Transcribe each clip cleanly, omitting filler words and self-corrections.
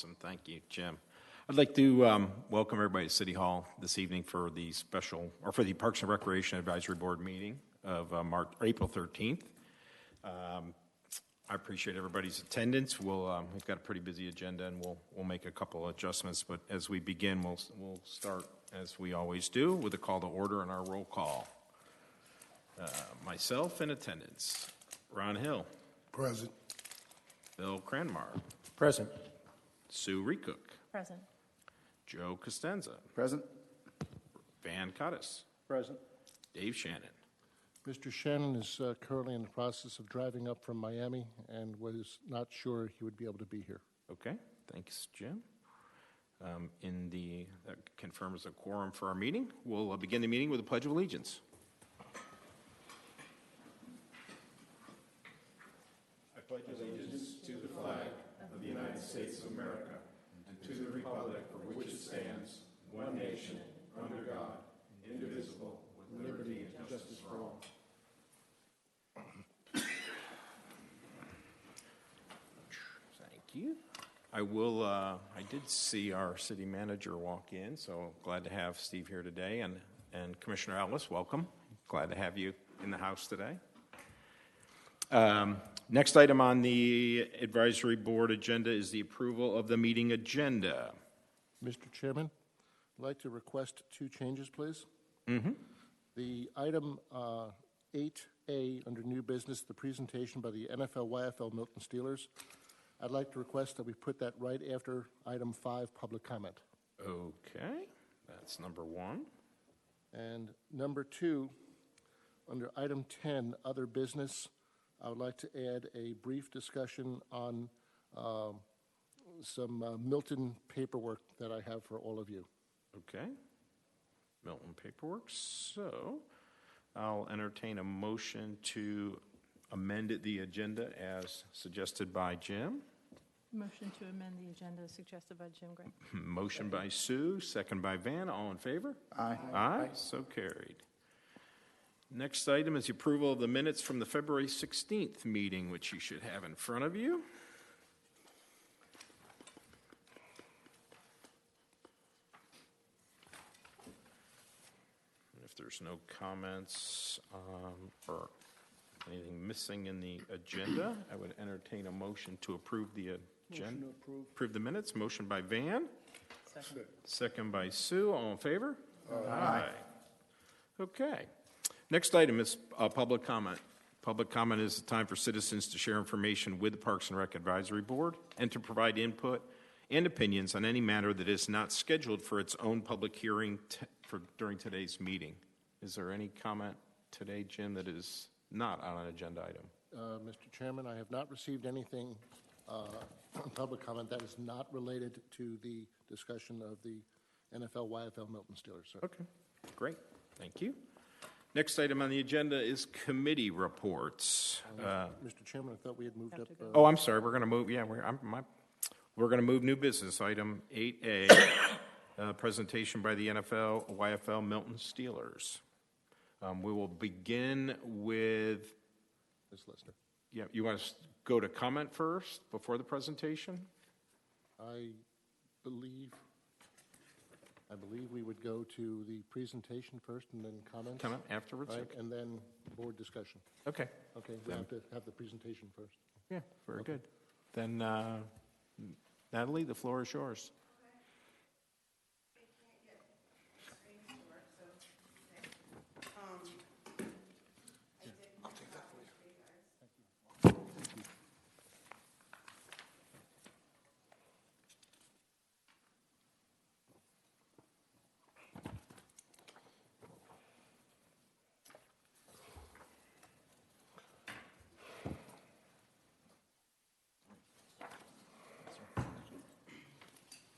Awesome. Thank you, Jim. I'd like to welcome everybody to City Hall this evening for the for the Parks and Recreation Advisory Board meeting of April 13th. I appreciate everybody's attendance. We've got a pretty busy agenda, and we'll make a couple of adjustments. But as we begin, we'll start as we always do with a call to order and our roll call. Myself in attendance: Ron Hill, present. Bill Cranmar, Present. Sue Recook, Present. Joe Costanza, Present. Van Cottis, Present. Dave Shannon. Mr. Shannon is currently in the process of driving up from Miami and was not sure he would be able to be here. Okay, thanks, Jim. That confirms a quorum for our meeting. We'll begin the meeting with a Pledge of Allegiance. I pledge allegiance to the flag of the United States of America and to the republic for which it stands, one nation, under God, indivisible, with liberty and justice for all. Thank you. I did see our city manager walk in, so glad to have Steve here today, and Commissioner Ellis, welcome. Glad to have you in the house today. Next item on the advisory board agenda is the approval of the meeting agenda. Mr. Chairman, I'd like to request two changes, please. Mm-hmm. The item 8A under new business, the presentation by the NFL-YFL Milton Steelers, I'd like to request that we put that right after item 5, public comment. Okay, that's number 1. And number 2, under item 10, other business, I would like to add a brief discussion on some Milton paperwork that I have for all of you. Okay, Milton paperwork. So I'll entertain a motion to amend the agenda as suggested by Jim. Motion to amend the agenda as suggested by Jim Gray. Motion by Sue, second by Van. All in favor? Aye. Aye. So carried. Next item is the approval of the minutes from the February 16th meeting, which you should have in front of you. If there's no comments or anything missing in the agenda, I would entertain a motion to approve the agenda. Approve the minutes. Motion by Van. Second. Second by Sue. All in favor? Aye. Okay. Next item is public comment. Public comment is the time for citizens to share information with the Parks and Rec Advisory Board and to provide input and opinions on any matter that is not scheduled for its own public hearing during today's meeting. Is there any comment today, Jim, that is not on an agenda item? Mr. Chairman, I have not received anything public comment that is not related to the discussion of the NFL-YFL Milton Steelers, sir. Okay, great. Thank you. Next item on the agenda is committee reports. Mr. Chairman, I thought we had moved up. I'm sorry. We're going to move. Yeah, we're going to move new business. Item 8A, presentation by the NFL-YFL Milton Steelers. We will begin with Ms. Lister. Yeah, you want to go to comment first before the presentation? I believe we would go to the presentation first and then comments. Comment afterwards? Right, Okay. and then board discussion. Okay. Okay, we have to have the presentation first. Yeah, very good. Then, Natalie, the floor is yours.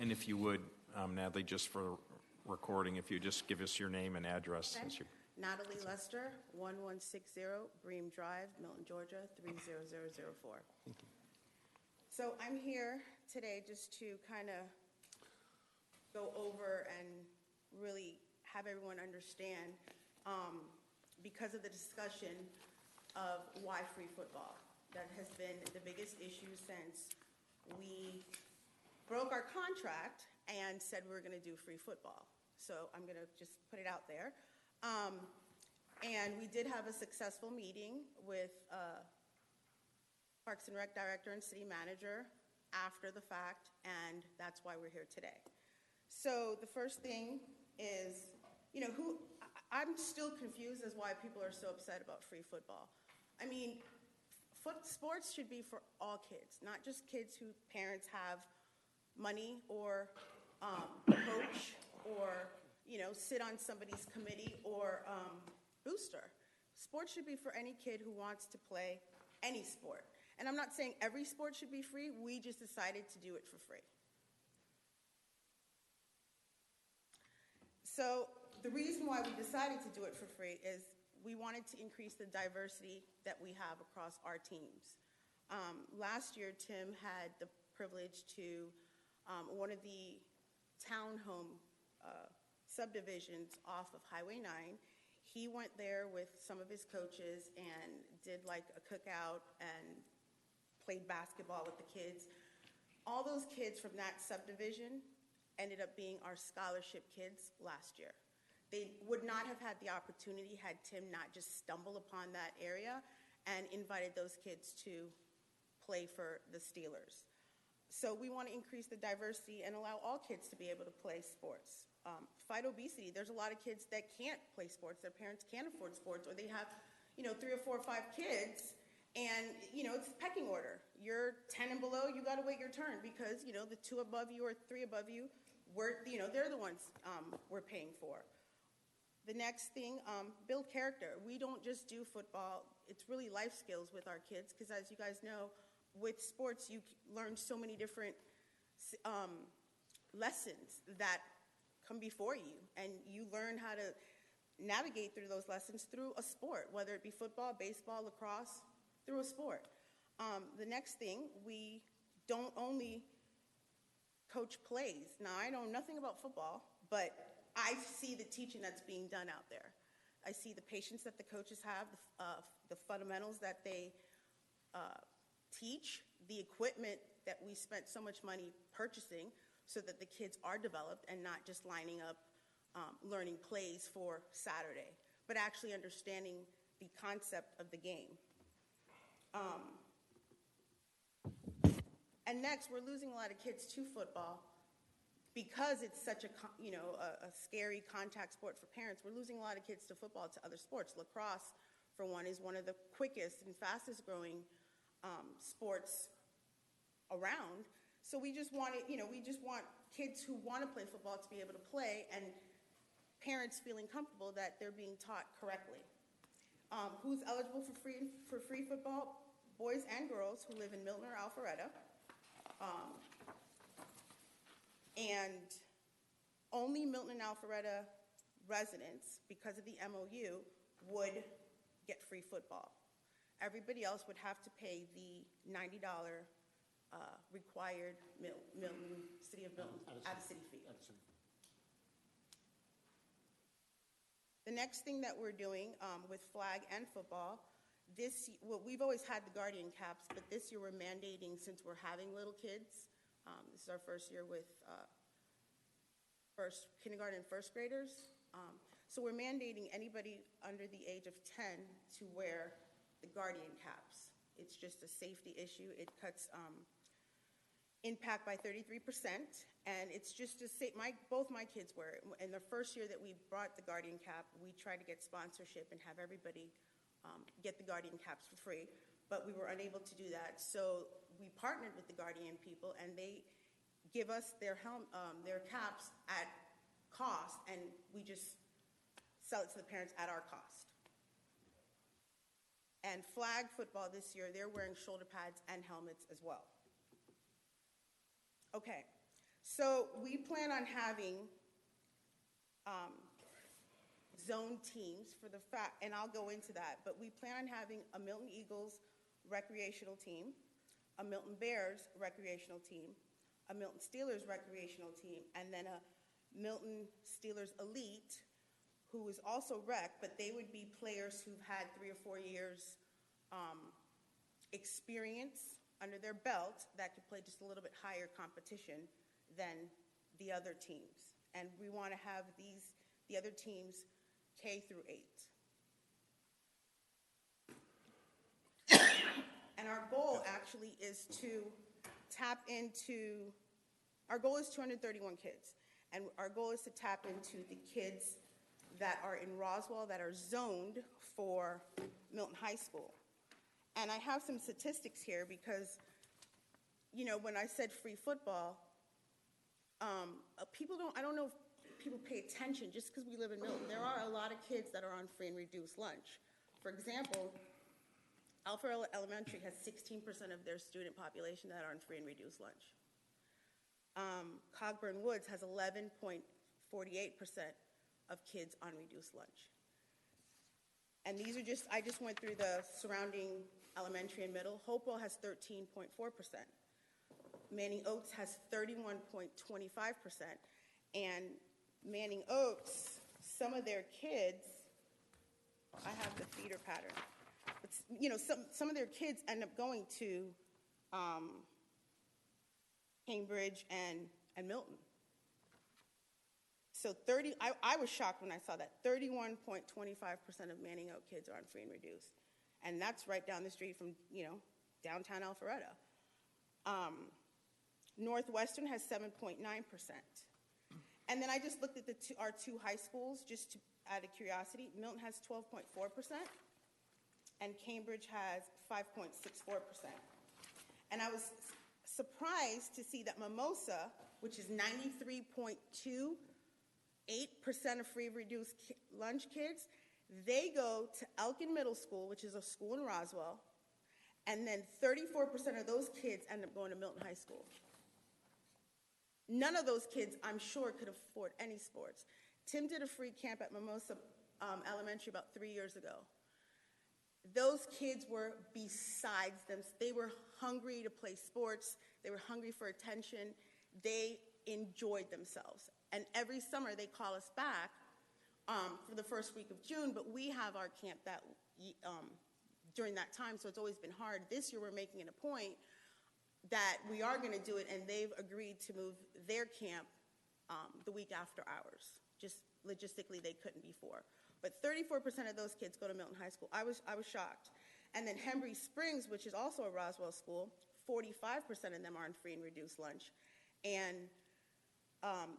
And if you would, Natalie, just for recording, if you just give us your name and address. Okay. Natalie Lester, 1160 Bream Drive, Milton, Georgia, 30004. Thank you. So I'm here today just to kind of go over and really have everyone understand, because of the discussion of why free football. That has been the biggest issue since we broke our contract and said we were going to do free football. So I'm going to just put it out there. And we did have a successful meeting with Parks and Rec Director and City Manager after the fact, and that's why we're here today. So the first thing is, I'm still confused as why people are so upset about free football. I mean, sports should be for all kids, not just kids whose parents have money or coach or, sit on somebody's committee or booster. Sports should be for any kid who wants to play any sport. And I'm not saying every sport should be free. We just decided to do it for free. So the reason why we decided to do it for free is we wanted to increase the diversity that we have across our teams. Last year, Tim had the privilege to one of the townhome subdivisions off of Highway 9. He went there with some of his coaches and did like a cookout and played basketball with the kids. All those kids from that subdivision ended up being our scholarship kids last year. They would not have had the opportunity had Tim not just stumbled upon that area and invited those kids to play for the Steelers. So we want to increase the diversity and allow all kids to be able to play sports. Fight obesity. There's a lot of kids that can't play sports. Their parents can't afford sports, or they have, 3 or 4 or 5 kids, and, it's pecking order. You're 10 and below, you got to wait your turn because, the 2 above you or 3 above you, they're the ones we're paying for. The next thing, build character. We don't just do football. It's really life skills with our kids because, as you guys know, with sports, you learn so many different lessons that come before you, and you learn how to navigate through those lessons through a sport, whether it be football, baseball, lacrosse, through a sport. The next thing, we don't only coach plays. Now, I know nothing about football, but I see the teaching that's being done out there. I see the patience that the coaches have, the fundamentals that they teach, the equipment that we spent so much money purchasing so that the kids are developed and not just lining up learning plays for Saturday, but actually understanding the concept of the game. And next, we're losing a lot of kids to football because it's such a scary contact sport for parents. We're losing a lot of kids to football to other sports. Lacrosse, for one, is one of the quickest and fastest growing sports around. So we just want kids who want to play football to be able to play, and parents feeling comfortable that they're being taught correctly. Who's eligible for free football? Boys and girls who live in Milton or Alpharetta. And only Milton and Alpharetta residents, because of the MOU, would get free football. Everybody else would have to pay the $90 required City of Milton out-of-city fee. The next thing that we're doing with flag and football, we've always had the guardian caps, but this year we're mandating, since we're having little kids, this is our first year with kindergarten and first graders, so we're mandating anybody under the age of 10 to wear the guardian caps. It's just a safety issue. It cuts impact by 33%, and it's just to say, both my kids wear it. In the first year that we brought the guardian cap, we tried to get sponsorship and have everybody get the guardian caps for free, but we were unable to do that. So we partnered with the guardian people, and they give us their caps at cost, and we just sell it to the parents at our cost. And flag football this year, they're wearing shoulder pads and helmets as well. Okay, so we plan on having zone teams for the fact, and I'll go into that, but we plan on having a Milton Eagles recreational team, a Milton Bears recreational team, a Milton Steelers recreational team, and then a Milton Steelers Elite, who is also rec, but they would be players who've had 3 or 4 years experience under their belt that could play just a little bit higher competition than the other teams. And we want to have the other teams K through 8. And our goal actually is to tap into, our goal is 231 kids. And our goal is to tap into the kids that are in Roswell that are zoned for Milton High School. And I have some statistics here because, you know, when I said free football, I don't know if people pay attention just because we live in Milton. There are a lot of kids that are on free and reduced lunch. For example, Alpha Elementary has 16% of their student population that are on free and reduced lunch. Cogburn Woods has 11.48% of kids on reduced lunch. And these are just, I just went through the surrounding elementary and middle. Hopewell has 13.4%. Manning Oaks has 31.25%. And Manning Oaks, some of their kids, I have the feeder pattern. But, you know, some of their kids end up going to Cambridge and Milton. So I was shocked when I saw that. 31.25% of Manning Oak kids are on free and reduced. And that's right down the street from, you know, downtown Alpharetta. Northwestern has 7.9%. And then I just looked at our two high schools, just out of curiosity. Milton has 12.4%, and Cambridge has 5.64%. And I was surprised to see that Mimosa, which is 93.28% of free reduced lunch kids, they go to Elkin Middle School, which is a school in Roswell, and then 34% of those kids end up going to Milton High School. None of those kids, I'm sure, could afford any sports. Tim did a free camp at Mimosa Elementary about 3 years ago. Those kids were besides them. They were hungry to play sports. They were hungry for attention. They enjoyed themselves. And every summer they call us back for the first week of June, but we have our camp during that time, so it's always been hard. This year we're making it a point that we are going to do it, and they've agreed to move their camp the week after ours. Just logistically, they couldn't before. But 34% of those kids go to Milton High School. I was shocked. And then Hembry Springs, which is also a Roswell school, 45% of them are on free and reduced lunch. And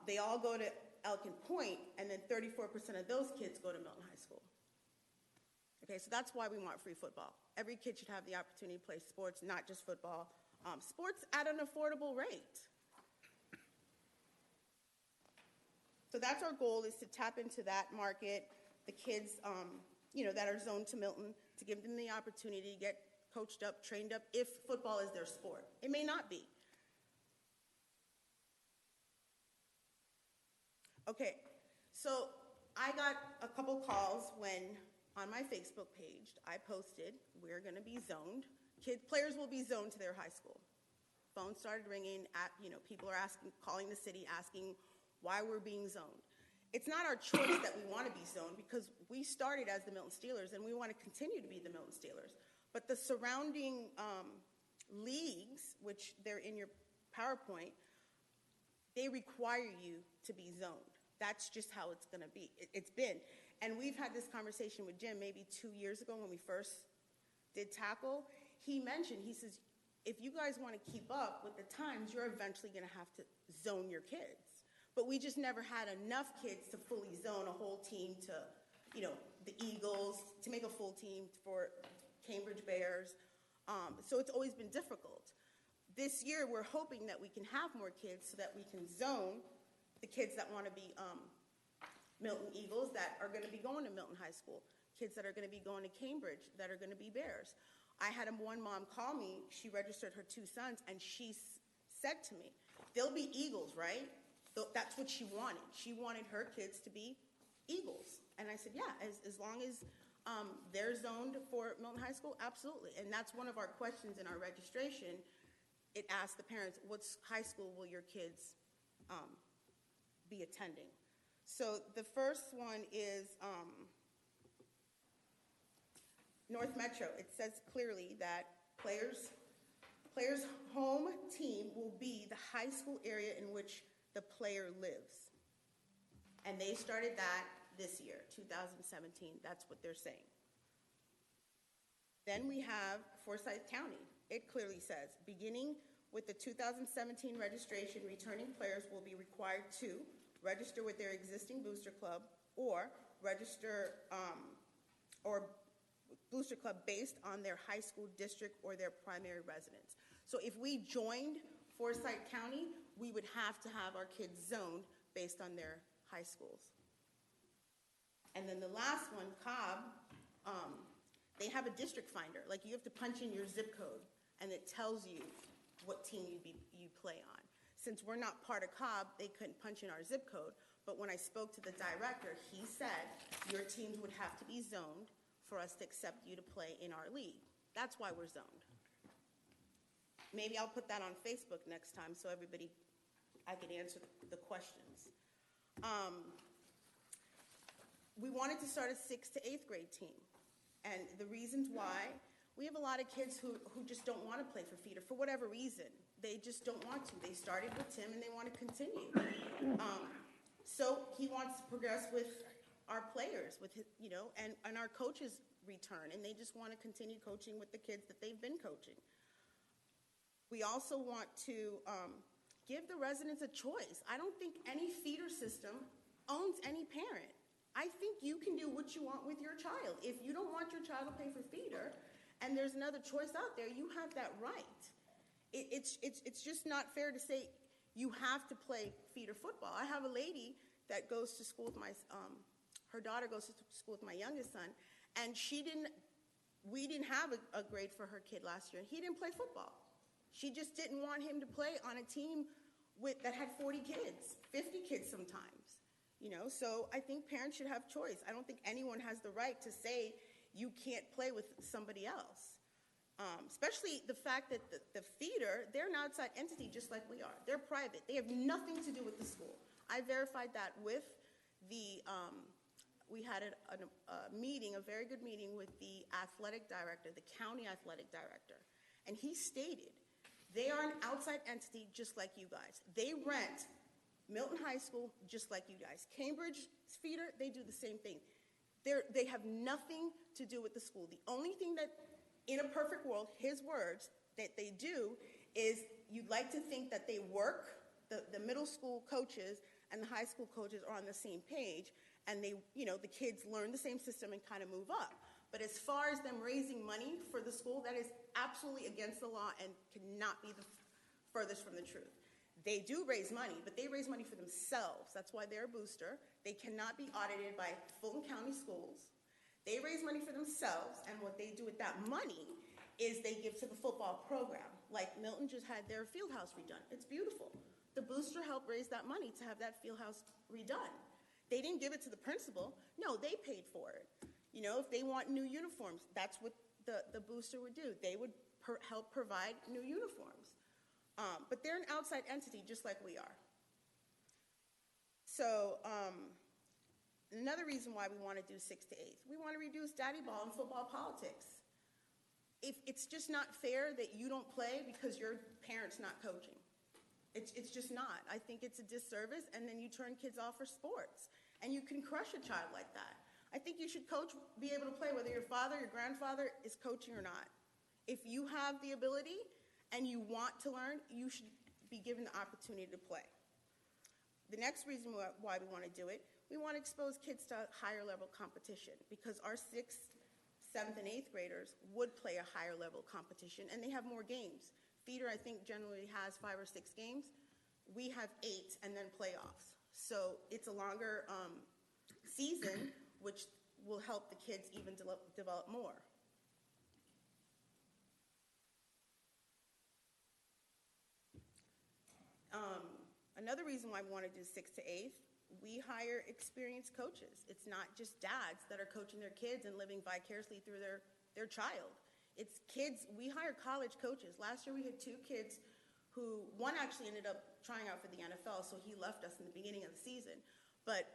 they all go to Elkin Point, and then 34% of those kids go to Milton High School. Okay, so that's why we want free football. Every kid should have the opportunity to play sports, not just football. Sports at an affordable rate. So that's our goal, is to tap into that market, the kids you know, that are zoned to Milton, to give them the opportunity to get coached up, trained up, if football is their sport. It may not be. Okay, so I got a couple calls when, on my Facebook page, I posted, we're going to be zoned. Players will be zoned to their high school. Phones started ringing, you know, people are calling the city, asking why we're being zoned. It's not our choice that we want to be zoned, because we started as the Milton Steelers, and we want to continue to be the Milton Steelers. But the surrounding leagues, which they're in your PowerPoint, they require you to be zoned. That's just how it's going to be. It's been. And we've had this conversation with Jim maybe 2 years ago when we first did tackle. He mentioned, he says, if you guys want to keep up with the times, you're eventually going to have to zone your kids. But we just never had enough kids to fully zone a whole team to, you know, the Eagles, to make a full team for Cambridge Bears. So it's always been difficult. This year, we're hoping that we can have more kids so that we can zone the kids that want to be Milton Eagles, that are going to be going to Milton High School, kids that are going to be going to Cambridge, that are going to be Bears. I had one mom call me. She registered her 2 sons, and she said to me, they'll be Eagles, right? That's what she wanted. She wanted her kids to be Eagles. And I said, yeah, as long as they're zoned for Milton High School, absolutely. And that's one of our questions in our registration. It asks the parents, what high school will your kids be attending? So the first one is North Metro. It says clearly that players Player's home team will be the high school area in which the player lives. And they started that this year, 2017. That's what they're saying. Then we have Forsyth County. It clearly says, beginning with the 2017 registration, returning players will be required to register with their existing booster club or register or booster club based on their high school district or their primary residence. So if we joined Forsyth County, we would have to have our kids zoned based on their high schools. And then the last one, Cobb, they have a district finder. Like, you have to punch in your zip code, and it tells you what team you play on. Since we're not part of Cobb, they couldn't punch in our zip code. But when I spoke to the director, he said your teams would have to be zoned for us to accept you to play in our league. That's why we're zoned. Maybe I'll put that on Facebook next time so everybody, I can answer the questions. We wanted to start a 6th to 8th grade team. And the reasons why, we have a lot of kids who just don't want to play for feeder for whatever reason. They just don't want to. They started with Tim and they want to continue. So he wants to progress with our players, with his, and our coaches return, and they just want to continue coaching with the kids that they've been coaching. We also want to give the residents a choice. I don't think any feeder system owns any parent. I think you can do what you want with your child. If you don't want your child to pay for feeder, and there's another choice out there, you have that right. It's just not fair to say you have to play feeder football. I have a lady that goes to school with her daughter goes to school with my youngest son, and we didn't have a grade for her kid last year, and he didn't play football. She just didn't want him to play on a team that had 40 kids, 50 kids sometimes. So I think parents should have choice. I don't think anyone has the right to say you can't play with somebody else. Especially the fact that the feeder, they're an outside entity just like we are. They're private. They have nothing to do with the school. I verified that with we had a meeting, a very good meeting with the athletic director, the county athletic director. And he stated, they are an outside entity just like you guys. They rent Milton High School just like you guys. Cambridge feeder, they do the same thing. They have nothing to do with the school. The only thing that, in a perfect world, his words, that they do is you'd like to think that they work, the middle school coaches and the high school coaches are on the same page, and the kids learn the same system and kind of move up. But as far as them raising money for the school, that is absolutely against the law and cannot be the furthest from the truth. They do raise money, but they raise money for themselves. That's why they're a booster. They cannot be audited by Fulton County Schools. They raise money for themselves, and what they do with that money is they give to the football program. Like Milton just had their field house redone. It's beautiful. The booster helped raise that money to have that field house redone. They didn't give it to the principal. No, they paid for it. If they want new uniforms, that's what the booster would do. They would help provide new uniforms. But they're an outside entity just like we are. So another reason why we want to do 6th to 8th, we want to reduce daddy ball and football politics. It's just not fair that you don't play because your parent's not coaching. It's just not. I think it's a disservice, and then you turn kids off for sports, and you can crush a child like that. I think you should be able to play whether your father, your grandfather is coaching or not. If you have the ability and you want to learn, you should be given the opportunity to play. The next reason why we want to do it, we want to expose kids to higher level competition because our 6th, 7th, and 8th graders would play a higher level competition, and they have more games. Feeder, I think, generally has 5 or 6 games. We have 8 and then playoffs. So it's a longer season, which will help the kids even develop more. Another reason why we want to do 6th to 8th, we hire experienced coaches. It's not just dads that are coaching their kids and living vicariously through their child. It's kids. We hire college coaches. Last year we had 2 kids who, one actually ended up trying out for the NFL, so he left us in the beginning of the season. But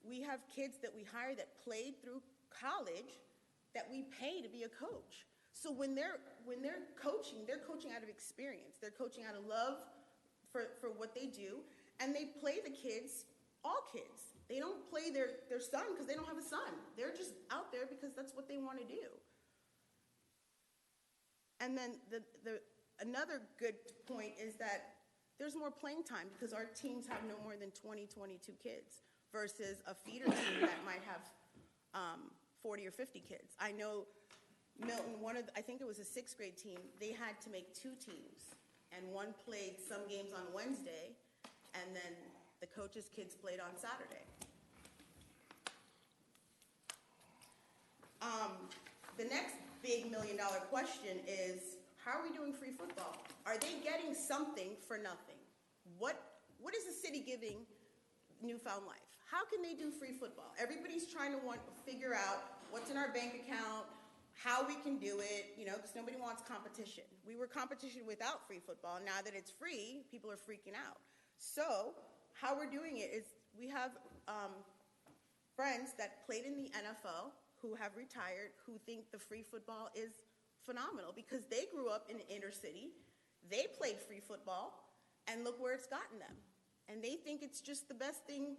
we have kids that we hire that played through college that we pay to be a coach. So when they're coaching out of experience. They're coaching out of love for what they do, and they play the kids, all kids. They don't play their son because they don't have a son. They're just out there because that's what they want to do. And then another good point is that there's more playing time because our teams have no more than 20, 22 kids versus a feeder team that might have 40 or 50 kids. I know Milton, I think it was a 6th grade team, they had to make 2 teams, and one played some games on Wednesday, and then the coaches' kids played on Saturday. The next big $1 million question is, how are we doing free football? Are they getting something for nothing? What is the city giving Newfound Life? How can they do free football? Everybody's trying to figure out what's in our bank account, how we can do it, because nobody wants competition. We were competition without free football. Now that it's free, people are freaking out. So how we're doing it is we have friends that played in the NFL who have retired who think the free football is phenomenal because they grew up in the inner city. They played free football, and look where it's gotten them. And they think it's just the best thing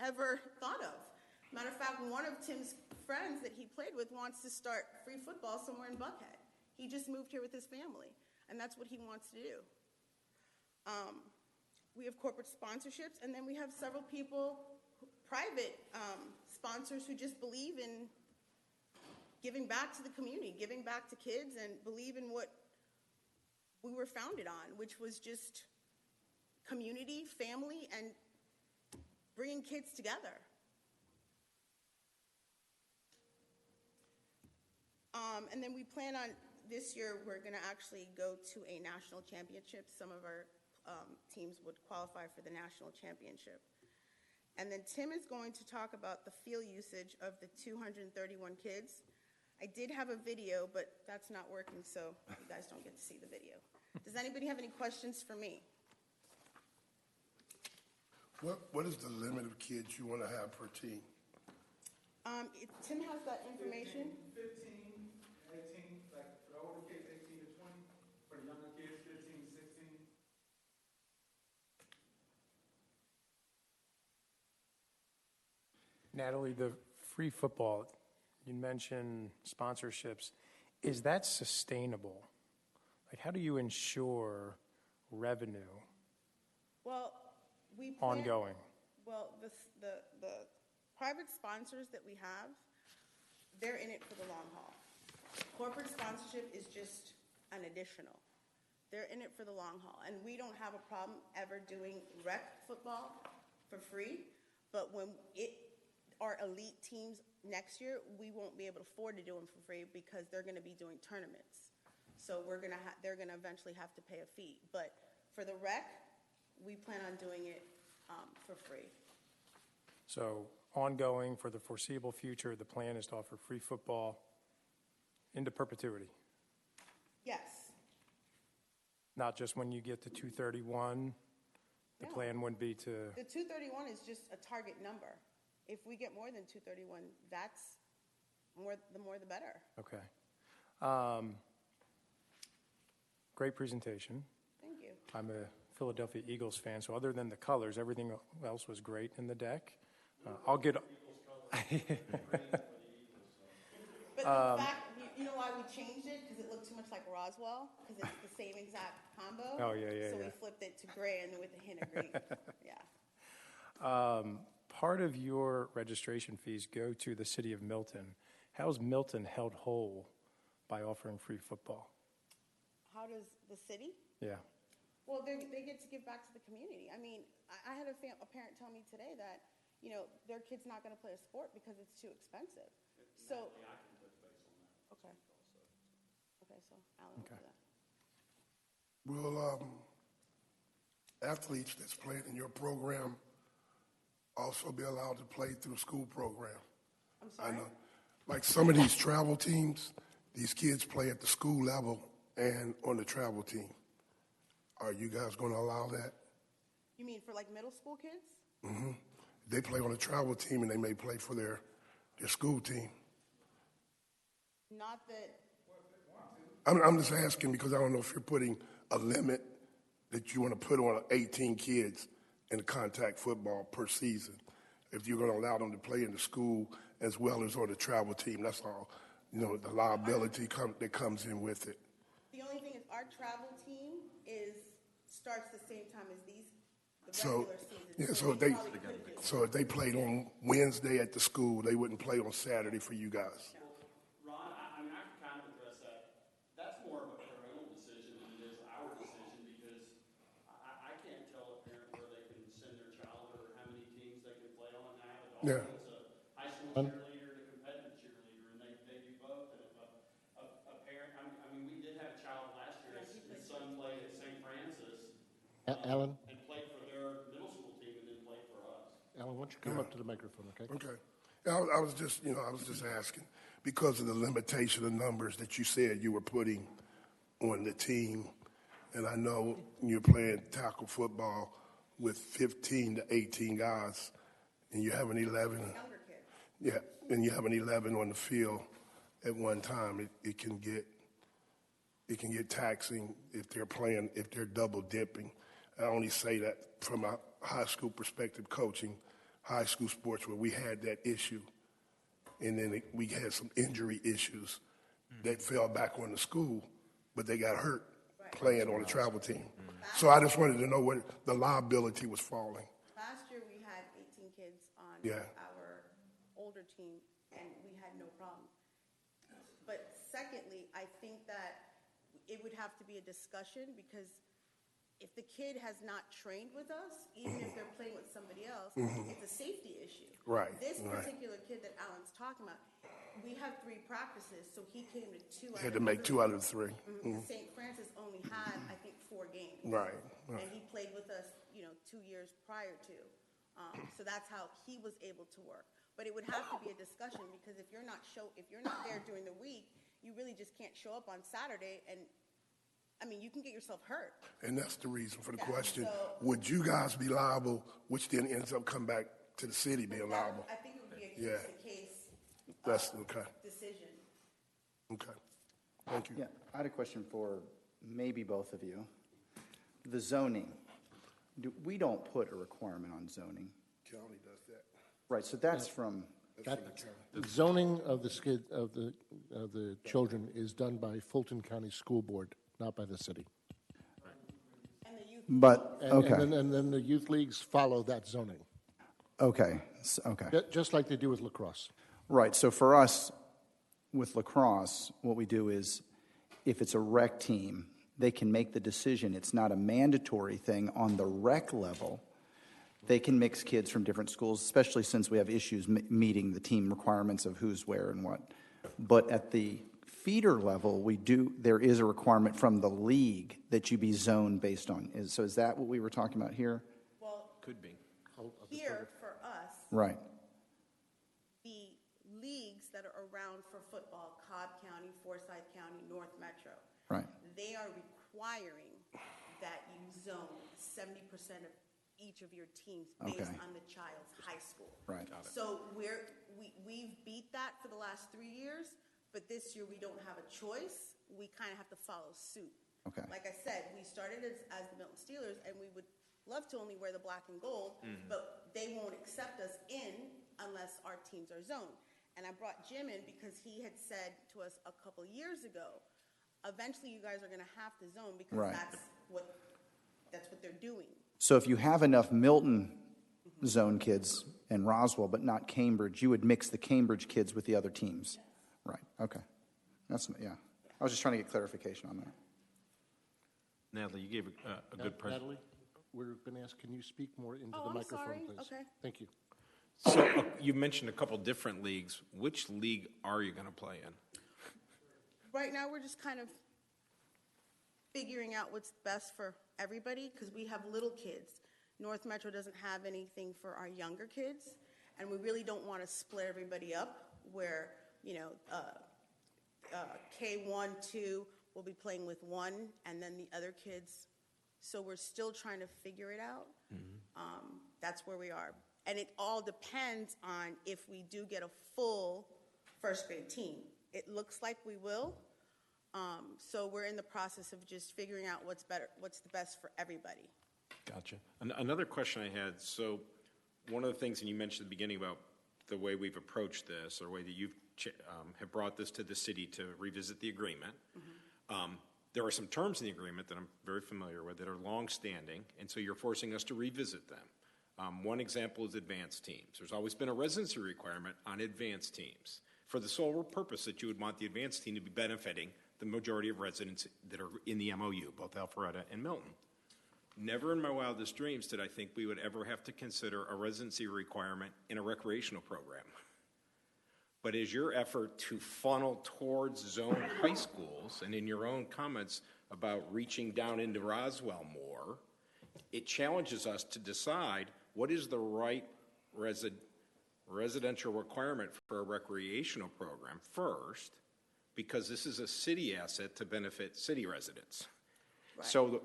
ever thought of. Matter of fact, one of Tim's friends that he played with wants to start free football somewhere in Buckhead. He just moved here with his family, and that's what he wants to do. We have corporate sponsorships, and then we have several people, private sponsors, who just believe in giving back to the community, giving back to kids, and believe in what we were founded on, which was just community, family, and bringing kids together. And then we plan on, this year, we're going to actually go to a national championship. Some of our teams would qualify for the national championship. And then Tim is going to talk about the field usage of the 231 kids. I did have a video, but that's not working, so you guys don't get to see the video. Does anybody have any questions for me? What is the limit of kids you want to have per team? Tim has that information. 15, 18, like for the older kids, 18 to 20. For the younger kids, 15 to 16. Natalie, the free football, you mentioned sponsorships. Is that sustainable? Like, how do you ensure revenue Well, we plan, ongoing? Well, the private sponsors that we have, they're in it for the long haul. Corporate sponsorship is just an additional. They're in it for the long haul. And we don't have a problem ever doing rec football for free, but when our elite teams next year, we won't be able to afford to do them for free because they're going to be doing tournaments. So they're going to eventually have to pay a fee. But for the rec, we plan on doing it for free. So ongoing for the foreseeable future, the plan is to offer free football into perpetuity, Yes. not just when you get to 231. The No. plan would be to, The 231 is just a target number. If we get more than 231, that's the more the better. okay. Great presentation. Thank you. I'm a Philadelphia Eagles fan, so other than the colors, everything else was great in the deck. I'll get. But the fact, you know why we changed it? Because it looked too much like Roswell, because it's the same exact combo. Oh, yeah, So yeah. we flipped it to gray and with a hint of green. Yeah. Part of your registration fees go to the city of Milton. How's Milton held whole by offering free football? How does the city? Yeah. Well, they get to give back to the community. I mean, I had a parent tell me today that, their kid's not going to play a sport because it's too expensive. So. I can touch base on that. Okay. Okay, so Alan will do that. Will athletes that's playing in your program also be allowed to play through the school program? I'm sorry? I know, like some of these travel teams, these kids play at the school level and on the travel team. Are you guys going to allow that? You mean for like middle school kids? Mm-hmm. They play on a travel team and they may play for their school team. Not that I'm just asking because I don't know if you're putting a limit that you want to put on 18 kids in contact football per season. If you're going to allow them to play in the school as well as on the travel team, that's all. You know, the liability that comes in with it. The only thing is our travel team starts the same time as the So, regular season. yeah, probably could do. so if they played on Wednesday at the school, they wouldn't play on Saturday for you guys. Ron, I mean, I can kind of address that. That's more of a parental decision than it is our decision because I can't tell a parent where they can send their child or how many teams they can play on. I have a daughter Yeah. that's a high school cheerleader and a competitive cheerleader, and they do both. And if a parent, I mean, we did have a child last year. His son played at St. Francis Alan, and played for their middle school team and then played for us. Alan, why don't you come up to the microphone, okay? Okay. I was just asking because of the limitation of numbers that you said you were putting on the team, and I know you're playing tackle football with 15 to 18 guys, and you have an 11. Younger kids. Yeah, and you have an 11 on the field at one time. It can get taxing if they're double dipping. I only say that from a high school perspective, coaching high school sports where we had that issue, and then we had some injury issues that fell back on the school, but they got hurt playing on the travel team. So I just wanted to know where the liability was falling. Last year, we had 18 kids on Yeah. our older team, and we had no problem. But secondly, I think that it would have to be a discussion because if the kid has not trained with us, even if they're playing with somebody else, it's a safety issue. Right, This right. particular kid that Alan's talking about, we have 3 practices, so he came to 2 out Had of to make 2 out of 3. St. Francis only had, I think, 4 games. Right. And he played with us, 2 years prior to. So that's how he was able to work. But it would have to be a discussion because if you're not there during the week, you really just can't show up on Saturday and, I mean, you can get yourself hurt. And that's the reason for the Yeah, question. so- Would you guys be liable, which then ends up coming back to the city being liable? I think it would be a Yeah. case-to-case That's okay. decision. Okay. Thank you. Yeah, I had a question for maybe both of you. The zoning, we don't put a requirement on zoning, County does that. right? So that's from, The zoning of the children is done by Fulton County School Board, not by the city. And the youth, but, And okay, then the youth leagues follow that zoning, okay. just like they do with lacrosse. Right, so for us, with lacrosse, what we do is, if it's a rec team, they can make the decision. It's not a mandatory thing on the rec level. They can mix kids from different schools, especially since we have issues meeting the team requirements of who's where and what. But at the feeder level, there is a requirement from the league that you be zoned based on. So is that what we were talking about here? well, Could be. here for us, Right, the leagues that are around for football, Cobb County, Forsyth County, North Metro, right. they are requiring that you zone 70% of each of your teams based Okay. on the child's high school. Right. So we've beat that for the last 3 years, but this year we don't have a choice. We kind of have to follow suit. Okay. Like I said, we started as the Milton Steelers, and we would love to only wear the black and gold, but they won't accept us in unless our teams are zoned. And I brought Jim in because he had said to us a couple years ago, eventually you guys are going to have to zone because Right. that's what they're doing. So if you have enough Milton zone kids and Roswell, but not Cambridge, you would mix the Cambridge kids with the other teams? Right, okay. Yeah. I was just trying to get clarification on that. Natalie, you gave a good presentation. Natalie, we're going to ask, can you speak more into Oh, the I'm microphone, sorry. please? Okay. Thank you. So you mentioned a couple different leagues. Which league are you going to play in? Right now, we're just kind of figuring out what's best for everybody because we have little kids. North Metro doesn't have anything for our younger kids, and we really don't want to split everybody up where, K1, 2 will be playing with one, and then the other kids. So we're still trying to figure it out. That's where we are. And it all depends on if we do get a full first grade team. It looks like we will. So we're in the process of just figuring out what's the best for everybody. Gotcha. Another question I had, so one of the things, and you mentioned at the beginning about the way we've approached this, or the way that you've have brought this to the city to revisit the agreement. There are some terms in the agreement that I'm very familiar with that are longstanding, and so you're forcing us to revisit them. One example is advanced teams. There's always been a residency requirement on advanced teams for the sole purpose that you would want the advanced team to be benefiting the majority of residents that are in the MOU, both Alpharetta and Milton. Never in my wildest dreams did I think we would ever have to consider a residency requirement in a recreational program. But as your effort to funnel towards zone high schools, and in your own comments about reaching down into Roswell more, it challenges us to decide what is the right residential requirement for a recreational program first, because this is a city asset to benefit city residents. Right. So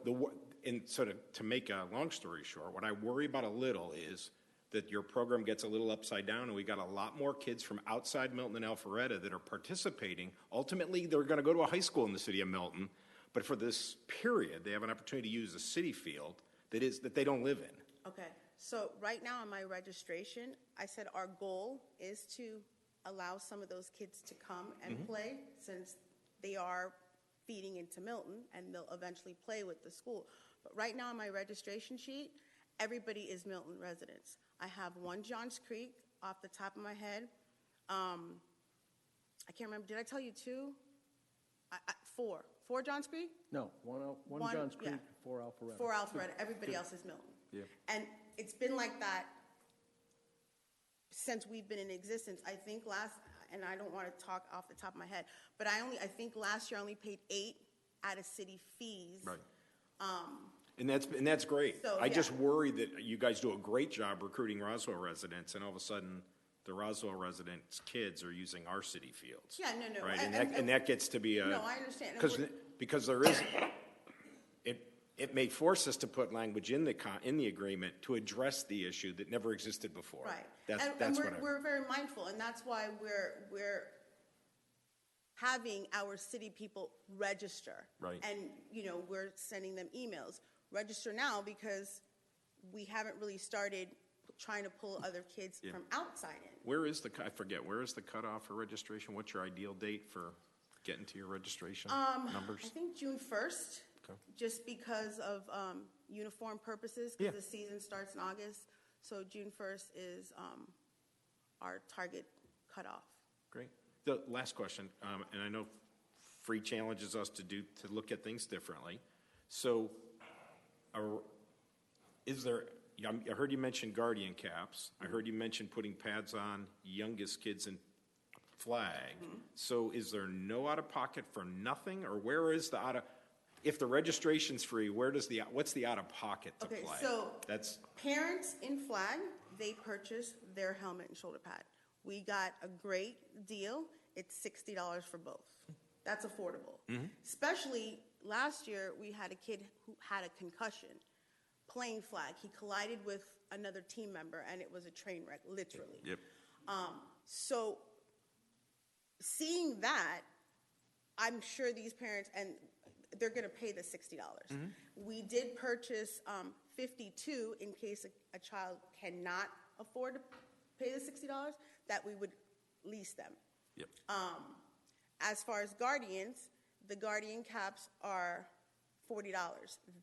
to make a long story short, what I worry about a little is that your program gets a little upside down, and we got a lot more kids from outside Milton and Alpharetta that are participating. Ultimately, they're going to go to a high school in the city of Milton, but for this period, they have an opportunity to use a city field that they don't live in. Okay, so right now on my registration, I said our goal is to allow some of those kids to come and play, since they are feeding into Milton, and they'll eventually play with the school. But right now on my registration sheet, everybody is Milton residents. I have one Johns Creek off the top of my head. I can't remember. Did I tell you two? Four. Four Johns Creek? No, one Johns Creek, four Alpharetta. Four Alpharetta. Everybody else is Milton. Yeah. And it's been like that since we've been in existence. I think and I don't want to talk off the top of my head, but I think last year I only paid 8 out of city fees. Right. And that's great. So, I just worry that you guys do a great job recruiting Roswell residents, and all of a sudden, the Roswell residents' kids are using our city fields. Yeah, no. Right, and that gets to be a... No, I understand. Because there is... It may force us to put language in the agreement to address the issue that never existed before. Right. That's we're very mindful, and that's why we're having our city people register. Right. And, we're sending them emails. Register now, because we haven't really started trying to pull other kids from outside in. Where is the cutoff for registration? What's your ideal date for getting to your registration numbers? I think June 1st, just because of uniform purposes, because the season starts in August. So June 1st is our target cutoff. Great. The last question, and I know free challenges us to look at things differently. So, I heard you mention guardian caps. I heard you mention putting pads on youngest kids in flag. So is there no out-of-pocket for nothing, or where is if the registration's free, what's the out-of-pocket to play? Okay, so parents in flag, they purchase their helmet and shoulder pad. We got a great deal. It's $60 for both. That's affordable. Especially last year, we had a kid who had a concussion playing flag. He collided with another team member, and it was a train wreck, literally. Yep. So seeing that, I'm sure these parents, and they're going to pay the $60. We did purchase $52 in case a child cannot afford to pay the $60, that we would lease them. Yep. As far as guardians, the guardian caps are $40.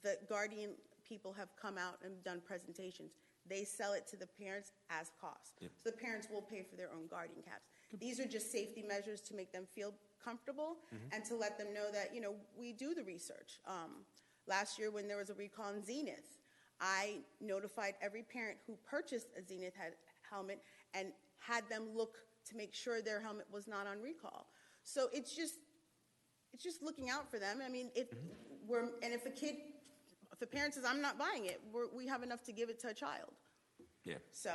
The guardian people have come out and done presentations. They sell it to the parents as cost. Yep. So the parents will pay for their own guardian caps. These are just safety measures to make them feel comfortable and to let them know that, we do the research. Last year when there was a recall on Zenith, I notified every parent who purchased a Zenith helmet and had them look to make sure their helmet was not on recall. So it's just looking out for them. I mean, if a parent says, I'm not buying it, we have enough to give it to a child. Yeah. So.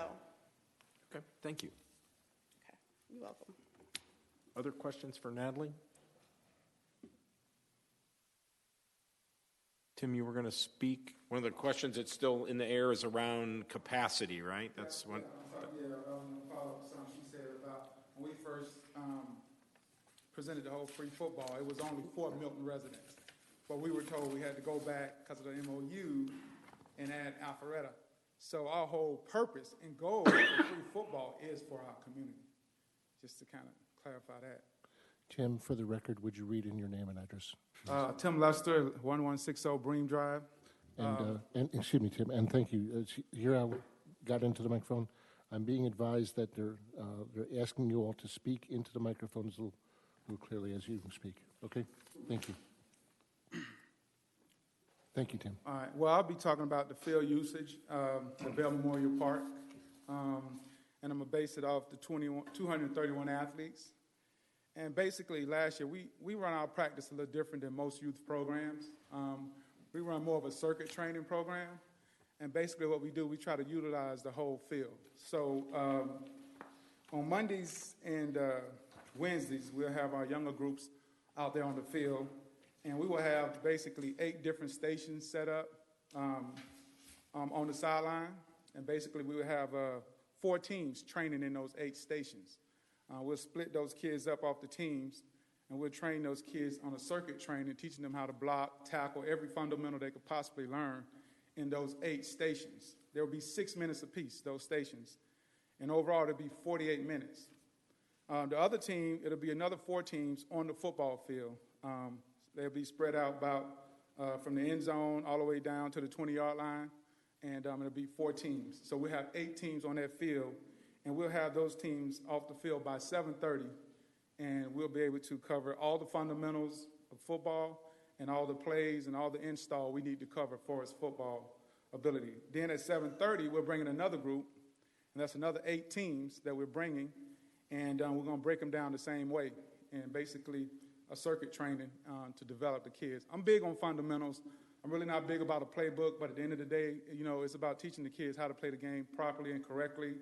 Okay, thank you. Okay, you're welcome. Other questions for Natalie? Tim, you were going to speak. One of the questions that's still in the air is around capacity, right? That's one. Follow up something she said about when we first presented the whole free football, it was only for Milton residents. But we were told we had to go back because of the MOU and add Alpharetta. So our whole purpose and goal of free football is for our community, just to kind of clarify that. Tim, for the record, would you read in your name and address? Tim Lester, 1160 Bream Drive. And excuse me, Tim, and thank you. Here I got into the microphone. I'm being advised that they're asking you all to speak into the microphones a little clearly as you speak. Okay? Thank you. Thank you, Tim. All right. Well, I'll be talking about the field usage, the Bell Memorial Park, and I'm going to base it off the 231 athletes. And basically, last year, we run our practice a little different than most youth programs. We run more of a circuit training program. And basically what we do, we try to utilize the whole field. So on Mondays and Wednesdays, we'll have our younger groups out there on the field. And we will have basically 8 different stations set up on the sideline. And basically we will have 4 teams training in those 8 stations. We'll split those kids up off the teams, and we'll train those kids on a circuit training, teaching them how to block, tackle, every fundamental they could possibly learn in those 8 stations. There will be 6 minutes apiece, those stations. And overall, it'll be 48 minutes. The other team, it'll be another 4 teams on the football field. They'll be spread out about from the end zone all the way down to the 20-yard line, and it'll be 4 teams. So we have 8 teams on that field, and we'll have those teams off the field by 7:30, and we'll be able to cover all the fundamentals of football and all the plays and all the install we need to cover for its football ability. Then at 7:30, we're bringing another group, and that's another 8 teams that we're bringing, and we're going to break them down the same way, and basically a circuit training to develop the kids. I'm big on fundamentals. I'm really not big about a playbook, but at the end of the day, you know, it's about teaching the kids how to play the game properly and correctly.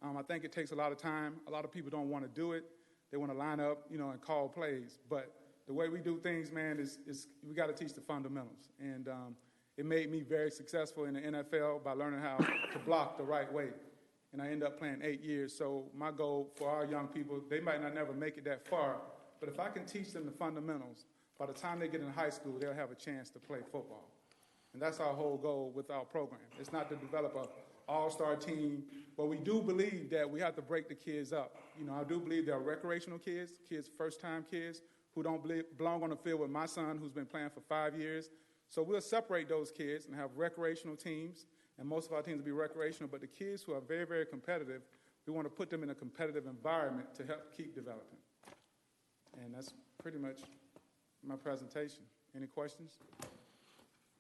I think it takes a lot of time. A lot of people don't want to do it. They want to line up, you know, and call plays. But the way we do things, man, is we got to teach the fundamentals. And it made me very successful in the NFL by learning how to block the right way. And I ended up playing 8 years. So my goal for our young people, they might not never make it that far, but if I can teach them the fundamentals, by the time they get in high school, they'll have a chance to play football. And that's our whole goal with our program. It's not to develop an all-star team, but we do believe that we have to break the kids up. You know, I do believe there are recreational kids, first-time kids, who don't belong on the field with my son, who's been playing for 5 years. So we'll separate those kids and have recreational teams, and most of our teams will be recreational, but the kids who are very, very competitive, we want to put them in a competitive environment to help keep developing. And that's pretty much my presentation. Any questions?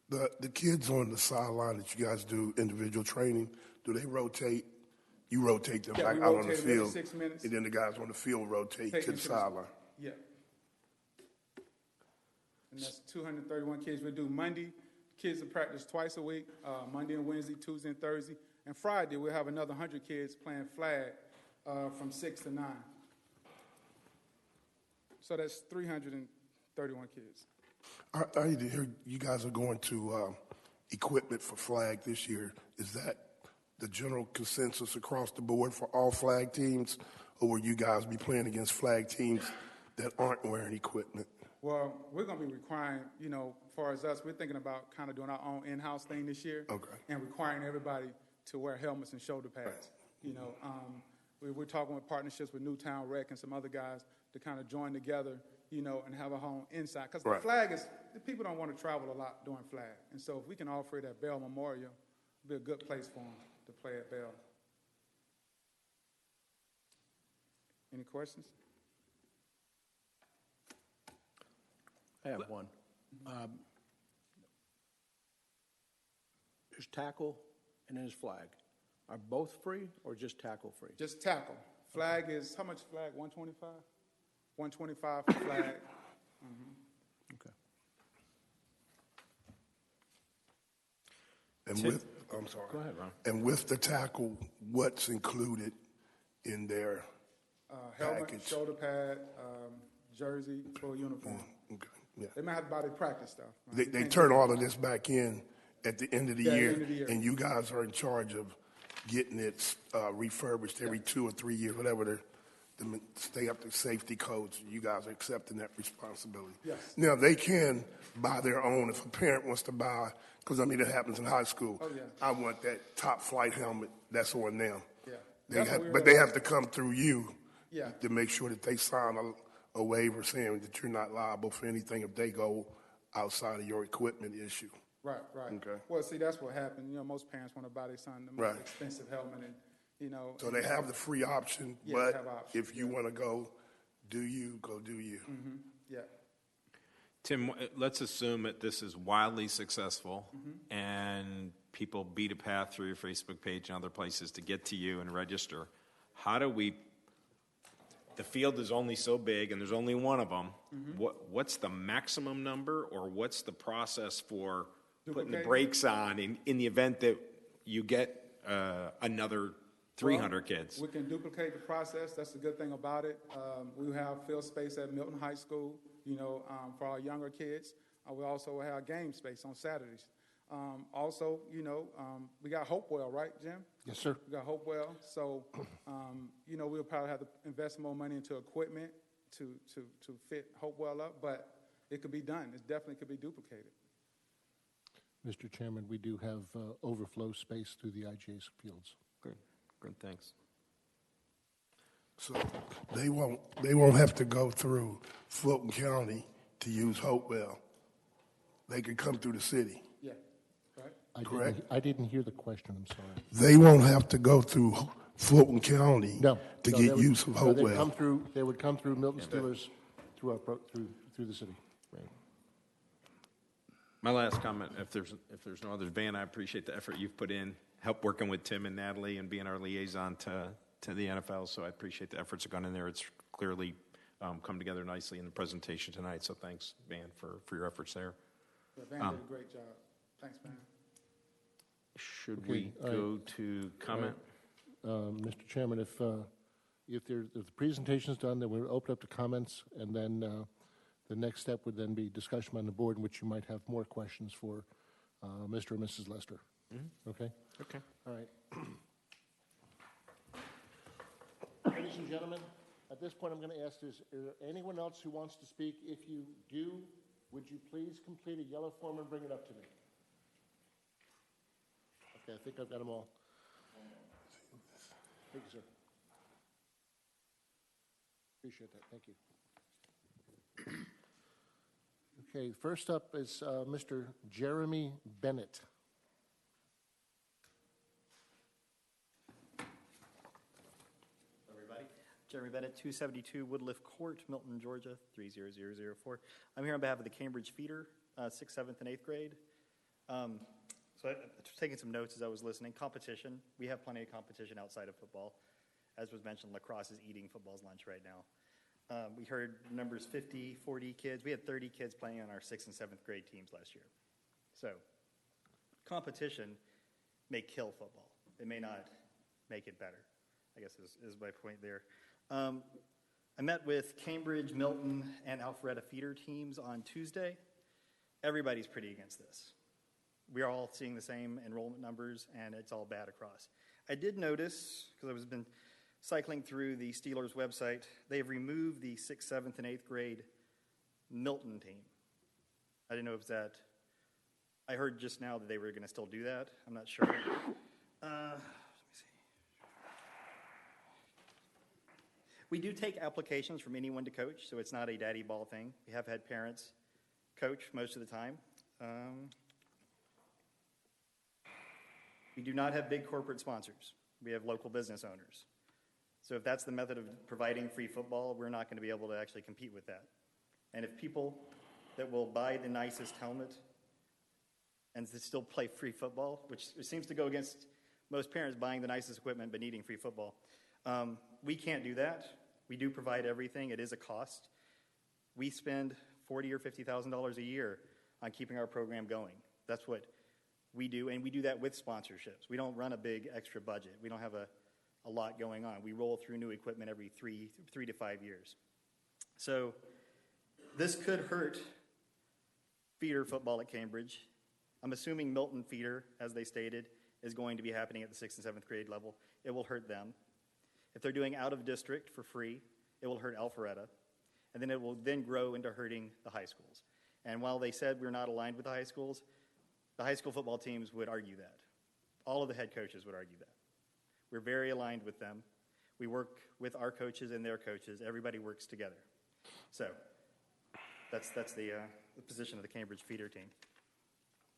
The kids on the sideline that you guys do individual training, do they rotate? You rotate them Yeah, back we out on the rotate them every field, 6 minutes. and then the guys on the field rotate Take to them the to the- sideline. Yeah. And that's 231 kids. We do Monday. Kids will practice twice a week, Monday and Wednesday, Tuesday and Thursday. And Friday, we'll have another 100 kids playing flag from 6 to 9. So that's 331 kids. I hear you guys are going to equipment for flag this year. Is that the general consensus across the board for all flag teams, or will you guys be playing against flag teams that aren't wearing equipment? Well, we're going to be requiring, you know, as far as us, we're thinking about kind of doing our own in-house thing this year. Okay. And requiring everybody to wear helmets and shoulder pads. You know, we're talking with partnerships with Newtown Rec and some other guys to kind of join together, you know, and have a home inside. Because the flag is, people don't want to travel a lot during flag. And so if we can offer it at Bell Memorial, it'll be a good place for them to play at Bell. Any questions? I have one. There's tackle and then there's flag. Are both free or just tackle free? Just tackle. Flag is, how much flag? 125? 125 for flag. Okay. And with, I'm sorry. Go ahead, Ron. And with the tackle, what's included in their Helmet, package? shoulder pad, jersey, full uniform. Okay. Yeah. They might have to buy their practice stuff. They turn all of this back in at the end of the Yeah, year, end of the year. and you guys are in charge of getting it refurbished every 2 or 3 years, whatever stay up to safety codes. You guys are accepting that responsibility. Yes. Now, they can buy their own if a parent wants to buy, because, I mean, it happens in high school. Oh, yeah. I want that top flight helmet. That's on them. Yeah. They That's have, what we but they have realized. to come through you Yeah. to make sure that they sign a waiver saying that you're not liable for anything if they go outside of your equipment issue. Right, right. Okay. Well, see, that's what happened. You know, most parents want to buy their son the most Right. expensive helmet, and you know. So they have the free option, Yeah, they but have options, if you want to go do you. Yeah. Tim, let's assume that this is wildly successful and people beat a path through your Facebook page and other places to get to you and register. How do we, the field is only so big and there's only one of them. What's the maximum number, or what's the process for putting the Duplicating? brakes on in the event that you get another 300 kids? We can duplicate the process. That's the good thing about it. We have field space at Milton High School, you know, for our younger kids. We also have game space on Saturdays. Also, you know, we got Hopewell, right, Jim? Yes, sir. We got Hopewell. So, you know, we'll probably have to invest more money into equipment to fit Hopewell up, but it could be done. It definitely could be duplicated. Mr. Chairman, we do have overflow space through the IGA fields. Good, thanks. So they won't have to go through Fulton County to use Hopewell. They can come through the city. Yeah, right? Correct. I didn't hear the question, I'm sorry. They won't have to go through Fulton County No. to no, get they would- use of no, they'd Hopewell. come through- They would come through Milton Steelers through the city. My last comment, if there's no others, Van, I appreciate the effort you've put in, help working with Tim and Natalie and being our liaison to the NFL. So I appreciate the efforts that have gone in there. It's clearly come together nicely in the presentation tonight. So thanks, Van, for your efforts there. Yeah, Van did a great job. Thanks, Van. Should Okay, we all right. go to comment? Mr. Chairman, if the presentation's done, then we'll open up to comments, and then the next step would then be discussion on the board, in which you might have more questions for Mr. and Mrs. Lester. Okay? Okay. All right. Ladies and gentlemen, at this point, I'm going to ask, is there anyone else who wants to speak? If you do, would you please complete a yellow form and bring it up to me? Okay, I think I've got them all. Thank you, sir. Appreciate that. Thank you. Okay, first up is Mr. Jeremy Bennett. Everybody. Jeremy Bennett, 272 Woodliff Court, Milton, Georgia, 30004. I'm here on behalf of the Cambridge Feeder, 6th, 7th, and 8th grade. So I was taking some notes as I was listening. Competition. We have plenty of competition outside of football. As was mentioned, lacrosse is eating football's lunch right now. We heard numbers 50, 40 kids. We had 30 kids playing on our 6th and 7th grade teams last year. So competition may kill football. It may not make it better, I guess is my point there. I met with Cambridge, Milton, and Alpharetta feeder teams on Tuesday. Everybody's pretty against this. We are all seeing the same enrollment numbers, and it's all bad across. I did notice, because I've been cycling through the Steelers website, they have removed the 6th, 7th, and 8th grade Milton team. I didn't know if that, I heard just now that they were going to still do that. I'm not sure. Let me see. We do take applications from anyone to coach, so it's not a daddy ball thing. We have had parents coach most of the time. We do not have big corporate sponsors. We have local business owners. So if that's the method of providing free football, we're not going to be able to actually compete with that. And if people that will buy the nicest helmet and still play free football, which seems to go against most parents buying the nicest equipment but needing free football, we can't do that. We do provide everything. It is a cost. We spend $40,000 or $50,000 a year on keeping our program going. That's what we do, and we do that with sponsorships. We don't run a big extra budget. We don't have a lot going on. We roll through new equipment every three to 5 years. So this could hurt feeder football at Cambridge. I'm assuming Milton feeder, as they stated, is going to be happening at the 6th and 7th grade level. It will hurt them. If they're doing out of district for free, it will hurt Alpharetta, and then it will then grow into hurting the high schools. And while they said we're not aligned with the high schools football teams would argue that. All of the head coaches would argue that. We're very aligned with them. We work with our coaches and their coaches. Everybody works together. So that's the position of the Cambridge feeder team.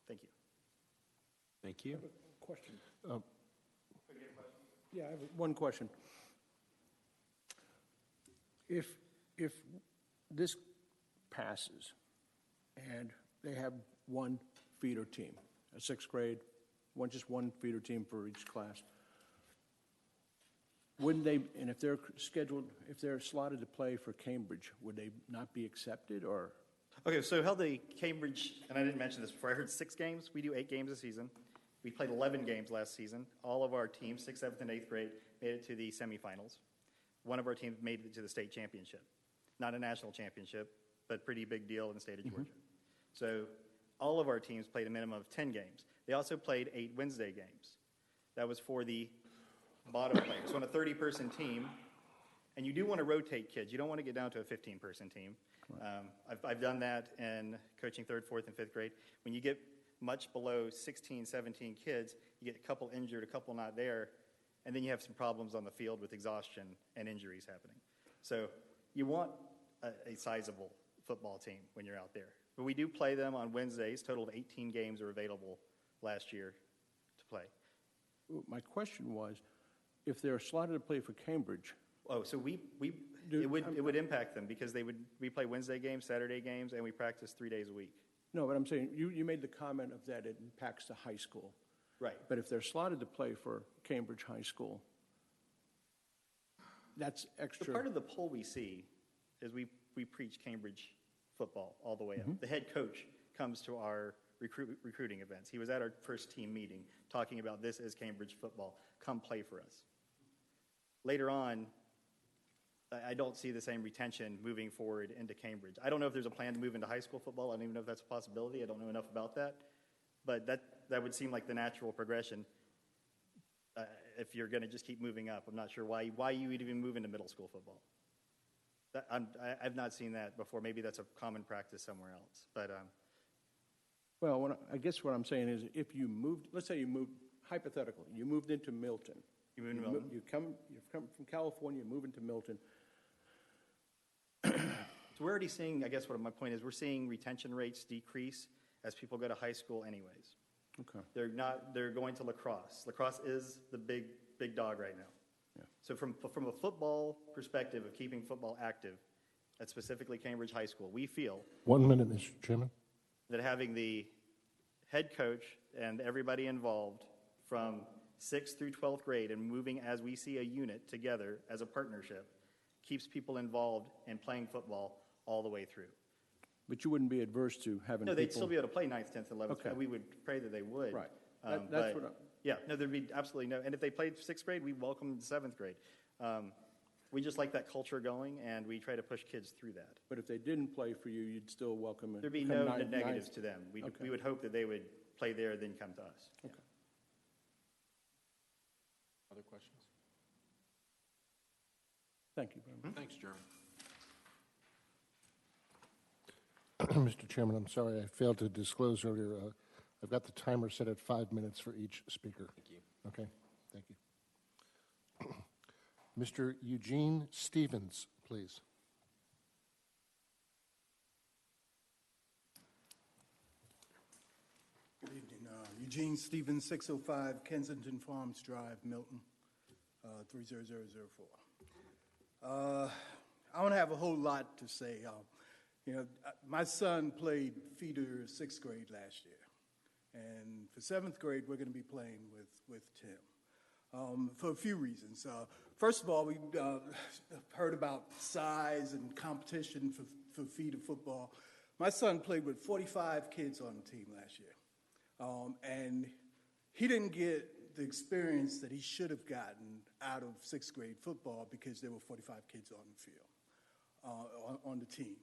Thank you. Thank you. Question. Yeah, I have one question. If this passes and they have one feeder team, a sixth grade, just one feeder team for each class, wouldn't they, and if they're slotted to play for Cambridge, would they not be accepted, or? Okay, so how the Cambridge, and I didn't mention this before, I heard 6 games. We do 8 games a season. We played 11 games last season. All of our teams, 6th, 7th, and 8th grade, made it to the semifinals. One of our teams made it to the state championship. Not a national championship, but pretty big deal in the state of Georgia. So all of our teams played a minimum of 10 games. They also played 8 Wednesday games. That was for the bottom players. So on a 30-person team, and you do want to rotate kids. You don't want to get down to a 15-person team. I've done that in coaching 3rd, 4th, and 5th grade. When you get much below 16, 17 kids, you get a couple injured, a couple not there, and then you have some problems on the field with exhaustion and injuries happening. So you want a sizable football team when you're out there. But we do play them on Wednesdays. Total of 18 games are available last year to play. My question was, if they're slotted to play for Cambridge. Oh, so it would impact them because we play Wednesday games, Saturday games, and we practice 3 days a week. No, but I'm saying, you made the comment of that it impacts the high school. Right. But if they're slotted to play for Cambridge High School, that's extra. So part of the poll we see is we preach Cambridge football all the way up. The head coach comes to our recruiting events. He was at our first team meeting talking about this as Cambridge football. Come play for us. Later on, I don't see the same retention moving forward into Cambridge. I don't know if there's a plan to move into high school football. I don't even know if that's a possibility. I don't know enough about that. But that would seem like the natural progression if you're going to just keep moving up. I'm not sure why you would even move into middle school football. I've not seen that before. Maybe that's a common practice somewhere else. But Well, I guess what I'm saying is if you moved, let's say you moved, hypothetically, you moved into Milton. You moved into Milton? You've come from California, you move into Milton. So we're already seeing, I guess what my point is, we're seeing retention rates decrease as people go to high school anyways. Okay. They're going to lacrosse. Lacrosse is the big dog right now. Yeah. So from a football perspective of keeping football active, at specifically Cambridge High School, we feel 1 minute, Mr. Chairman. that having the head coach and everybody involved from 6th through 12th grade and moving as we see a unit together as a partnership keeps people involved in playing football all the way through. But you wouldn't be adverse to having No, people... they'd still be able to play 9th, 10th, 11th. Okay. We would pray that they would. Right. That's but what yeah, no, there'd be absolutely no. And if they played 6th grade, we welcome them to 7th grade. We just like that culture going, and we try to push kids through that. But if they didn't play for you, you'd still welcome them. There'd be no negatives to them. We would hope that they would play there, then come to us. Okay. Other questions? Thank you very much. Thanks, Jeremy. Mr. Chairman, I'm sorry, I failed to disclose earlier. I've got the timer set at 5 minutes for each speaker. Thank you. Okay, thank you. Mr. Eugene Stevens, please. Good evening. Eugene Stevens, 605 Kensington Farms Drive, Milton, 30004. I don't have a whole lot to say. My son played feeder 6th grade last year. And for 7th grade, we're going to be playing with Tim for a few reasons. First of all, we heard about size and competition for feeder football. My son played with 45 kids on the team last year. And he didn't get the experience that he should have gotten out of 6th grade football because there were 45 kids on the field, on the team.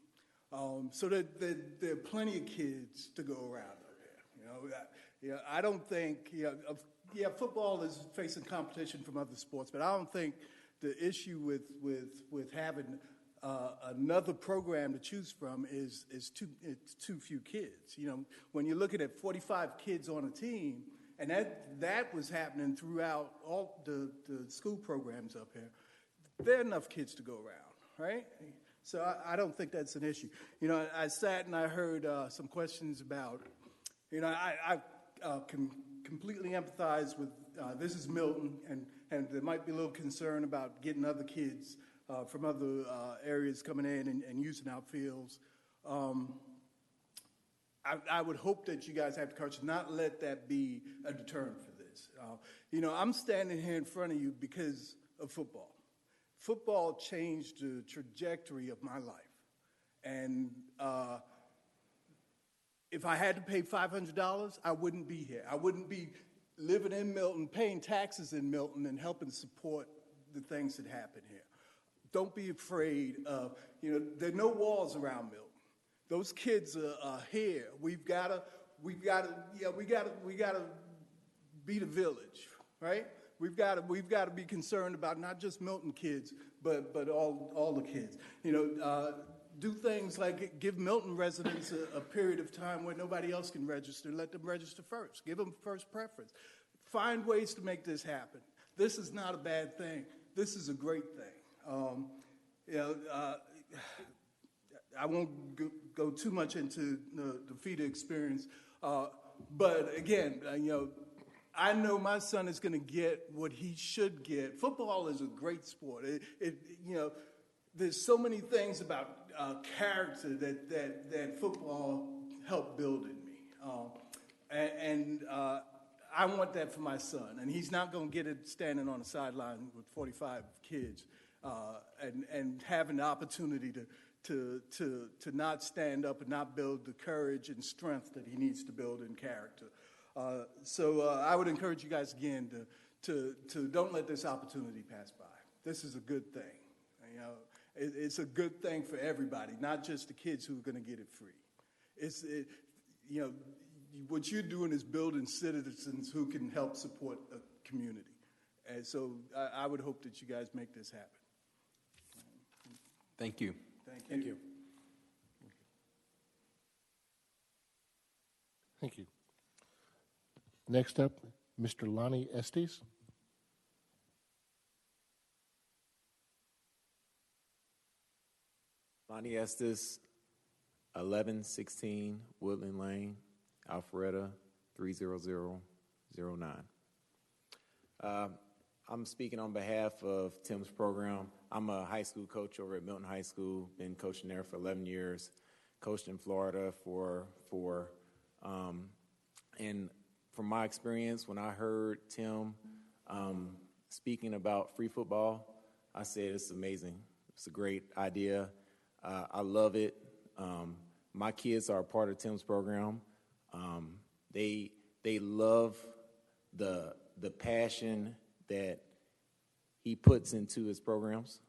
So there are plenty of kids to go around out there. I don't think, football is facing competition from other sports, but I don't think the issue with having another program to choose from is it's too few kids. You know, when you're looking at 45 kids on a team, and that was happening throughout all the school programs up here, there are enough kids to go around, right? So I don't think that's an issue. You know, I sat and I heard some questions about, you know, I can completely empathize with, this is Milton, and there might be a little concern about getting other kids from other areas coming in and using our fields. I would hope that you guys have the courage to not let that be a deterrent for this. You know, I'm standing here in front of you because of football. Football changed the trajectory of my life. And if I had to pay $500, I wouldn't be here. I wouldn't be living in Milton, paying taxes in Milton, and helping support the things that happen here. Don't be afraid of, you know, there are no walls around Milton. Those kids are here. We've got to be the village, right? We've got to be concerned about not just Milton kids, but all the kids. You know, do things like give Milton residents a period of time where nobody else can register. Let them register first. Give them first preference. Find ways to make this happen. This is not a bad thing. This is a great thing. You know, I won't go too much into the feeder experience, but again, you know, I know my son is going to get what he should get. Football is a great sport. You know, there's so many things about character that football helped build in me, I want that for my son, and he's not going to get it standing on the sideline with 45 kids and having the opportunity to not stand up and not build the courage and strength that he needs to build in character. So I would encourage you guys again to don't let this opportunity pass by. This is a good thing. You know, it's a good thing for everybody, not just the kids who are going to get it free. You know, what you're doing is building citizens who can help support a community. And so I would hope that you guys make this happen. Thank you. Thank you. Thank you. Next up, Mr. Lonnie Estes. Lonnie Estes, 1116 Woodland Lane, Alpharetta, 30009. I'm speaking on behalf of Tim's program. I'm a high school coach over at Milton High School, been coaching there for 11 years, coached in Florida for 4. And from my experience, when I heard Tim speaking about free football, I said, it's amazing. It's a great idea. I love it. My kids are a part of Tim's program. They love the passion that he puts into his programs.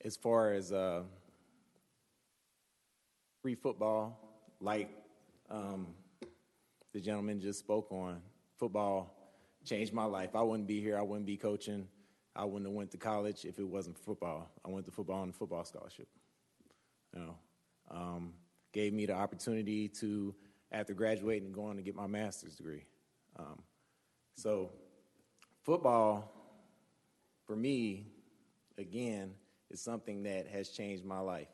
As far as free football, like the gentleman just spoke on, football changed my life. I wouldn't be here. I wouldn't be coaching. I wouldn't have went to college if it wasn't for football. I went to football on a football scholarship. You know, gave me the opportunity to, after graduating, go on to get my master's degree. So football, for me, again, is something that has changed my life.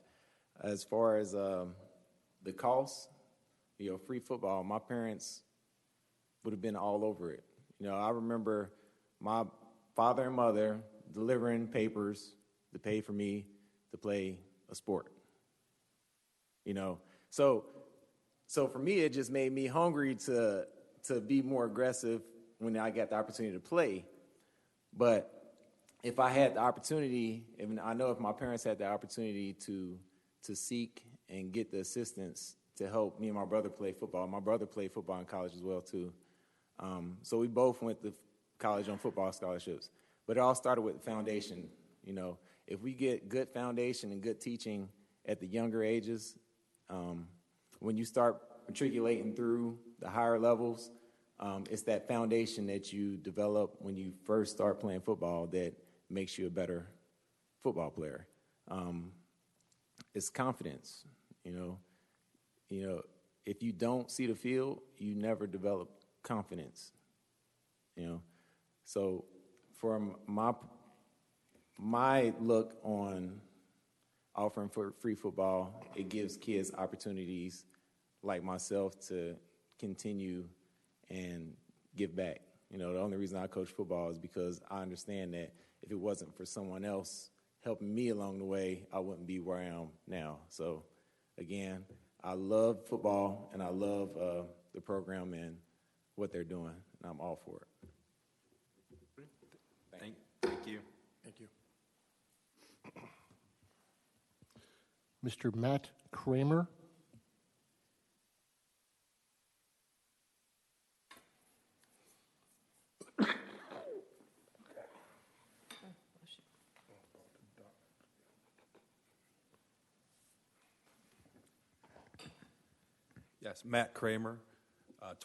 As far as the cost, you know, free football, my parents would have been all over it. You know, I remember my father and mother delivering papers to pay for me to play a sport. You know, so for me, it just made me hungry to be more aggressive when I got the opportunity to play. But if I had the opportunity, I know if my parents had the opportunity to seek and get the assistance to help me and my brother play football. My brother played football in college as well, too. So we both went to college on football scholarships. But it all started with the foundation. You know, if we get good foundation and good teaching at the younger ages, when you start matriculating through the higher levels, It's that foundation that you develop when you first start playing football that makes you a better football player. It's confidence, you know, if you don't see the field, you never develop confidence, So from my look on offering for free football, it gives kids opportunities like myself to continue and give back. The only reason I coach football is because I understand that if it wasn't for someone else helping me along the way, I wouldn't be where I am now. So, again, I love football, and I love the program and what they're doing, and I'm all for it. Thank you. Thank you. Mr. Matt Kramer. Yes, Matt Kramer,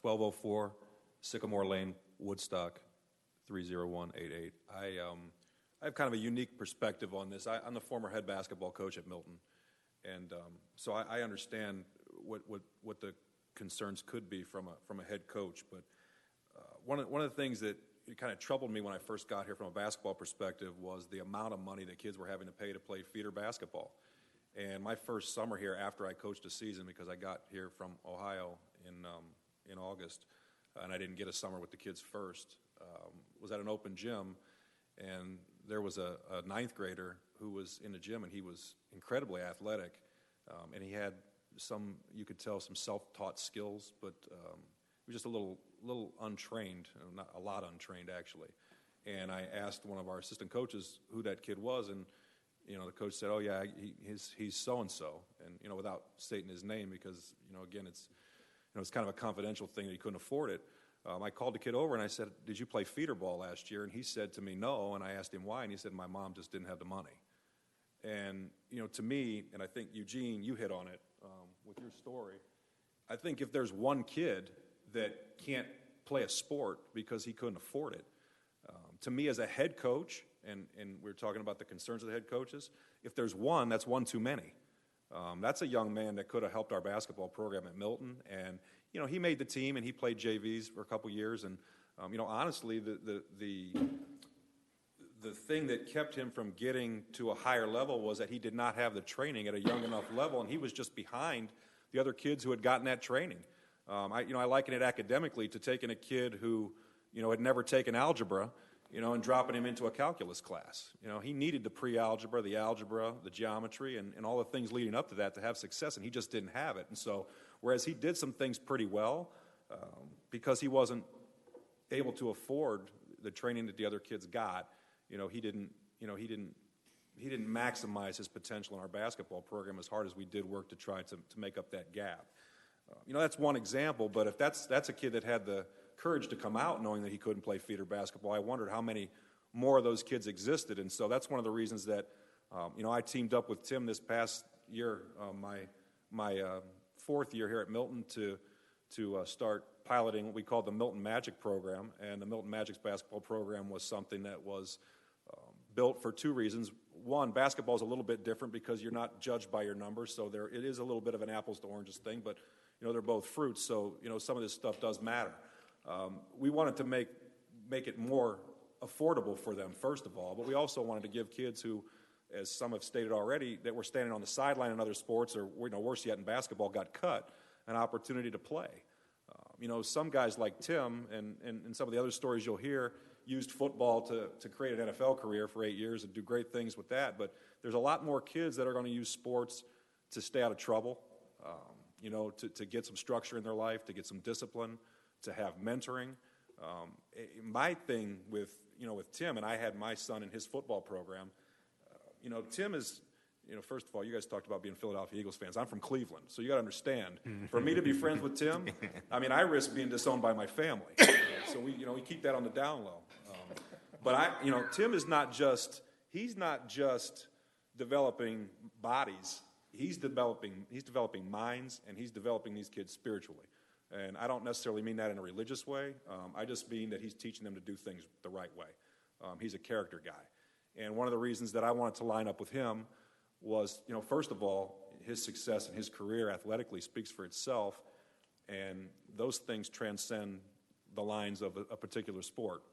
1204 Sycamore Lane, Woodstock, 30188. I have kind of a unique perspective on this. I'm the former head basketball coach at Milton, and so I understand what the concerns could be from a head coach. But one of the things that kind of troubled me when I first got here from a basketball perspective was the amount of money that kids were having to pay to play feeder basketball. And my first summer here, after I coached a season, because I got here from Ohio in August, and I didn't get a summer with the kids first, was at an open gym, and there was a ninth grader who was in the gym, and he was incredibly athletic, and he had you could tell, some self-taught skills, but he was just a little untrained, not a lot untrained actually. And I asked one of our assistant coaches who that kid was, and the coach said, "Oh yeah, he's so and so," and without stating his name, because again, it's kind of a confidential thing that he couldn't afford it. I called the kid over and I said, "Did you play feeder ball last year?" And he said to me, "No." And I asked him why, and he said, "My mom just didn't have the money." And to me, and I think Eugene, you hit on it with your story. I think if there's one kid that can't play a sport because he couldn't afford it, to me as a head coach. And we're talking about the concerns of the head coaches. If there's one, that's one too many. That's a young man that could have helped our basketball program at Milton. And, he made the team and he played JVs for a couple years. And, honestly, the thing that kept him from getting to a higher level was that he did not have the training at a young enough level. And he was just behind the other kids who had gotten that training. I liken it academically to taking a kid who, had never taken algebra, and dropping him into a calculus class. He needed the pre-algebra, the algebra, the geometry, and all the things leading up to that to have success, and he just didn't have it. And so, whereas he did some things pretty well, because he wasn't able to afford the training that the other kids got, he didn't maximize his potential in our basketball program as hard as we did work to try to make up that gap. That's one example, but if that's a kid that had the courage to come out knowing that he couldn't play feeder basketball, I wondered how many more of those kids existed. And so that's one of the reasons that I teamed up with Tim this past year, my fourth year here at Milton, to start piloting what we call the Milton Magic program. And the Milton Magic's basketball program was something that was built for two reasons. One, basketball is a little bit different because you're not judged by your numbers, so it is a little bit of an apples to oranges thing, but they're both fruits, so some of this stuff does matter. We wanted to make it more affordable for them, first of all, but we also wanted to give kids who, as some have stated already, that were standing on the sideline in other sports, or worse yet in basketball, got cut, an opportunity to play. Some guys like Tim and some of the other stories you'll hear used football to create an NFL career for 8 years and do great things with that, but there's a lot more kids that are going to use sports to stay out of trouble, to get some structure in their life, to get some discipline, to have mentoring. My thing with Tim, and I had my son in his football program, Tim is, first of all, you guys talked about being Philadelphia Eagles fans. I'm from Cleveland, so you got to understand, for me to be friends with Tim, I risk being disowned by my family. So we keep that on the down low. But Tim is he's not just developing bodies. He's developing minds, and he's developing these kids spiritually. And I don't necessarily mean that in a religious way. I just mean that he's teaching them to do things the right way. He's a character guy. And one of the reasons that I wanted to line up with him was, first of all, his success in his career athletically speaks for itself, and those things transcend the lines of a particular sport.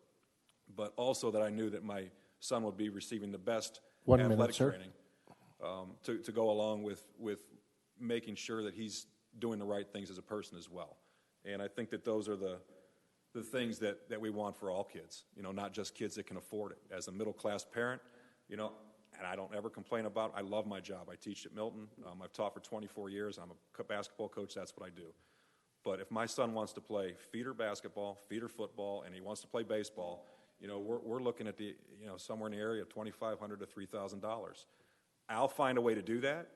But also that I knew that my son would be receiving the best athletic training to go along with making sure that he's doing the right things as a person as well. And I think that those are the things that we want for all kids, not just kids that can afford it. As a middle-class parent, and I don't ever complain about it. I love my job. I teach at Milton. I've taught for 24 years. I'm a basketball coach. That's what I do. But if my son wants to play feeder basketball, feeder football, and he wants to play baseball, we're looking at somewhere in the area of $2,500 to $3,000. I'll find a way to do that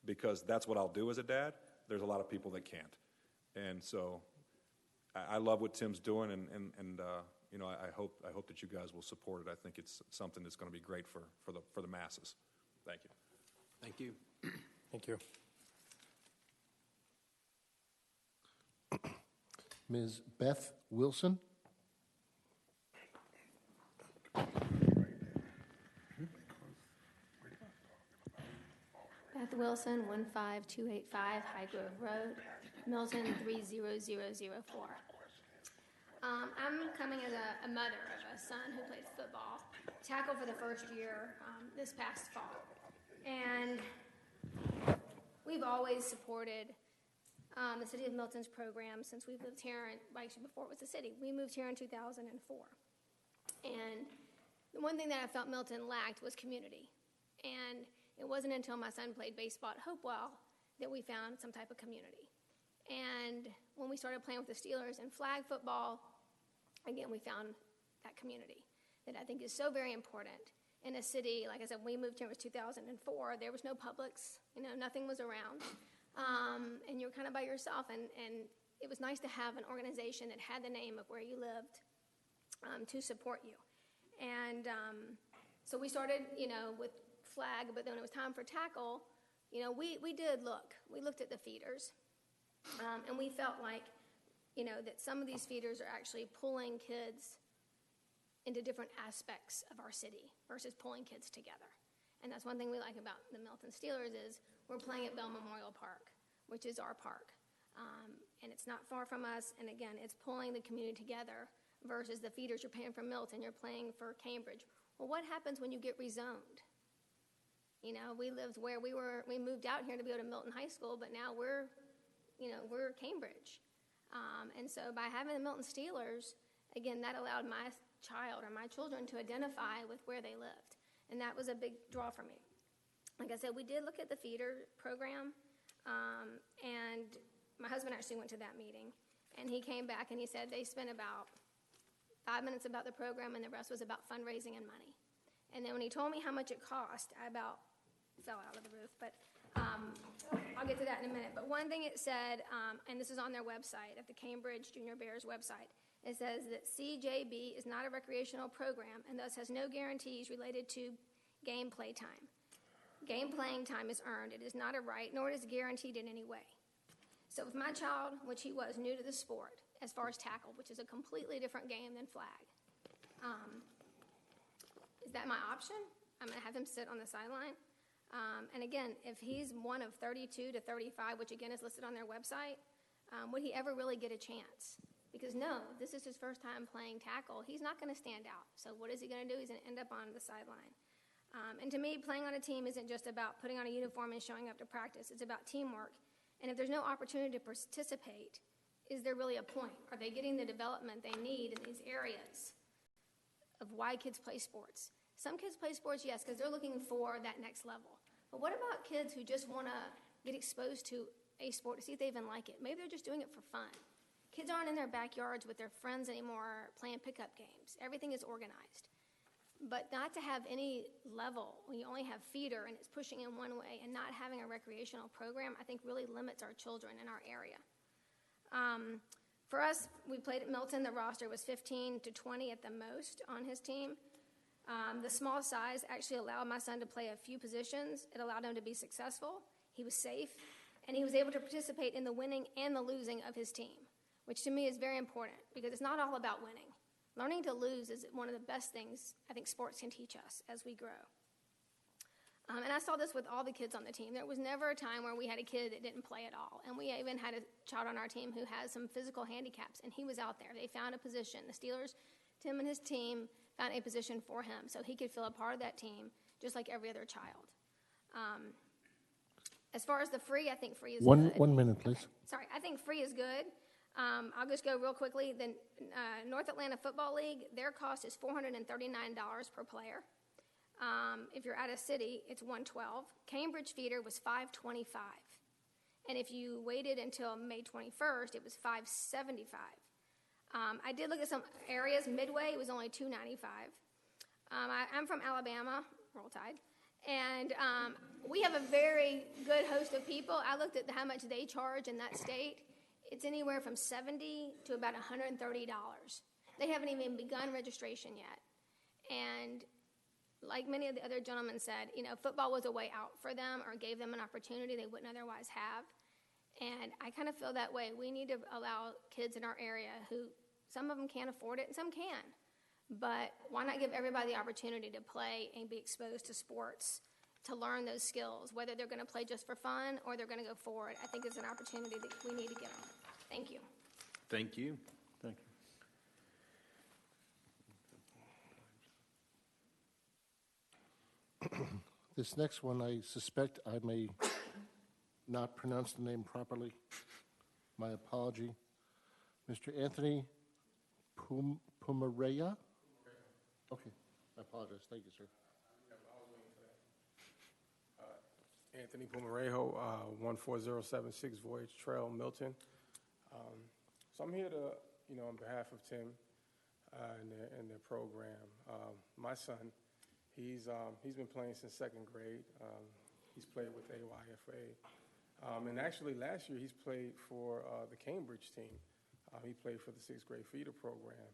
because that's what I'll do as a dad. There's a lot of people that can't. And so I love what Tim's doing, and I hope that you guys will support it. I think it's something that's going to be great for the masses. Thank you. Thank you. Thank you. Ms. Beth Wilson? Beth Wilson, 15285 High Grove Road, Milton 30004. I'm coming as a mother of a son who played football, tackle for the first year this past fall. And we've always supported the City of Milton's program since we've lived here, and actually before it was the city. We moved here in 2004. And the one thing that I felt Milton lacked was community. And it wasn't until my son played baseball at Hopewell that we found some type of community. And when we started playing with the Steelers in flag football, again, we found that community that I think is so very important in a city. Like I said, when we moved here, it was 2004. There was no Publix, nothing was around. And you were kind of by yourself. And it was nice to have an organization that had the name of where you lived to support you. And so we started, with flag, but then when it was time for tackle, we did look. We looked at the feeders. And we felt like, that some of these feeders are actually pulling kids into different aspects of our city versus pulling kids together. And that's one thing we like about the Milton Steelers is we're playing at Bell Memorial Park, which is our park. And it's not far from us. And again, it's pulling the community together versus the feeders you're paying for Milton, you're playing for Cambridge. Well, what happens when you get rezoned? We lived where we moved out here to go to Milton High School, but now we're Cambridge. And so by having the Milton Steelers, again, that allowed my child or my children to identify with where they lived. And that was a big draw for me. Like I said, we did look at the feeder program, and my husband actually went to that meeting. And he came back and he said they spent about 5 minutes about the program and the rest was about fundraising and money. And then when he told me how much it cost, I about fell out of the roof. But I'll get to that in a minute. But one thing it said, and this is on their website, at the Cambridge Junior Bears website, it says that CJB is not a recreational program and thus has no guarantees related to game play time. Game playing time is earned. It is not a right, nor is it guaranteed in any way. So if my child, which he was new to the sport, as far as tackle, which is a completely different game than flag, is that my option? I'm going to have him sit on the sideline. And again, if he's one of 32 to 35, which again is listed on their website, would he ever really get a chance? Because no, this is his first time playing tackle. He's not going to stand out. So what is he going to do? He's going to end up on the sideline. And to me, playing on a team isn't just about putting on a uniform and showing up to practice. It's about teamwork. And if there's no opportunity to participate, is there really a point? Are they getting the development they need in these areas of why kids play sports? Some kids play sports, yes, because they're looking for that next level. But what about kids who just want to get exposed to a sport to see if they even like it? Maybe they're just doing it for fun. Kids aren't in their backyards with their friends anymore playing pickup games. Everything is organized. But not to have any level when you only have feeder and it's pushing in one way and not having a recreational program, I think really limits our children in our area. For us, we played at Milton. The roster was 15 to 20 at the most on his team. The small size actually allowed my son to play a few positions. It allowed him to be successful. He was safe, and he was able to participate in the winning and the losing of his team. which to me is very important because it's not all about winning. Learning to lose is one of the best things I think sports can teach us as we grow. And I saw this with all the kids on the team. There was never a time where we had a kid that didn't play at all. And we even had a child on our team who has some physical handicaps, and he was out there. They found a position. The Steelers, Tim and his team, found a position for him so he could feel a part of that team just like every other child. As far as the free, I think free is good. 1 minute, please. Okay. Sorry, I think free is good. I'll just go real quickly. The North Atlanta Football League, their cost is $439 per player. If you're out of city, it's $112. Cambridge Feeder was $525. And if you waited until May 21st, it was $575. I did look at some areas. Midway was only $295. I'm from Alabama, Roll Tide, and we have a very good host of people. I looked at how much they charge in that state. It's anywhere from $70 to about $130. They haven't even begun registration yet. And like many of the other gentlemen said, football was a way out for them or gave them an opportunity they wouldn't otherwise have. And I kind of feel that way. We need to allow kids in our area who, some of them can't afford it and some can. But why not give everybody the opportunity to play and be exposed to sports, to learn those skills, whether they're going to play just for fun or they're going to go forward. I think it's an opportunity that we need to get on. Thank you. Thank you. Thank you. This next one, I suspect I may not pronounce the name properly. My apology. Mr. Anthony Pumareya? Okay, I apologize. Thank you, sir. Anthony Pumarejo, 14076 Voyage Trail, Milton. So I'm here to, on behalf of Tim and their program. My son, he's been playing since second grade. He's played with AYFA. And actually last year he's played for the Cambridge team. He played for the sixth grade feeder program.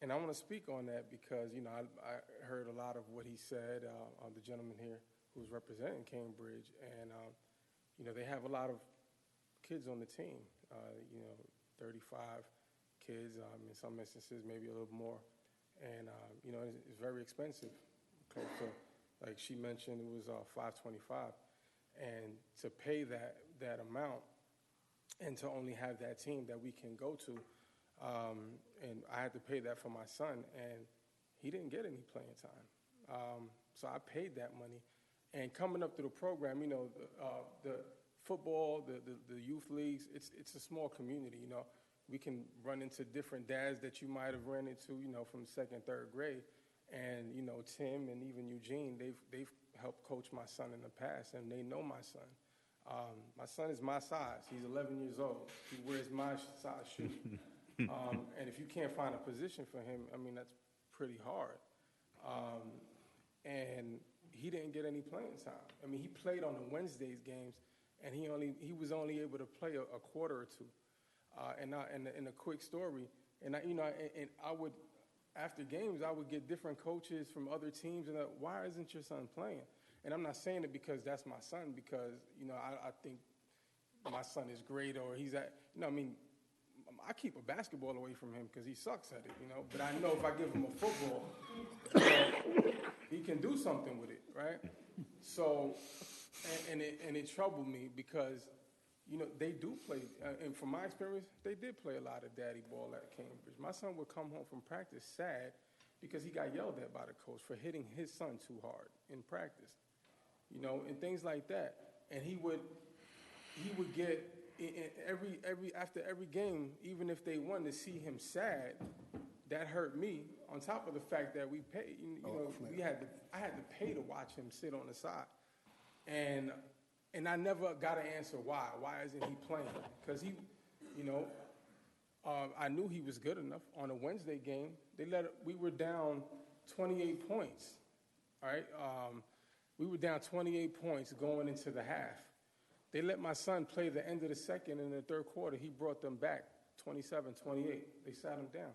And I want to speak on that because, I heard a lot of what he said, the gentleman here who's representing Cambridge. And, they have a lot of kids on the team, 35 kids, in some instances, maybe a little more. And, it's very expensive. Close to, like she mentioned, it was $525. And to pay that amount and to only have that team that we can go to, and I had to pay that for my son, and he didn't get any playing time. So I paid that money. And coming up through the program, the football, the youth leagues, it's a small community, We can run into different dads that you might have run into, from second, third grade. And, Tim and even Eugene, they've helped coach my son in the past, and they know my son. My son is my size. He's 11 years old. He wears my size shoes. And if you can't find a position for him, that's pretty hard. And he didn't get any playing time. He played on the Wednesdays games, and he was only able to play a quarter or two. And a quick story, and I would, after games, I would get different coaches from other teams, and why isn't your son playing? And I'm not saying it because that's my son, because, I think my son is great, or he's at, I keep a basketball away from him because he sucks at it, but I know if I give him a football, he can do something with it, right? So, and it troubled me because, they do play, and from my experience, they did play a lot of daddy ball at Cambridge. My son would come home from practice sad because he got yelled at by the coach for hitting his son too hard in practice, and things like that. And he would get after every game, even if they won, to see him sad, that hurt me. On top of the fact that we paid, I had to pay to watch him sit on the side, and I never got an answer why. Why isn't he playing? Because I knew he was good enough. On a Wednesday game, we were down 28 points. All right, we were down 28 points going into the half. They let my son play the end of the second and the third quarter. He brought them back 27-28. They sat him down.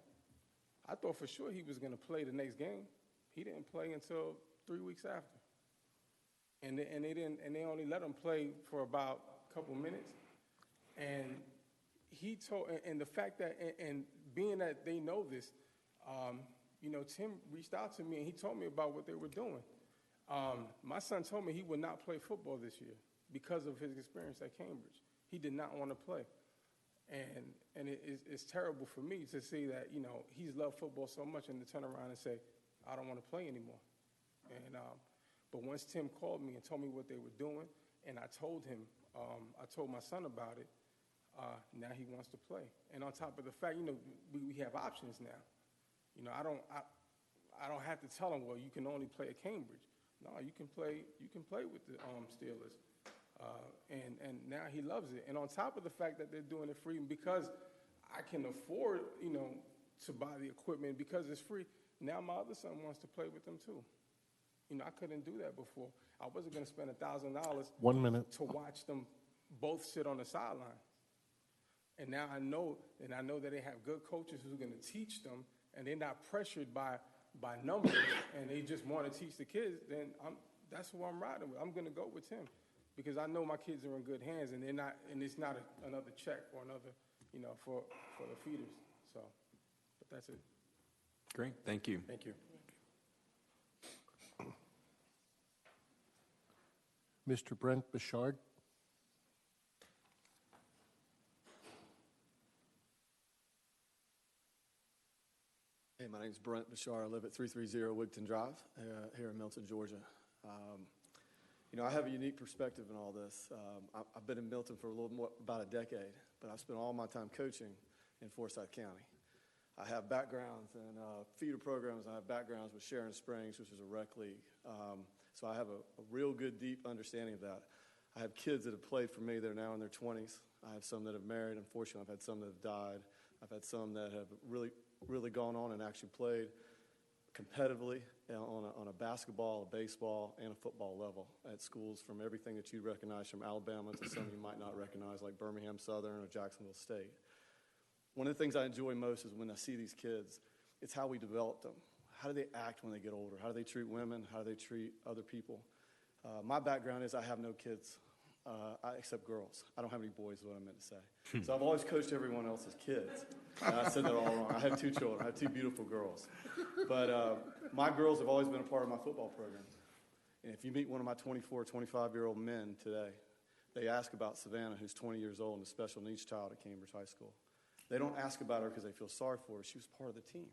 I thought for sure he was going to play the next game. He didn't play until 3 weeks after. And they only let him play for about a couple minutes. And he told, and the fact that, and being that they know this, you know, Tim reached out to me and he told me about what they were doing. My son told me he would not play football this year because of his experience at Cambridge. He did not want to play. And it's terrible for me to see that, you know, he's loved football so much and to turn around and say, I don't want to play anymore. And, but once Tim called me and told me what they were doing, and I told him, I told my son about it, now he wants to play. And on top of the fact, you know, we have options now. You know, I don't have to tell him, well, you can only play at Cambridge. No, you can play with the Steelers. And now he loves it. And on top of the fact that they're doing it free, because I can afford, you know, to buy the equipment because it's free, now my other son wants to play with them too. You know, I couldn't do that before. I wasn't going to spend $1,000 1 minute to watch them both sit on the sideline. And now I know that they have good coaches who are going to teach them, and they're not pressured by numbers, and they just want to teach the kids. Then that's who I'm riding with. I'm going to go with Tim, because I know my kids are in good hands, and it's not another check or another, you know, for the feeders. So, but that's it. Great, thank you. Thank you. Mr. Brent Bouchard. Hey, my name's Brent Bouchard. I live at 330 Wigton Drive here in Milton, Georgia. You know, I have a unique perspective in all this. I've been in Milton for a little more, about a decade, but I've spent all my time coaching in Forsyth County. I have backgrounds in feeder programs. I have backgrounds with Sharon Springs, which is a rec league. So I have a real good, deep understanding of that. I have kids that have played for me that are now in their 20s. I have some that have married. Unfortunately, I've had some that have died. I've had some that have really gone on and actually played competitively on a basketball, a baseball, and a football level at schools from everything that you recognize from Alabama to some you might not recognize, like Birmingham Southern or Jacksonville State. One of the things I enjoy most is when I see these kids, it's how we develop them. How do they act when they get older? How do they treat women? How do they treat other people? My background is I have no kids, except girls. I don't have any boys, is what I meant to say. So I've always coached everyone else's kids. I said that all wrong. I have 2 children. I have 2 beautiful girls. But my girls have always been a part of my football program. And if you meet one of my 24, 25-year-old men today, they ask about Savannah, who's 20 years old and a special needs child at Cambridge High School. They don't ask about her because they feel sorry for her. She was part of the team.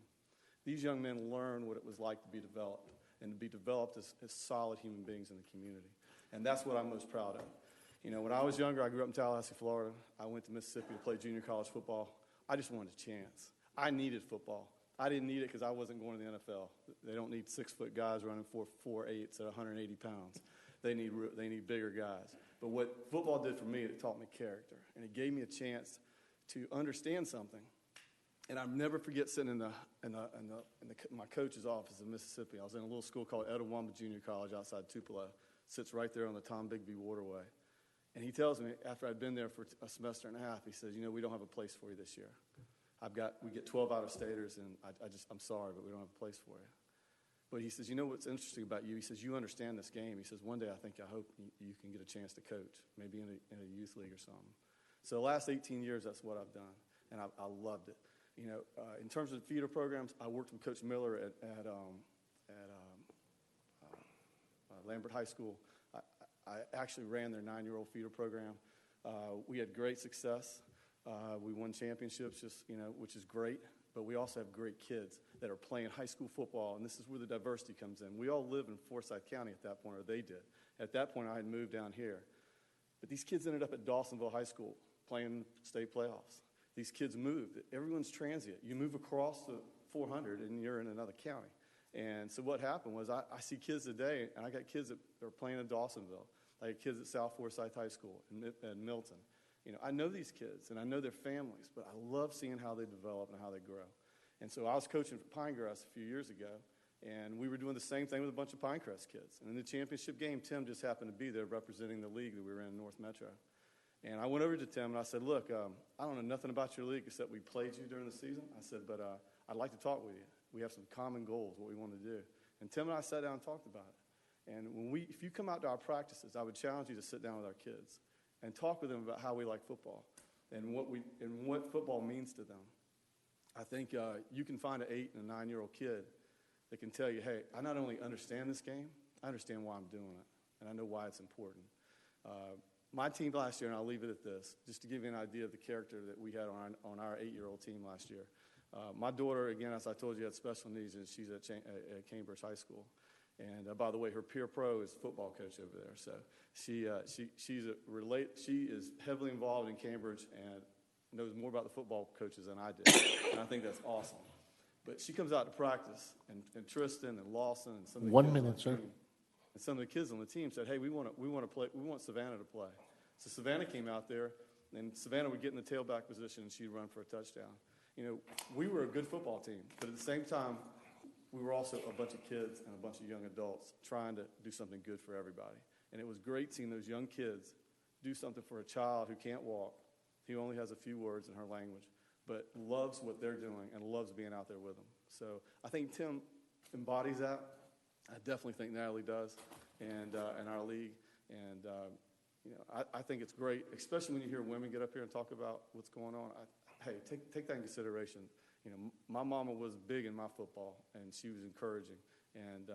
These young men learn what it was like to be developed and to be developed as solid human beings in the community. And that's what I'm most proud of. You know, when I was younger, I grew up in Tallahassee, Florida. I went to Mississippi to play junior college football. I just wanted a chance. I needed football. I didn't need it because I wasn't going to the NFL. They don't need 6-foot guys running 4.48s at 180 pounds. They need bigger guys. But what football did for me, it taught me character. And it gave me a chance to understand something. And I'll never forget sitting in my coach's office in Mississippi. I was in a little school called Etowah Junior College outside Tupelo. Sits right there on the Tom Bigby Waterway. And he tells me, after I'd been there for a semester and a half, he says, you know, we don't have a place for you this year. We get 12 out-of-staters, and I'm sorry, but we don't have a place for you. But he says, you know what's interesting about you? He says, you understand this game. He says, one day I hope you can get a chance to coach, maybe in a youth league or something. So the last 18 years, that's what I've done, and I loved it. You know, in terms of feeder programs, I worked with Coach Miller at Lambert High School. I actually ran their 9-year-old feeder program. We had great success. We won championships, which is great. But we also have great kids that are playing high school football, and this is where the diversity comes in. We all live in Forsyth County at that point, or they did. At that point, I had moved down here. But these kids ended up at Dawsonville High School playing state playoffs. These kids moved. Everyone's transient. You move across the 400, and you're in another county. And so what happened was I see kids today, and I got kids that are playing in Dawsonville. I got kids at South Forsyth High School and Milton. You know, I know these kids, and I know their families, but I love seeing how they develop and how they grow. And so I was coaching for Pinecrest a few years ago, and we were doing the same thing with a bunch of Pinecrest kids. And in the championship game, Tim just happened to be there representing the league that we were in, North Metro. And I went over to Tim, and I said, look, I don't know nothing about your league except we played you during the season. I said, but I'd like to talk with you. We have some common goals, what we want to do. And Tim and I sat down and talked about it. And if you come out to our practices, I would challenge you to sit down with our kids and talk with them about how we like football. and what football means to them. I think you can find an 8 and a 9-year-old kid that can tell you, hey, I not only understand this game, I understand why I'm doing it, and I know why it's important. My team last year, and I'll leave it at this, just to give you an idea of the character that we had on our 8-year-old team last year. My daughter, again, as I told you, had special needs, and she's at Cambridge High School. And by the way, her peer pro is football coach over there. So she is heavily involved in Cambridge and knows more about the football coaches than I did. And I think that's awesome. But she comes out to practice, and Tristan and Lawson and some of the 1 kids on minute, the sir. team, and some of the kids on the team said, hey, we want Savannah to play. So Savannah came out there, and Savannah would get in the tailback position, and she'd run for a touchdown. You know, we were a good football team, but at the same time, we were also a bunch of kids and a bunch of young adults trying to do something good for everybody. And it was great seeing those young kids do something for a child who can't walk, who only has a few words in her language, but loves what they're doing and loves being out there with them. So I think Tim embodies that. I definitely think Natalie does, and our league. And, you know, I think it's great, especially when you hear women get up here and talk about what's going on. Hey, take that in consideration. You know, my mama was big in my football, and she was encouraging. And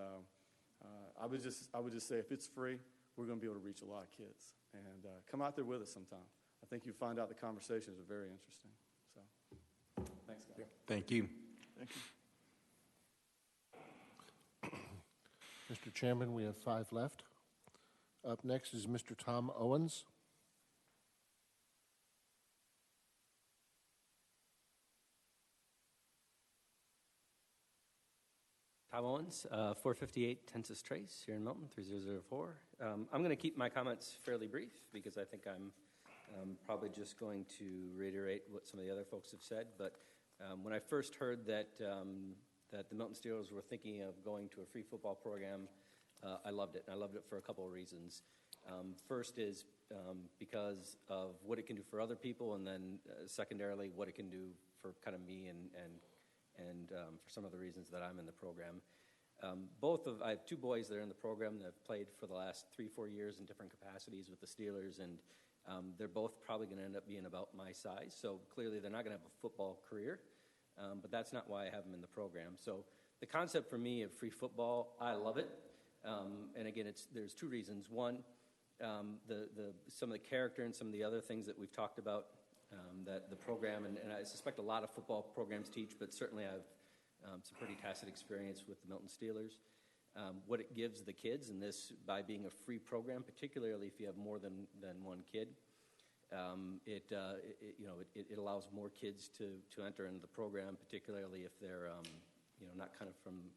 I would just say, if it's free, we're going to be able to reach a lot of kids. And come out there with us sometime. I think you find out the conversations are very interesting. So, thanks, guys. Thank you. Thank you. Mr. Chairman, we have 5 left. Up next is Mr. Tom Owens. Tom Owens, 458 Tensis Trace here in Milton, 3004. I'm going to keep my comments fairly brief because I think I'm probably just going to reiterate what some of the other folks have said. But when I first heard that the Milton Steelers were thinking of going to a free football program, I loved it, and I loved it for a couple of reasons. First is because of what it can do for other people, and then secondarily what it can do for kind of me and for some of the reasons that I'm in the program. I have 2 boys that are in the program that have played for the last 3-4 years in different capacities with the Steelers, and they're both probably going to end up being about my size. So clearly they're not going to have a football career, but that's not why I have them in the program. So the concept for me of free football, I love it. And again, there's 2 reasons. One, some of the character and some of the other things that we've talked about that the program, and I suspect a lot of football programs teach, but certainly I have some pretty tacit experience with the Milton Steelers. What it gives the kids, and this by being a free program, particularly if you have more than one kid, it allows more kids to enter into the program, particularly if they're not kind of from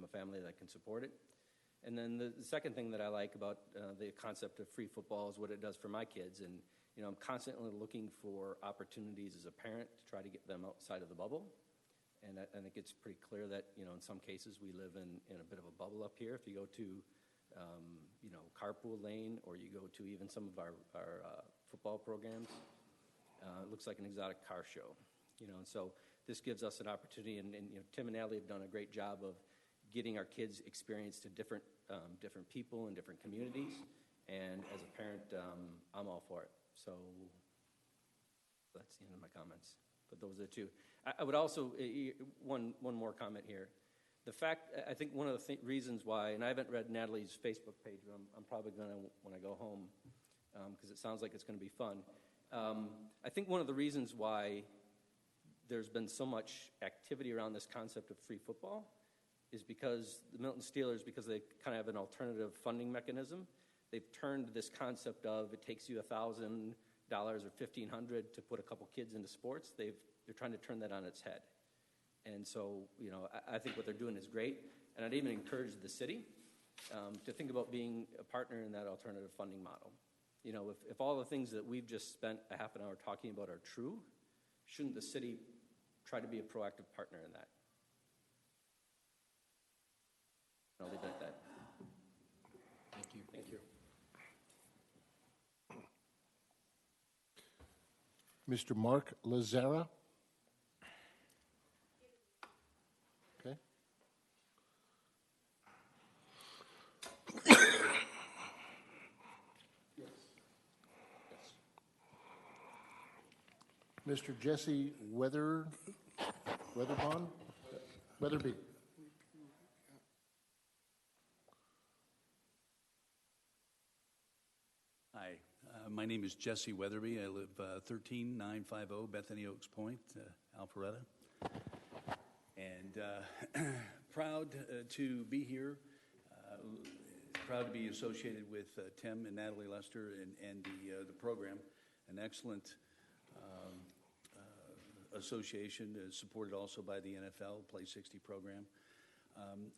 a family that can support it. And then the second thing that I like about the concept of free football is what it does for my kids. And I'm constantly looking for opportunities as a parent to try to get them outside of the bubble. And I think it's pretty clear that, in some cases we live in a bit of a bubble up here. If you go to, Carpool Lane, or you go to even some of our football programs, it looks like an exotic car show. And so this gives us an opportunity, and Tim and Natalie have done a great job of getting our kids experience to different people in different communities. And as a parent, I'm all for it. So that's the end of my comments. But those are 2. I would also, one more comment here. The fact, I think one of the reasons why, and I haven't read Natalie's Facebook page, but I'm probably going to when I go home, because it sounds like it's going to be fun. I think one of the reasons why there's been so much activity around this concept of free football is because the Milton Steelers, because they kind of have an alternative funding mechanism, they've turned this concept of it takes you $1,000 or $1,500 to put a couple kids into sports. They're trying to turn that on its head. And so, I think what they're doing is great. And I'd even encourage the city to think about being a partner in that alternative funding model. If all the things that we've just spent a half an hour talking about are true, shouldn't the city try to be a proactive partner in that? I'll leave it at that. Thank you. Thank you. Mr. Mark Lazara. Okay. Mr. Jesse Weatherby. Hi, my name is Jesse Weatherby. I live 13950 Bethany Oaks Point, Alpharetta. And proud to be here, proud to be associated with Tim and Natalie Lester and the program, an excellent association, supported also by the NFL Play 60 program.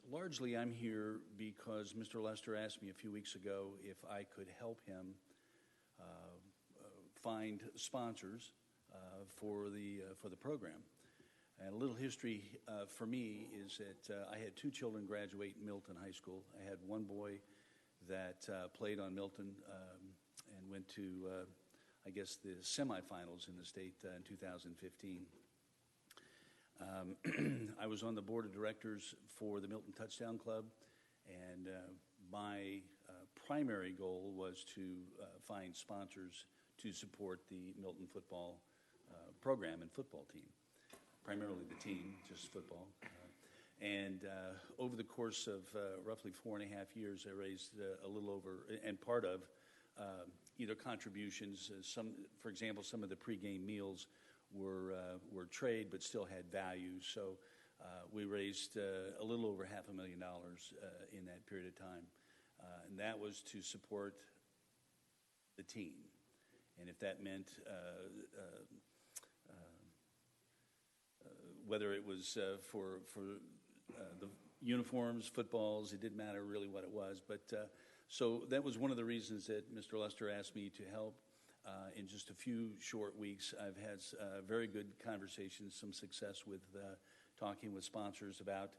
Largely, I'm here because Mr. Lester asked me a few weeks ago if I could help him find sponsors for the program. And a little history for me is that I had two children graduate Milton High School. I had one boy that played on Milton and went to, I guess, the semifinals in the state in 2015. I was on the board of directors for the Milton Touchdown Club, and my primary goal was to find sponsors to support the Milton football program and football team, primarily the team, just football. And over the course of roughly 4.5 years, I raised a little over, and part of either contributions, for example, some of the pregame meals were trade but still had value. So we raised a little over $500,000 in that period of time. And that was to support the team. And if that meant whether it was for the uniforms, footballs, it didn't matter really what it was. But so that was one of the reasons that Mr. Lester asked me to help. In just a few short weeks, I've had very good conversations, some success with talking with sponsors about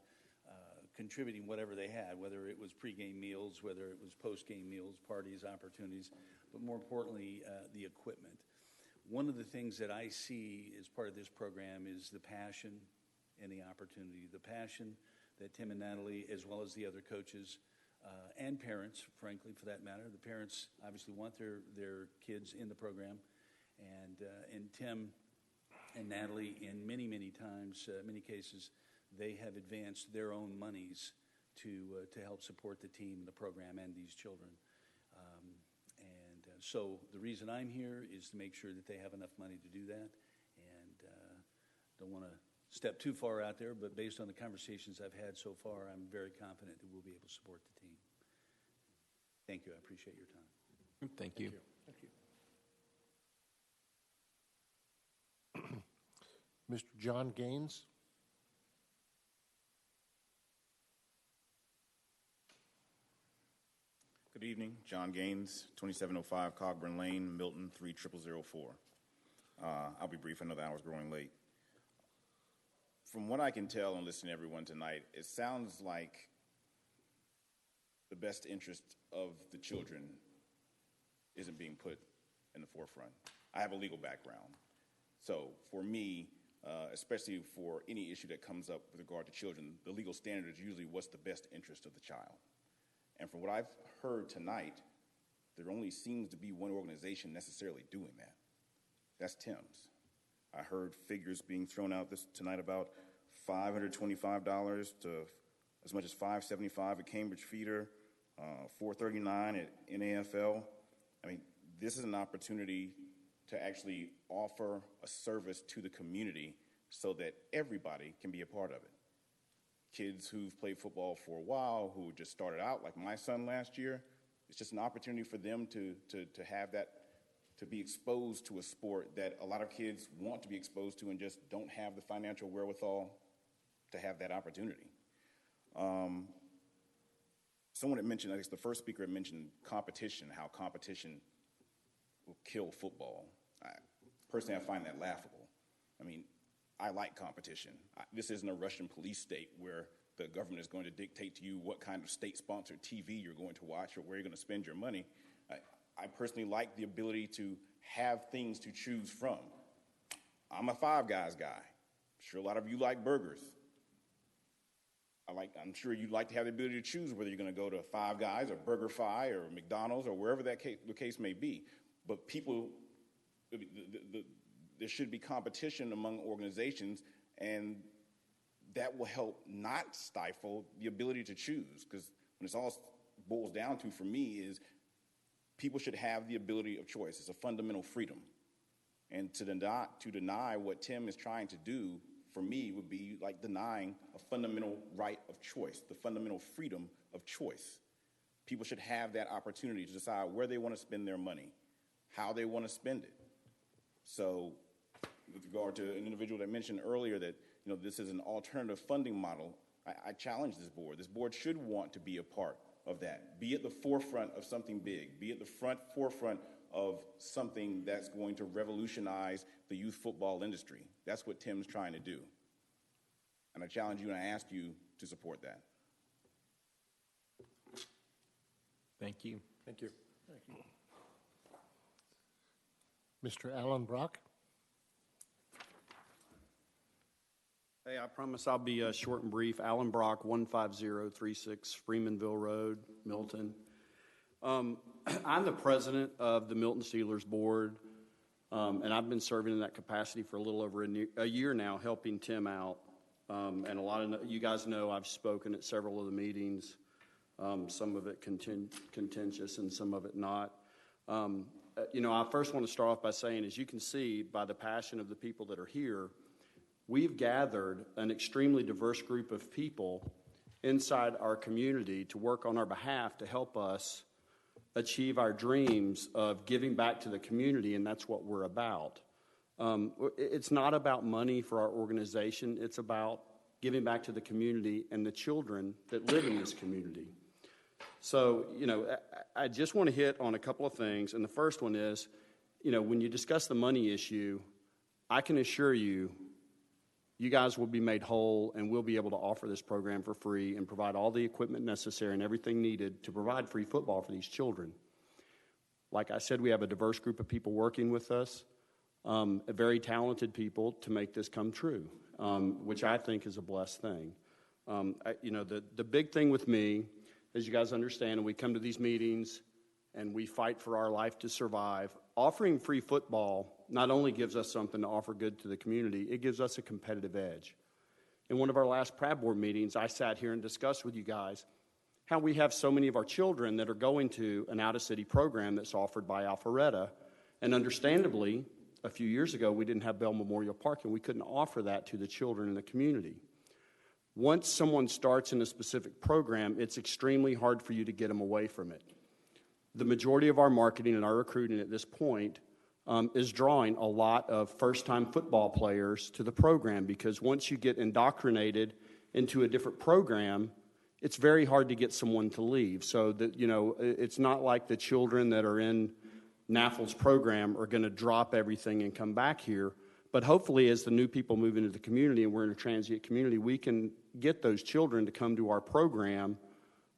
contributing whatever they had, whether it was pregame meals, whether it was postgame meals, parties, opportunities, but more importantly, the equipment. One of the things that I see as part of this program is the passion and the opportunity. The passion that Tim and Natalie, as well as the other coaches, and parents, frankly, for that matter. The parents obviously want their kids in the program. And Tim and Natalie, in many times, many cases, they have advanced their own monies to help support the team, the program, and these children. So the reason I'm here is to make sure that they have enough money to do that. And don't want to step too far out there, but based on the conversations I've had so far, I'm very confident that we'll be able to support the team. Thank you. I appreciate your time. Thank you. Thank you. Mr. John Gaines. Good evening. John Gaines, 2705 Cogburn Lane, Milton 30004. I'll be brief. I know the hour's growing late. From what I can tell and listen to everyone tonight, it sounds like the best interest of the children isn't being put in the forefront. I have a legal background. So for me, especially for any issue that comes up with regard to children, the legal standard is usually what's the best interest of the child. And from what I've heard tonight, there only seems to be one organization necessarily doing that. That's Tim's. I heard figures being thrown out tonight about $525 to as much as $575 at Cambridge Feeder, $439 at NAFL. I mean, this is an opportunity to actually offer a service to the community so that everybody can be a part of it. Kids who've played football for a while, who just started out, like my son last year, it's just an opportunity for them to have that, to be exposed to a sport that a lot of kids want to be exposed to and just don't have the financial wherewithal to have that opportunity. Someone had mentioned, I guess the first speaker had mentioned competition, how competition will kill football. Personally, I find that laughable. I mean, I like competition. This isn't a Russian police state where the government is going to dictate to you what kind of state-sponsored TV you're going to watch or where you're going to spend your money. I personally like the ability to have things to choose from. I'm a Five Guys guy. I'm sure a lot of you like burgers. I'm sure you'd like to have the ability to choose whether you're going to go to Five Guys or BurgerFi or McDonald's or wherever the case may be. But people, there should be competition among organizations, and that will help not stifle the ability to choose. Because when it's all boils down to, for me, is people should have the ability of choice. It's a fundamental freedom. And to deny what Tim is trying to do, for me, would be like denying a fundamental right of choice, the fundamental freedom of choice. People should have that opportunity to decide where they want to spend their money, how they want to spend it. So with regard to an individual that mentioned earlier that, you know, this is an alternative funding model, I challenge this board. This board should want to be a part of that, be at the forefront of something big, be at the forefront of something that's going to revolutionize the youth football industry. That's what Tim's trying to do. And I challenge you and I ask you to support that. Thank you. Thank you. Thank you. Mr. Alan Brock? Hey, I promise I'll be short and brief. Alan Brock, 15036 Freemanville Road, Milton. I'm the president of the Milton Steelers Board, and I've been serving in that capacity for a little over a year now, helping Tim out. And a lot of you guys know I've spoken at several of the meetings, some of it contentious and some of it not. You know, I first want to start off by saying, as you can see by the passion of the people that are here, we've gathered an extremely diverse group of people inside our community to work on our behalf to help us achieve our dreams of giving back to the community, and that's what we're about. It's not about money for our organization. It's about giving back to the community and the children that live in this community. So, you know, I just want to hit on a couple of things, and the first one is, you know, when you discuss the money issue, I can assure you, you guys will be made whole, and we'll be able to offer this program for free and provide all the equipment necessary and everything needed to provide free football for these children. Like I said, we have a diverse group of people working with us, very talented people to make this come true, which I think is a blessed thing. You know, the big thing with me, as you guys understand, and we come to these meetings and we fight for our life to survive, offering free football not only gives us something to offer good to the community, it gives us a competitive edge. In one of our last PRAB board meetings, I sat here and discussed with you guys how we have so many of our children that are going to an out-of-city program that's offered by Alpharetta, and understandably, a few years ago, we didn't have Bell Memorial Park, and we couldn't offer that to the children in the community. Once someone starts in a specific program, it's extremely hard for you to get them away from it. The majority of our marketing and our recruiting at this point is drawing a lot of first-time football players to the program, because once you get indoctrinated into a different program, it's very hard to get someone to leave. So that, you know, it's not like the children that are in NAFL's program are going to drop everything and come back here. But hopefully, as the new people move into the community and we're in a transient community, we can get those children to come to our program,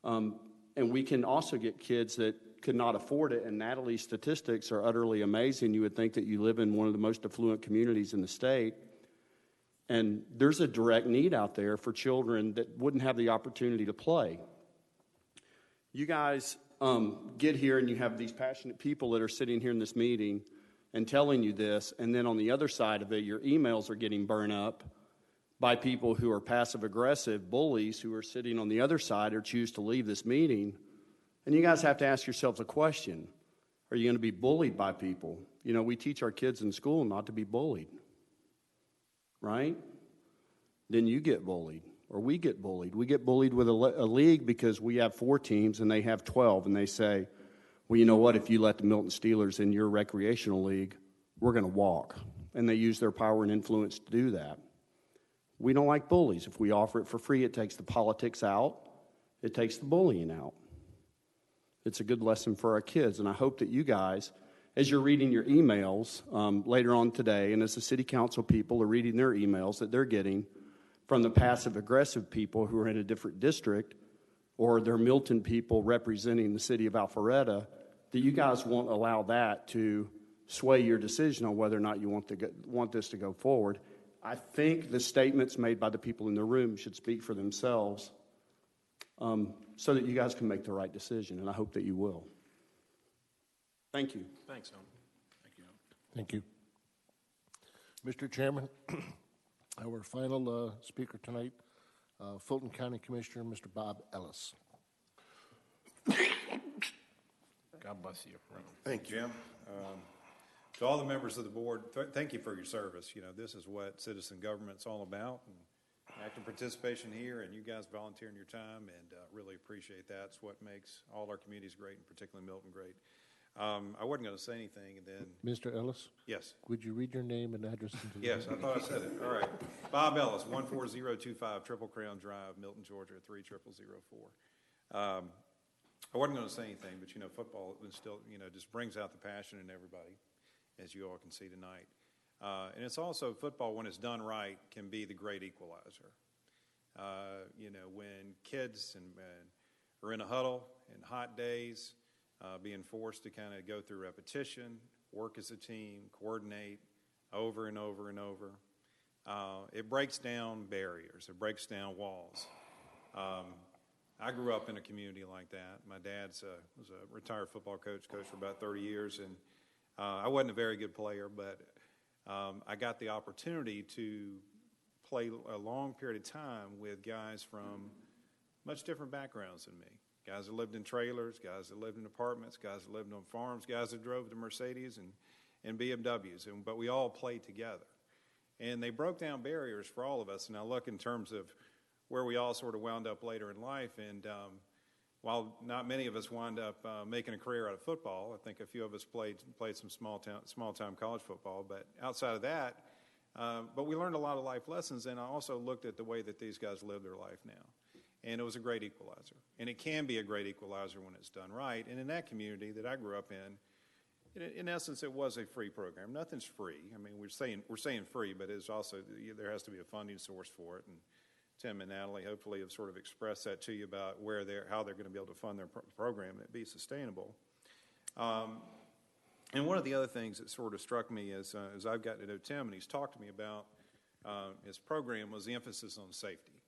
and we can also get kids that could not afford it. And Natalie's statistics are utterly amazing. You would think that you live in one of the most affluent communities in the state, and there's a direct need out there for children that wouldn't have the opportunity to play. You guys get here and you have these passionate people that are sitting here in this meeting and telling you this, and then on the other side of it, your emails are getting burned up by people who are passive-aggressive bullies who are sitting on the other side or choose to leave this meeting. And you guys have to ask yourselves a question. Are you going to be bullied by people? You know, we teach our kids in school not to be bullied, right? Then you get bullied, or we get bullied. We get bullied with a league because we have 4 teams and they have 12, and they say, well, you know what, if you let the Milton Steelers in your recreational league, we're going to walk. And they use their power and influence to do that. We don't like bullies. If we offer it for free, it takes the politics out. It takes the bullying out. It's a good lesson for our kids, and I hope that you guys, as you're reading your emails later on today, and as the city council people are reading their emails that they're getting from the passive-aggressive people who are in a different district, or they're Milton people representing the city of Alpharetta, that you guys won't allow that to sway your decision on whether or not you want this to go forward. I think the statements made by the people in the room should speak for themselves, so that you guys can make the right decision, and I hope that you will. Thank you. Thanks, Tom. Thank you. Mr. Chairman, our final speaker tonight, Fulton County Commissioner, Mr. Bob Ellis. God bless you. Thank you. Jim. To all the members of the board, thank you for your service. You know, this is what citizen government's all about, and active participation here, and you guys volunteering your time, and really appreciate that. It's what makes all our communities great, and particularly Milton great. I wasn't going to say anything, and then... Mr. Ellis? Yes. Would you read your name and address into the... Yes, I thought I said it. All right. Bob Ellis, 14025 Triple Crown Drive, Milton, Georgia, 30004. I wasn't going to say anything, but, you know, football still, you know, just brings out the passion in everybody, as you all can see tonight. And it's also, football, when it's done right, can be the great equalizer. You know, when kids are in a huddle in hot days, being forced to kind of go through repetition, work as a team, coordinate over and over and over, it breaks down barriers. It breaks down walls. I grew up in a community like that. My dad was a retired football coach for about 30 years, and I wasn't a very good player, but I got the opportunity to play a long period of time with guys from much different backgrounds than me. Guys that lived in trailers, guys that lived in apartments, guys that lived on farms, guys that drove the Mercedes and BMWs, but we all played together. And they broke down barriers for all of us. And I look in terms of where we all sort of wound up later in life, and while not many of us wound up making a career out of football, I think a few of us played some small-time college football, but outside of that, but we learned a lot of life lessons, and I also looked at the way that these guys live their life now. And it was a great equalizer. And it can be a great equalizer when it's done right. And in that community that I grew up in essence, it was a free program. Nothing's free. I mean, we're saying free, but it's also, there has to be a funding source for it. And Tim and Natalie hopefully have sort of expressed that to you about how they're going to be able to fund their program and it be sustainable. And one of the other things that sort of struck me as I've gotten to know Tim and he's talked to me about his program was the emphasis on safety.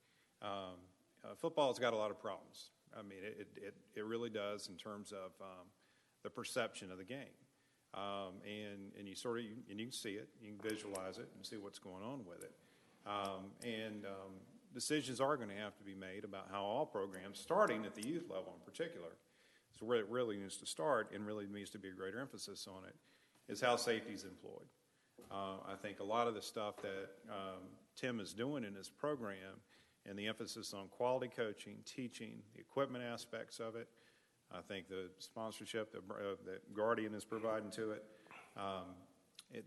Football's got a lot of problems. I mean, it really does in terms of the perception of the game. And you sort of, and you can see it, you can visualize it and see what's going on with it. Decisions are going to have to be made about how all programs, starting at the youth level in particular, so where it really needs to start and really needs to be a greater emphasis on it, is how safety is employed. I think a lot of the stuff that Tim is doing in his program and the emphasis on quality coaching, teaching, the equipment aspects of it, I think the sponsorship that Guardian is providing to it,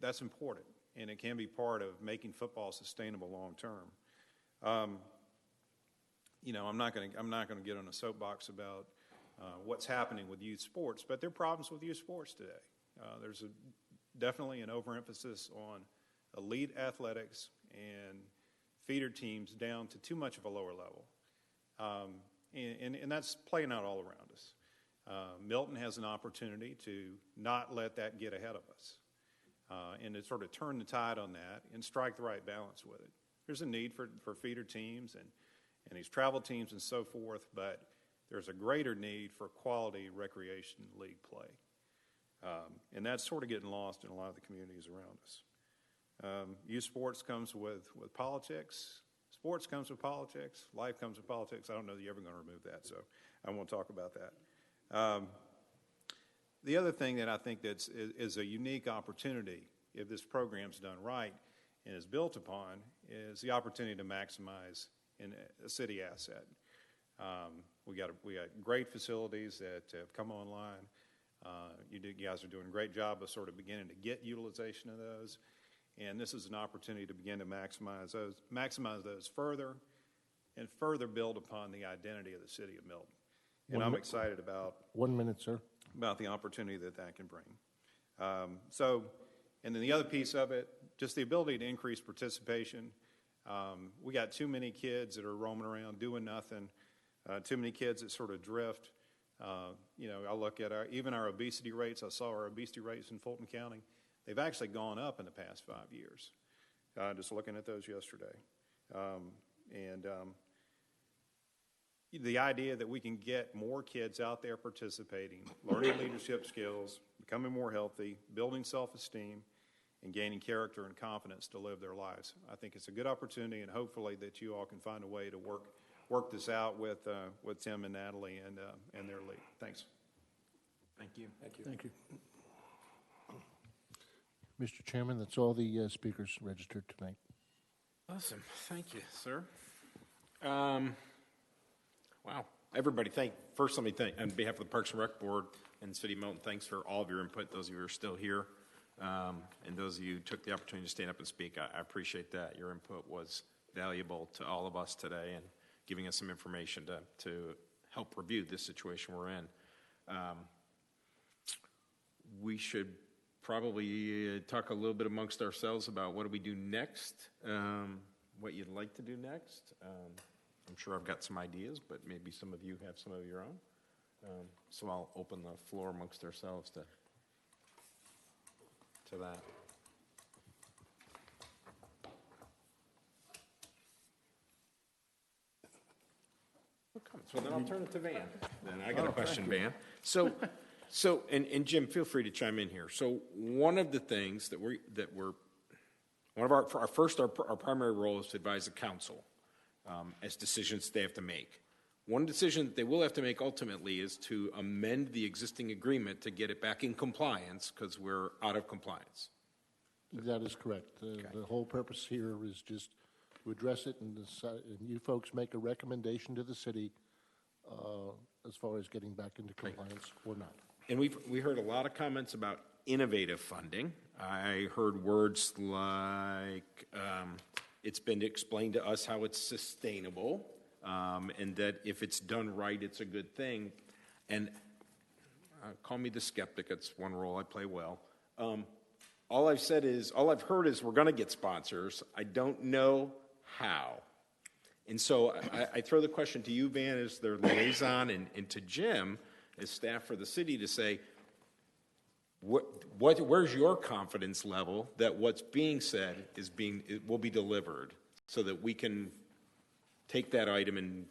that's important, and it can be part of making football sustainable long term. You know, I'm not going to get on a soapbox about what's happening with youth sports, but there are problems with youth sports today. There's definitely an overemphasis on elite athletics and feeder teams down to too much of a lower level. And that's playing out all around us. Milton has an opportunity to not let that get ahead of us and to sort of turn the tide on that and strike the right balance with it. There's a need for feeder teams and these travel teams and so forth, but there's a greater need for quality recreation league play. And that's sort of getting lost in a lot of the communities around us. Youth sports comes with politics. Sports comes with politics. Life comes with politics. I don't know that you're ever going to remove that, so I won't talk about that. The other thing that I think is a unique opportunity, if this program's done right and is built upon, is the opportunity to maximize a city asset. We got great facilities that have come online. You guys are doing a great job of sort of beginning to get utilization of those. And this is an opportunity to begin to maximize those further and further build upon the identity of the city of Milton. And I'm excited about 1 minute, sir. About the opportunity that can bring. And then the other piece of it, just the ability to increase participation. We got too many kids that are roaming around doing nothing. Too many kids that sort of drift. You know, I look at even our obesity rates. I saw our obesity rates in Fulton County. They've actually gone up in the past 5 years. Just looking at those yesterday. The idea that we can get more kids out there participating, learning leadership skills, becoming more healthy, building self-esteem, and gaining character and confidence to live their lives. I think it's a good opportunity, and hopefully that you all can find a way to work this out with Tim and Natalie and their league. Thanks. Thank you. Thank you. Thank you. Mr. Chairman, that's all the speakers registered tonight. Awesome. Thank you, sir. Wow. Everybody, first let me thank, on behalf of the Parks and Rec Board and City of Milton, thanks for all of your input, those of you who are still here, and those of you who took the opportunity to stand up and speak. I appreciate that. Your input was valuable to all of us today and giving us some information to help review this situation we're in. We should probably talk a little bit amongst ourselves about what do we do next, what you'd like to do next. I'm sure I've got some ideas, but maybe some of you have some of your own. So I'll open the floor amongst ourselves to that. So then I'll turn it to Van. Then I got a question, Van. So, and Jim, feel free to chime in here. So one of the things that we're one of our primary role is to advise the council as decisions they have to make. One decision that they will have to make ultimately is to amend the existing agreement to get it back in compliance because we're out of compliance. That is correct. The whole purpose here is just to address it and you folks make a recommendation to the city as far as getting back into compliance or not. And we heard a lot of comments about innovative funding. I heard words like it's been explained to us how it's sustainable and that if it's done right, it's a good thing. And call me the skeptic. It's one role I play well. All I've heard is we're going to get sponsors. I don't know how. And so I throw the question to you, Van, as their liaison, and to Jim, as staff for the city, to say, where's your confidence level that what's being said will be delivered so that we can take that item and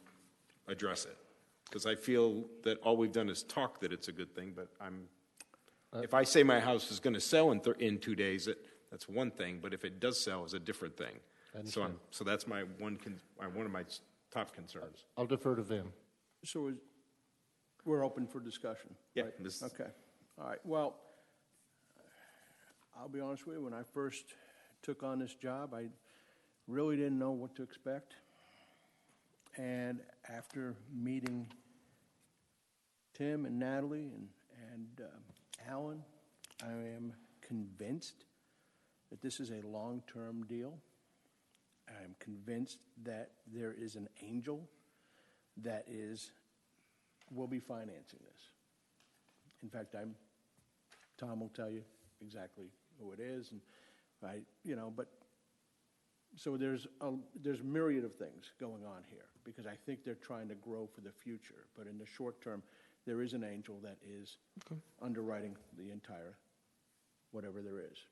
address it? Because I feel that all we've done is talk that it's a good thing, but if I say my house is going to sell in 2 days, that's one thing, but if it does sell, it's a different thing. So that's my one of my top concerns. I'll defer to Van. So we're open for discussion. Yeah. Right? Okay. All right. Well, I'll be honest with you. When I first took on this job, I really didn't know what to expect. And after meeting Tim and Natalie and Alan, I am convinced that this is a long-term deal. I'm convinced that there is an angel that will be financing this. In fact, Tom will tell you exactly who it is, and but so there's a myriad of things going on here because I think they're trying to grow for the future. But in the short term, there is an angel that is underwriting the entire whatever there is.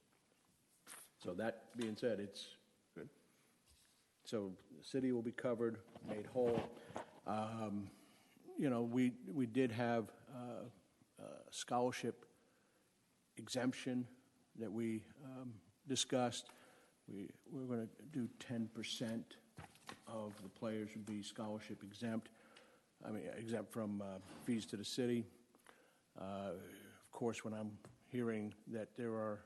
So that being said, it's good. So the city will be covered, made whole. We did have a scholarship exemption that we discussed. We're going to do 10% of the players would be scholarship exempt. Exempt from fees to the city. Of course, when I'm hearing that there are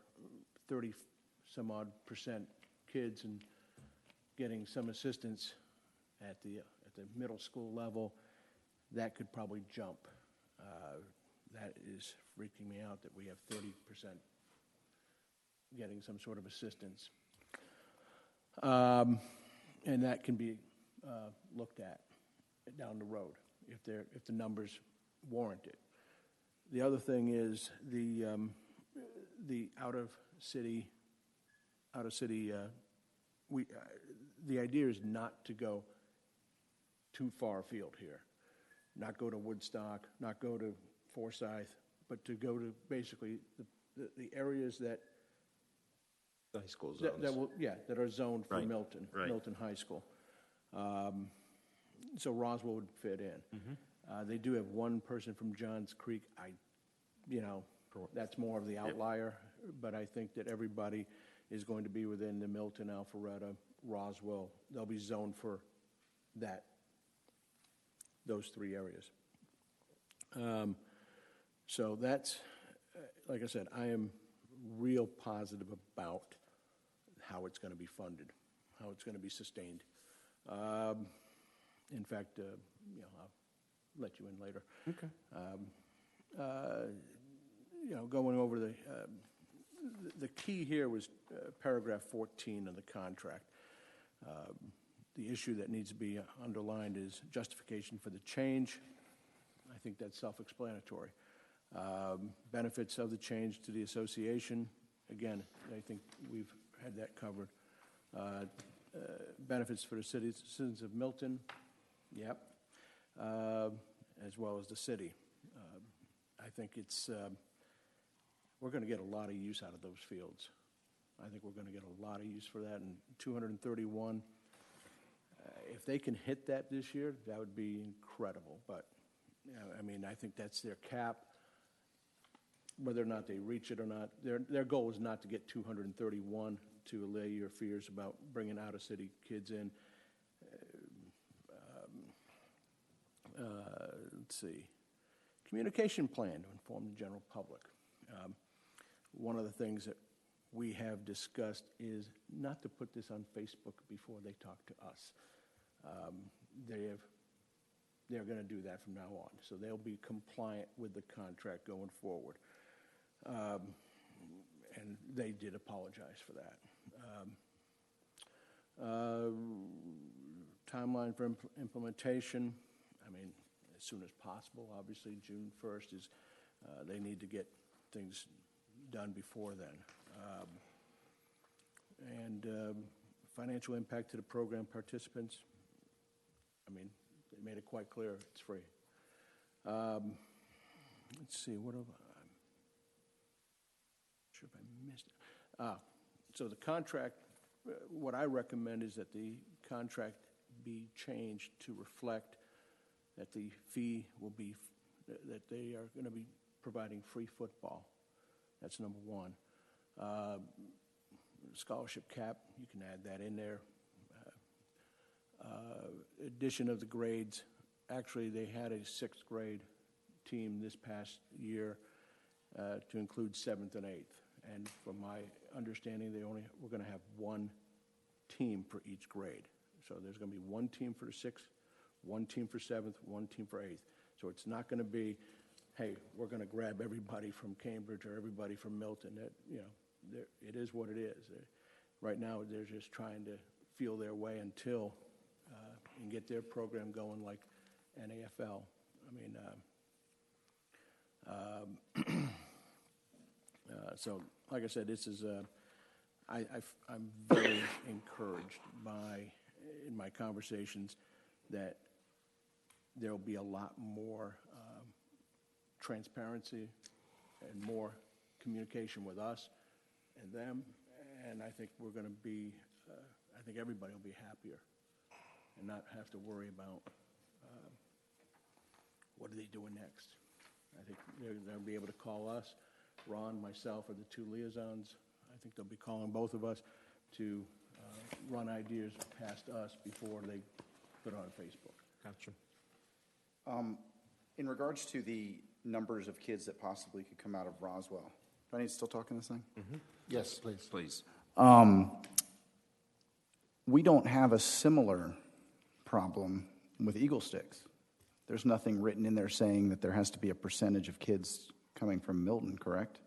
30-some-odd% kids and getting some assistance at the middle school level, that could probably jump. That is freaking me out that we have 30% getting some sort of assistance. And that can be looked at down the road if the numbers warrant it. The other thing is the out of city. The idea is not to go too far afield here, not go to Woodstock, not go to Forsyth, but to go to basically the areas that the high school zones that are zoned for Right. Milton, Right. Milton High School. So Roswell would fit in. Mm-hmm. They do have one person from Johns Creek. That's more of the outlier, but I think that everybody, is going to be within the Milton, Alpharetta, Roswell. They'll be zoned for those 3 areas. So that's, like I said, I am real positive about how it's going to be funded, how it's going to be sustained. In fact, I'll let you in later. Okay. Going over the key here was paragraph 14 of the contract. The issue that needs to be underlined is justification for the change. I think that's self-explanatory. Benefits of the change to the association. Again, I think we've had that covered. Benefits for the citizens of Milton. Yep. As well as the city. I think we're going to get a lot of use out of those fields. I think we're going to get a lot of use for that. And 231, if they can hit that this year, that would be incredible. But, I think that's their cap. Whether or not they reach it or not, their goal is not to get 231 to allay your fears about bringing out-of-city kids in. Let's see. Communication plan to inform the general public. One of the things that we have discussed is not to put this on Facebook before they talk to us. They're going to do that from now on, so they'll be compliant with the contract going forward. And they did apologize for that. Timeline for implementation, as soon as possible. Obviously, June 1st is, they need to get things done before then. Financial impact to the program participants, they made it quite clear it's free. Let's see, what have I'm sure if I missed it. So the contract, what I recommend is that the contract be changed to reflect that the fee will be, that they are going to be providing free football. That's number one. Scholarship cap, you can add that in there. Addition of the grades. Actually, they had a 6th grade team this past year to include 7th and 8th. And from my understanding, we're going to have one team for each grade. So there's going to be one team for the 6th, one team for 7th, one team for 8th. So it's not going to be, hey, we're going to grab everybody from Cambridge or everybody from Milton. It is what it is. Right now, they're just trying to feel their way until and get their program going like NAFL. So, like I said, this is I'm very encouraged in my conversations, that there will be a lot more transparency and more communication with us and them, and I think we're going to be, I think everybody will be happier and not have to worry about what are they doing next. I think they'll be able to call us, Ron, myself, or the 2 liaisons. I think they'll be calling both of us to run ideas past us before they put it on Facebook. Gotcha. In regards to the numbers of kids that possibly could come out of Roswell, do I need to still talk in this thing? Mm-hmm. Yes, please. Please. We don't have a similar problem with Eagle Sticks. There's nothing written in there saying that there has to be a percentage of kids coming from Milton, correct?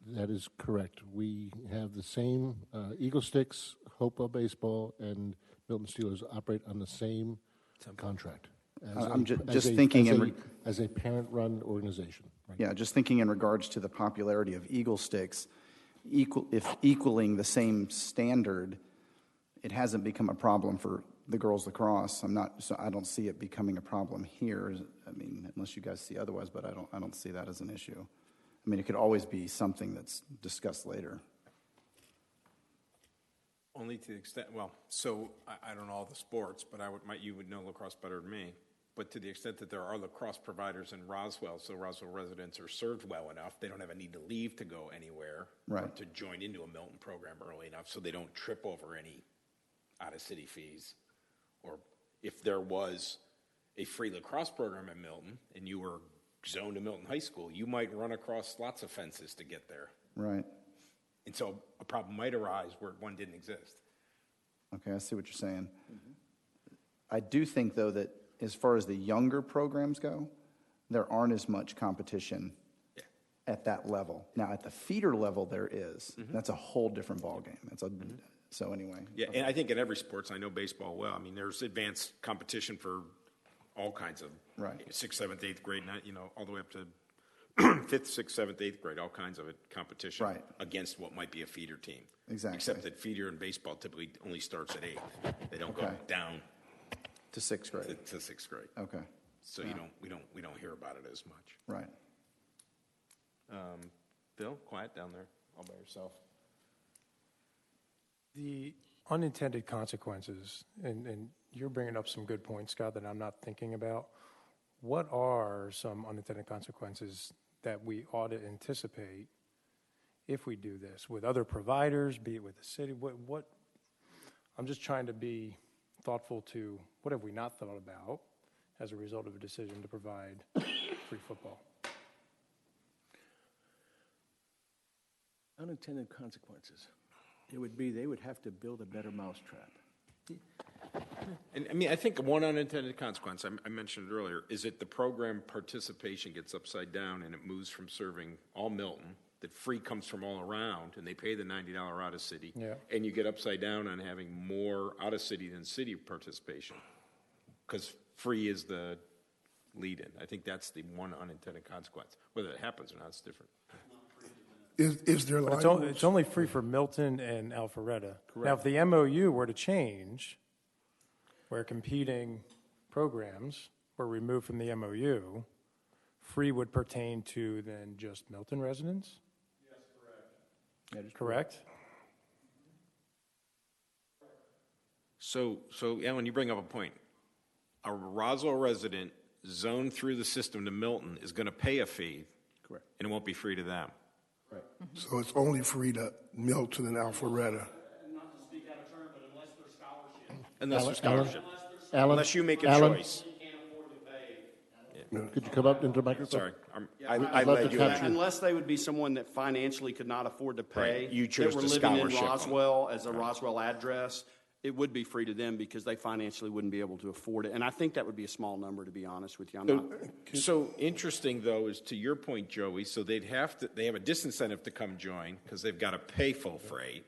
That is correct. We have the same Eagle Sticks, Hopewell Baseball, and Milton Steelers operate on the same contract. I'm just thinking as a parent-run organization. Right? Yeah, just thinking in regards to the popularity of Eagle Sticks, if equaling the same standard, it hasn't become a problem for the girls lacrosse. I don't see it becoming a problem here. Unless you guys see otherwise, but I don't see that as an issue. It could always be something that's discussed later. Only to the extent, well, so I don't know all the sports, but you would know lacrosse better than me. But to the extent that there are lacrosse providers in Roswell, so Roswell residents are served well enough, they don't have a need to leave to go anywhere. Or Right. to join into a Milton program early enough so they don't trip over any out-of-city fees. Or if there was a free lacrosse program in Milton and you were zoned to Milton High School, you might run across lots of fences to get there. Right. And so a problem might arise where one didn't exist. Okay, I see what you're saying. I do think, though, that as far as the younger programs go, there aren't as much competition at that level. Now, at the feeder level, there is. That's a whole different ballgame. So anyway. Yeah, and I think in every sports, I know baseball well. I mean, there's advanced competition for all kinds of 6th, 7th, 8th grade, all the way up to 5th, 6th, 7th, 8th grade, all kinds of competition against what might be a feeder team. Exactly. Except that feeder in baseball typically only starts at 8th. They don't go down to 6th grade. To 6th grade. Okay. So we don't hear about it as much. Right. Bill, quiet down there, all by yourself. The unintended consequences, and you're bringing up some good points, Scott, that I'm not thinking about. What are some unintended consequences that we ought to anticipate if we do this with other providers, be it with the city? What I'm just trying to be thoughtful to what have we not thought about as a result of a decision to provide free football? Unintended consequences. It would be they would have to build a better mousetrap. And I mean, I think one unintended consequence, I mentioned it earlier, is that the program participation gets upside down and it moves from serving all Milton, that free comes from all around, and they pay the $90 out of city, and you get upside down on having more out of city than city participation, because free is the lead-in. I think that's the one unintended consequence. Whether it happens or not, it's different. Is there But language? it's only free for Milton and Alpharetta. Now, if the MOU were to change, where competing programs were removed from the MOU, free would pertain to then just Milton residents? Yes, correct. That is correct. So Alan, you bring up a point. A Roswell resident zoned through the system to Milton is going to pay a fee, correct, and it won't be free to them. Right. So it's only free to Milton and Alpharetta. Not to speak out of turn, but unless there's scholarship. Unless there's scholarship. Alan, Unless you make a Alan, choice. Could you come up into the microphone? Sorry. I'd love to capture you. Unless they would be someone that financially could not afford to pay. Right. You chose that were to living in scholarship them. Roswell as a Roswell address, it would be free to them because they financially wouldn't be able to afford it. And I think that would be a small number, to be honest with you. I'm not. So interesting, though, is to your point, Joey, so they have a disincentive to come join because they've got to pay full freight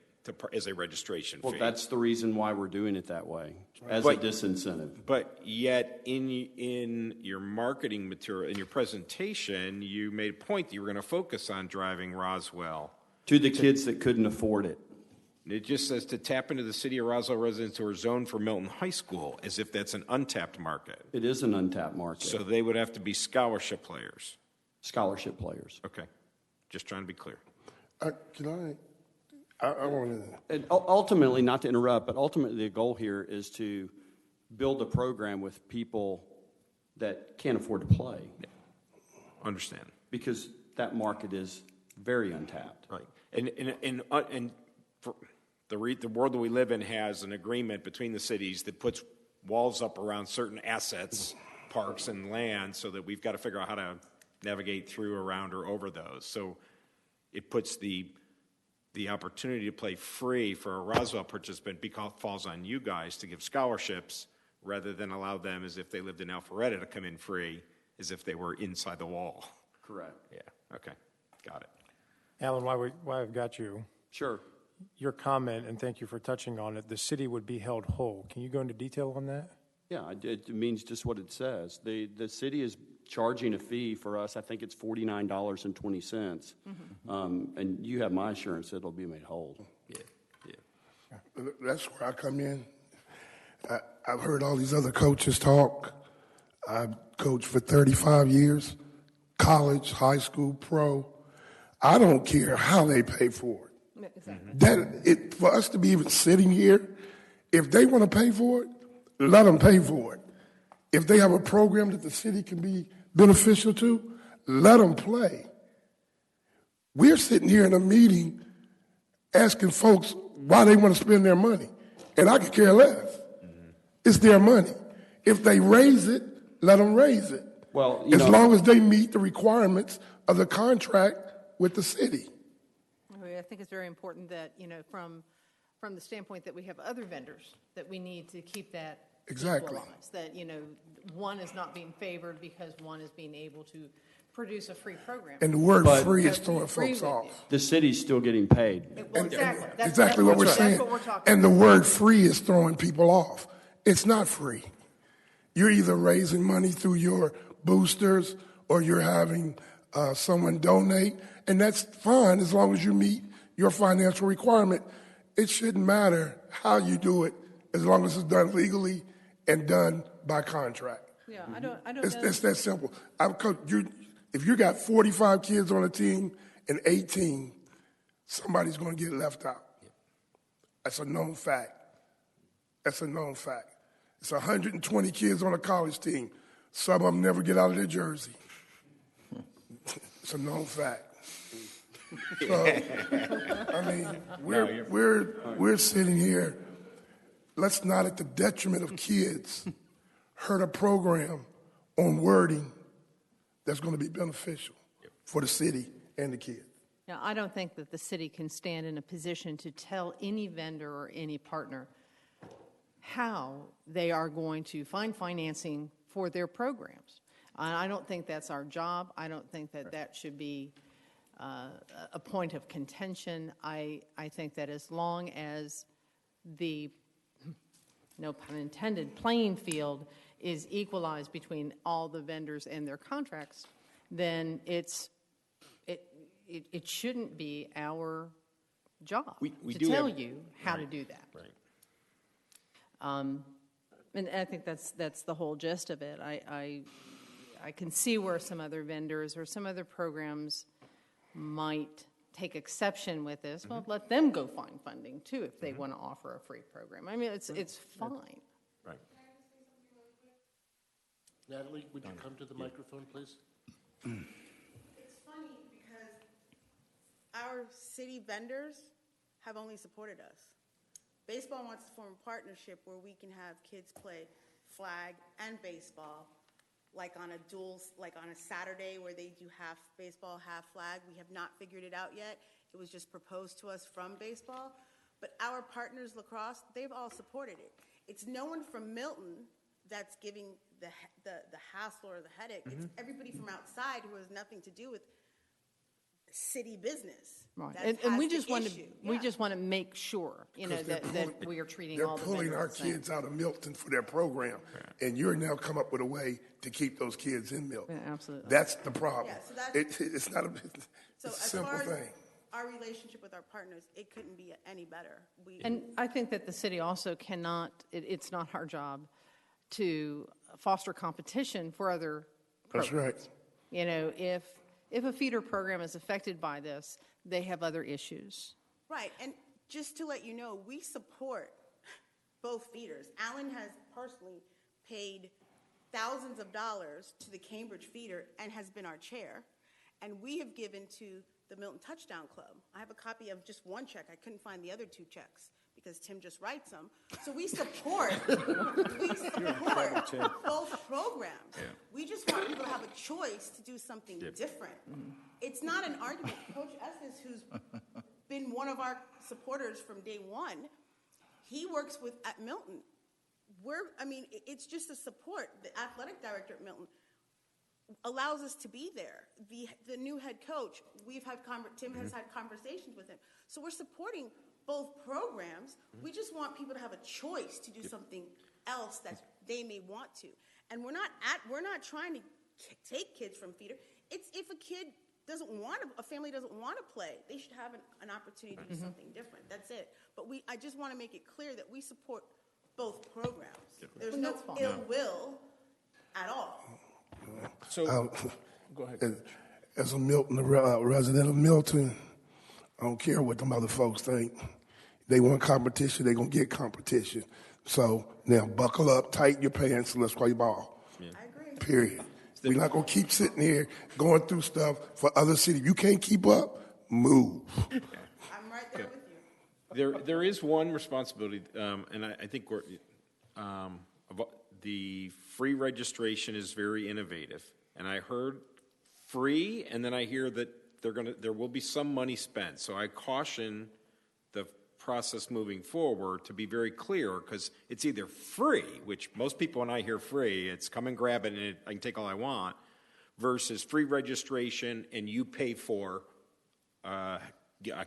as a registration Well, fee. that's the reason why we're doing it that way, as a disincentive. But yet, in your marketing material, in your presentation, you made a point that you were going to focus on driving Roswell. To the kids that couldn't afford it. It just says to tap into the city of Roswell residents who are zoned for Milton High School, as if that's an untapped market. It is an untapped market. So they would have to be scholarship players. Scholarship players. Okay. Just trying to be clear. Can I want to. Ultimately, not to interrupt, but ultimately the goal here is to build a program with people that can't afford to play. Yeah. Understand. Because that market is very untapped. Right. And for the world that we live in has an agreement between the cities that puts walls up around certain assets, parks, and land, so that we've got to figure out how to navigate through, around, or over those. So it puts the opportunity to play free for a Roswell participant falls on you guys to give scholarships rather than allow them, as if they lived in Alpharetta, to come in free as if they were inside the wall. Correct. Yeah, okay, got it. Alan, why I've got you. Sure. Your comment, and thank you for touching on it, the city would be held whole. Can you go into detail on that? Yeah, it means just what it says. The city is charging a fee for us. I think it's $49.20. And you have my assurance that it'll be made whole. Yeah. That's where I come in. I've heard all these other coaches talk. I've coached for 35 years, college, high school, pro. I don't care how they pay for it. Exactly. For us to be even sitting here, if they want to pay for it, let them pay for it. If they have a program that the city can be beneficial to, let them play. We're sitting here in a meeting asking folks why they want to spend their money, and I could care less. It's their money. If they raise it, let them raise it. Well, as long as they meet the requirements of the contract with the city. I think it's very important that, from the standpoint that we have other vendors, that we need to keep that Exactly. equalized, that, one is not being favored because one is being able to produce a free program. And the word But- free is throwing folks with off. The city's still getting paid. Exactly. Exactly what we're saying. That's what we're talking And the word free is throwing people off. It's not free. You're either raising money through your boosters or you're having someone donate, and that's fine as long as you meet your financial requirement. It shouldn't matter how you do it as long as it's done legally and done by contract. Yeah, I don't know. It's that simple. If you got 45 kids on a team and 18, somebody's going to get left out. That's a known fact. That's a known fact. It's 120 kids on a college team. Some of them never get out of their jersey. It's a known fact. So, I mean, we're sitting here. Let's not, at the detriment of kids, hurt a program on wording that's going to be beneficial for the city and the kids. Now, I don't think that the city can stand in a position to tell any vendor or any partner how they are going to find financing for their programs. I don't think that's our job. I don't think that that should be a point of contention. I think that as long as the, no pun intended, playing field is equalized between all the vendors and their contracts, then it shouldn't be our job We to do tell have- you how Right. to do that. Right. And I think that's the whole gist of it. I can see where some other vendors or some other programs might take exception with this. Well, let them go find funding too if they want to offer a free program. I mean, it's fine. Right. Natalie, would you come to the microphone, please? It's funny because our city vendors have only supported us. Baseball wants to form a partnership where we can have kids play flag and baseball, like on a Saturday where they do half baseball, half flag. We have not figured it out yet. It was just proposed to us from baseball. But our partners, lacrosse, they've all supported it. It's no one from Milton that's giving the hassle or the headache. It's everybody from outside who has nothing to do with city business. Right. And we just want to make sure, that we are treating all the They're pulling vendors our the same. kids out of Milton for their program, and you're now come up with a way to keep those kids in Milton. Yeah, absolutely. That's the problem. Yeah, so that's- It's not a So it's a as simple far as thing. our relationship with our partners, it couldn't be any better. And I think that the city also cannot, it's not our job to foster competition for other That's programs. right. If a feeder program is affected by this, they have other issues. Right, and just to let you know, we support both feeders. Alan has personally paid thousands of dollars to the Cambridge feeder and has been our chair. And we have given to the Milton Touchdown Club. I have a copy of just one check. I couldn't find the other two checks because Tim just writes them. So we support, both programs. Yeah. We just want people to have a choice to do something different. It's not an argument. Coach Estes, who's been one of our supporters from day one, he works at Milton. It's just a support. The athletic director at Milton allows us to be there. The new head coach, Tim has had conversations with him. So we're supporting both programs. We just want people to have a choice to do something else that they may want to. And we're not trying to take kids from feeder. It's if a kid a family doesn't want to play, they should have an opportunity to do something different. That's it. But I just want to make it clear that we support both programs. There's no ill will at all. So, go ahead. As a resident of Milton, I don't care what them other folks think. They want competition, they're going to get competition. So now buckle up, tighten your pants, and let's play ball. I agree. Period. We're not going to keep sitting here going through stuff for other cities. You can't keep up, move. I'm right there with you. There is one responsibility, and I think the free registration is very innovative. And I heard free, and then I hear that there will be some money spent. So I caution the process moving forward to be very clear, because it's either free, which most people, when I hear free, it's come and grab it and I can take all I want, versus free registration and you pay for a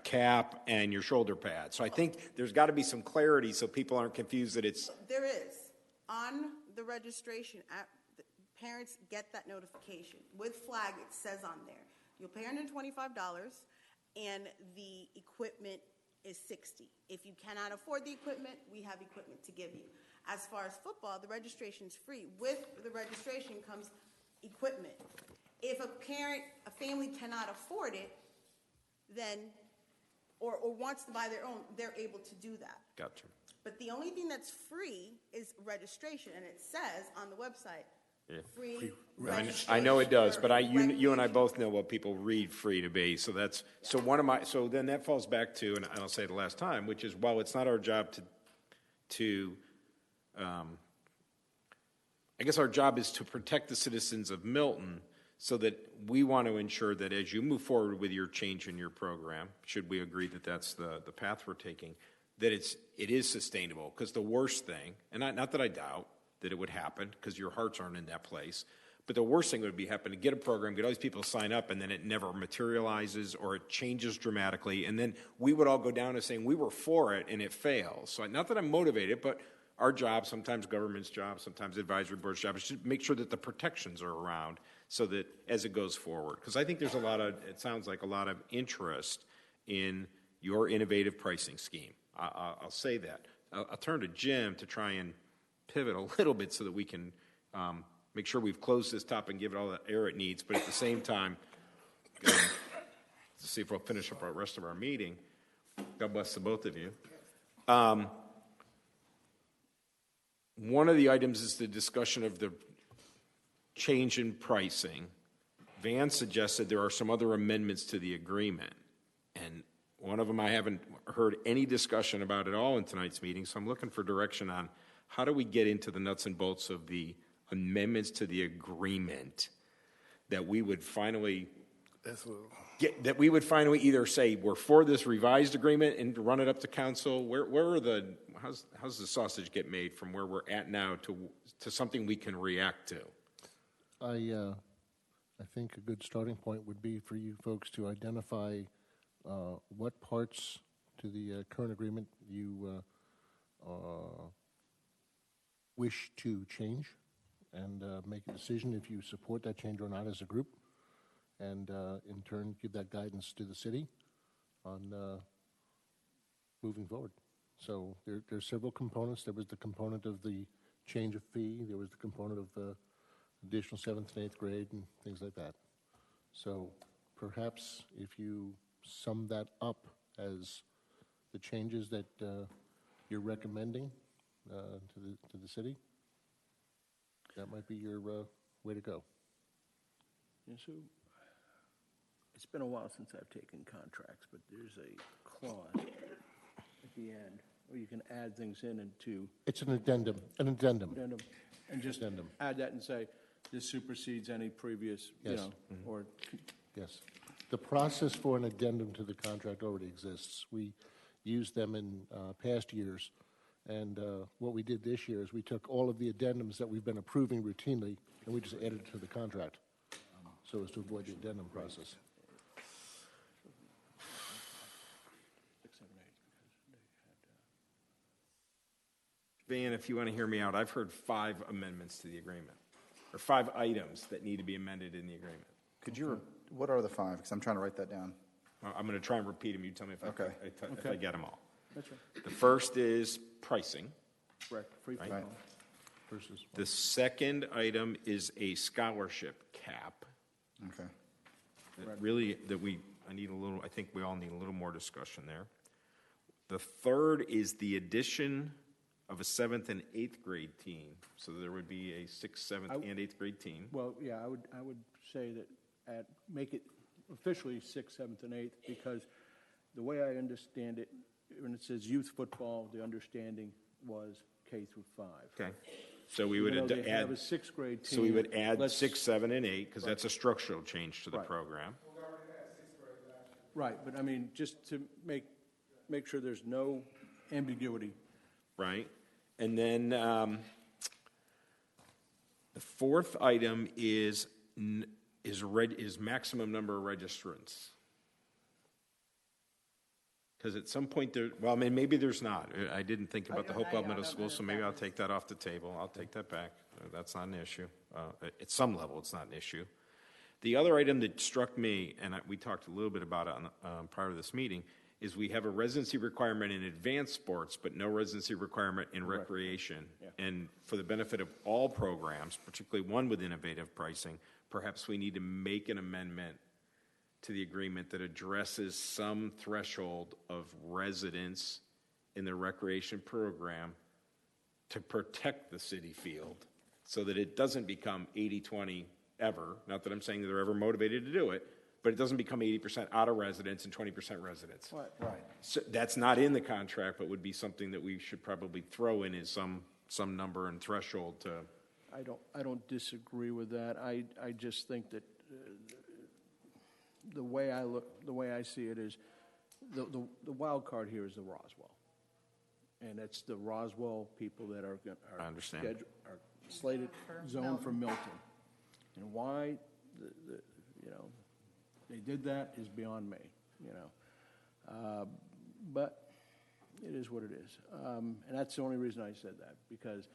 cap and your shoulder pad. So I think there's got to be some clarity so people aren't confused that it's... There is. On the registration, parents get that notification. With flag, it says on there, you'll pay $125 and the equipment is $60. If you cannot afford the equipment, we have equipment to give you. As far as football, the registration is free. With the registration comes equipment. If a family cannot afford it, then, or wants to buy their own, they're able to do that. Gotcha. But the only thing that's free is registration, and it says on the website, free registration. I know it does, but you and I both know what people read free to be. So that's so then that falls back to, and I'll say it the last time, which is, while it's not our job to I guess our job is to protect the citizens of Milton, so that we want to ensure that as you move forward with your change in your program, should we agree that that's the path we're taking, that it is sustainable. Because the worst thing, and not that I doubt that it would happen, because your hearts aren't in that place, but the worst thing would be happen to get a program, get all these people to sign up, and then it never materializes or it changes dramatically, and then we would all go down to saying we were for it and it fails. So not that I'm motivated, but our job, sometimes government's job, sometimes advisory board's job, is to make sure that the protections are around so that as it goes forward. Because I think there's it sounds like a lot of interest in your innovative pricing scheme. I'll say that. I'll turn to Jim to try and pivot a little bit so that we can make sure we've closed this top and give it all the air it needs, but at the same time, to see if we'll finish up our rest of our meeting. God bless the both of you. One of the items is the discussion of the change in pricing. Van suggested there are some other amendments to the agreement, and one of them I haven't heard any discussion about at all in tonight's meeting, so I'm looking for direction on how do we get into the nuts and bolts of the amendments to the agreement that we would finally either say we're for this revised agreement and run it up to council. How's the sausage get made from where we're at now to something we can react to? I think a good starting point would be for you folks to identify what parts to the current agreement you wish to change, and make a decision if you support that change or not as a group, and in turn give that guidance to the city on moving forward. So there's several components. There was the component of the change of fee. There was the component of additional 7th and 8th grade and things like that. So perhaps if you sum that up as the changes that you're recommending to the city, that might be your way to go. Yeah, so it's been a while since I've taken contracts, but there's a clause at the end where you can add things in into... It's an addendum. An addendum. And just add that and say, this supersedes any previous, Yes. or... Yes. The process for an addendum to the contract already exists. We used them in past years, and what we did this year is we took all of the addendums that we've been approving routinely, and we just added it to the contract, so as to avoid the addendum process. Van, if you want to hear me out, I've heard 5 amendments to the agreement, or 5 items that need to be amended in the agreement. What are the 5? Because I'm trying to write that down. I'm going to try and repeat them. You tell me if I get them all. That's right. The first is pricing. Correct. Free Right. football. Versus The second item is a scholarship cap. Okay. I think we all need a little more discussion there. The third is the addition of a 7th and 8th grade team. So there would be a 6th, 7th, and 8th grade team. Well, yeah, I would say that make it officially 6th, 7th, and 8th, because the way I understand it, when it says youth football, the understanding was K through 5. Okay. So we would Even though they add have a 6th grade team. So we would add let's- 6, 7, and 8 because Right. that's a structural change to the Right. program. Right, but I mean, just to make sure there's no ambiguity. Right? And then the fourth item is maximum number of registrants. Because at some point there, well, I mean, maybe there's not. I didn't think about the Hopewell Middle School, so maybe I'll take that off the table. I'll take that back. That's not an issue. At some level, it's not an issue. The other item that struck me, and we talked a little bit about it prior to this meeting, is we have a residency requirement in advanced sports, but no residency requirement in recreation. Yeah. And for the benefit of all programs, particularly one with innovative pricing, perhaps we need to make an amendment to the agreement that addresses some threshold of residents in the recreation program to protect the city field so that it doesn't become 80-20 ever. Not that I'm saying that they're ever motivated to do it, but it doesn't become 80% out of residents and 20% residents. Right. So that's not in the contract, but would be something that we should probably throw in as some number and threshold to. I don't disagree with that. I just think that the way I see it is the wild card here is the Roswell, and it's the Roswell people that are I understand. are slated zoned for Milton, and why they did that is beyond me. But it is what it is, and that's the only reason I said that, because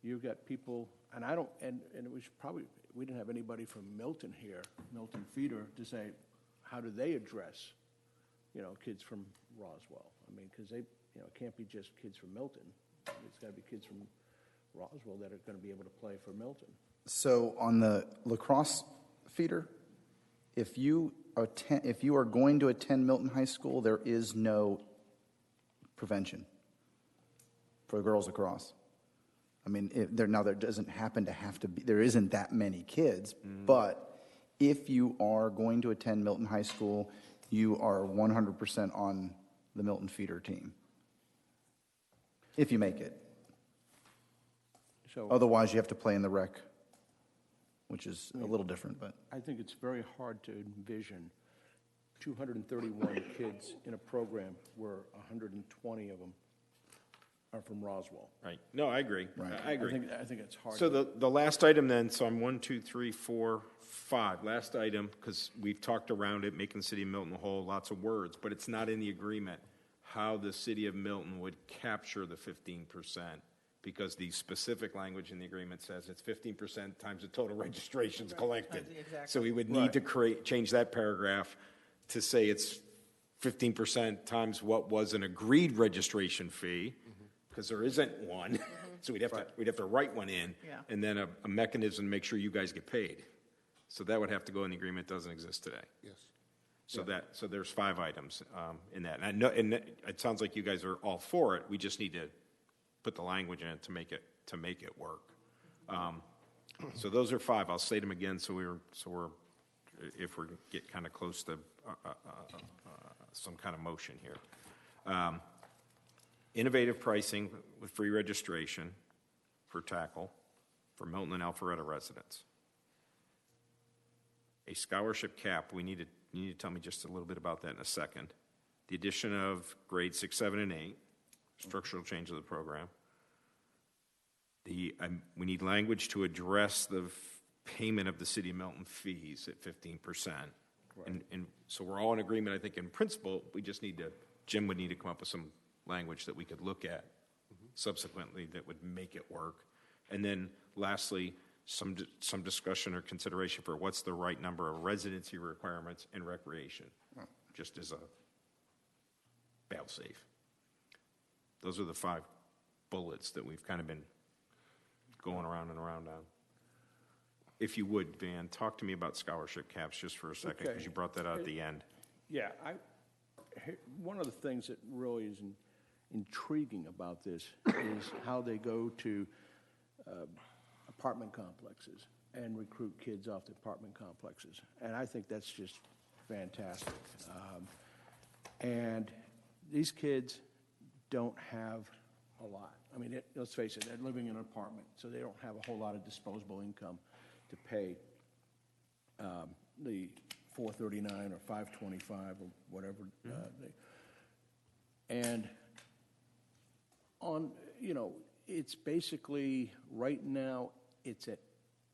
you've got people, and I don't, and it was probably, we didn't have anybody from Milton here, Milton Feeder, to say, how do they address, kids from Roswell? I mean, because they, it can't be just kids from Milton. It's got to be kids from Roswell that are going to be able to play for Milton. So on the lacrosse feeder, if you are going to attend Milton High School, there is no prevention for girls lacrosse. I mean, there doesn't happen to have to be, there isn't that many kids, but if you are going to attend Milton High School, you are 100% on the Milton feeder team. If you make it. So Otherwise, you have to play in the rec, which is a little different, but. I think it's very hard to envision 231 kids in a program where 120 of them are from Roswell. Right. No, I agree. Right. I agree. I think it's hard. So the last item then, so I'm 1, 2, 3, 4, 5. Last item, because we've talked around it, making the city of Milton whole, lots of words, but it's not in the agreement how the city of Milton would capture the 15%, because the specific language in the agreement says it's 15% times the total registrations collected. Exactly. So we would need to change that paragraph to say it's 15% times what was an agreed registration fee, because there isn't one. So we'd have to write one in, Yeah. and then a mechanism to make sure you guys get paid. So that would have to go in the agreement. Doesn't exist today. Yes. So there's 5 items in that. And I know, and it sounds like you guys are all for it. We just need to put the language in it to make it work. So those are 5. I'll say them again. So we're if we get kind of close to some kind of motion here. Innovative pricing with free registration for tackle for Milton and Alpharetta residents. A scholarship cap. You need to tell me just a little bit about that in a second. The addition of grades 6, 7, and 8. Structural change of the program. We need language to address the payment of the city of Milton fees at 15%. And so we're all in agreement, I think, in principle. We just Jim would need to come up with some language that we could look at subsequently that would make it work. And then lastly, some discussion or consideration for what's the right number of residency requirements in recreation, just as a fail-safe. Those are the 5 bullets that we've kind of been going around and around on. If you would, Van, talk to me about scholarship caps just for a second, because you brought that out at the end. Yeah, one of the things that really is intriguing about this is how they go to apartment complexes and recruit kids off the apartment complexes. And I think that's just fantastic. And these kids don't have a lot. I mean, let's face it, they're living in an apartment, so they don't have a whole lot of disposable income to pay the $439 or $525 or whatever. And on, it's basically, right now, it's at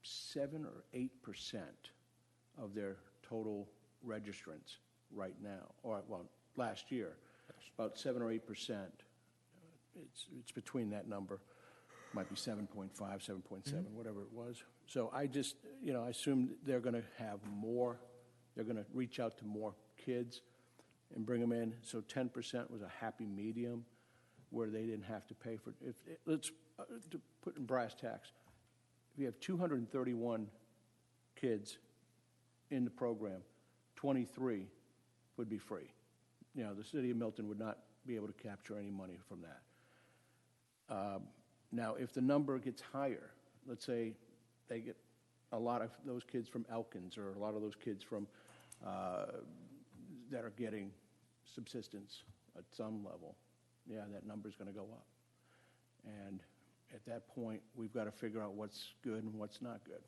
7 or 8% of their total registrants right now, or, well, last year, about 7 or 8%. It's between that number, might be 7.5, 7.7, whatever it was. So I just, I assume they're going to have more, they're going to reach out to more kids and bring them in. So 10% was a happy medium where they didn't have to pay for it. Let's to put in brass tacks. If you have 231 kids in the program, 23 would be free. The city of Milton would not be able to capture any money from that. Now, if the number gets higher, let's say they get a lot of those kids from Elkins or a lot of those kids from that are getting subsistence at some level, that number's going to go up. And at that point, we've got to figure out what's good and what's not good.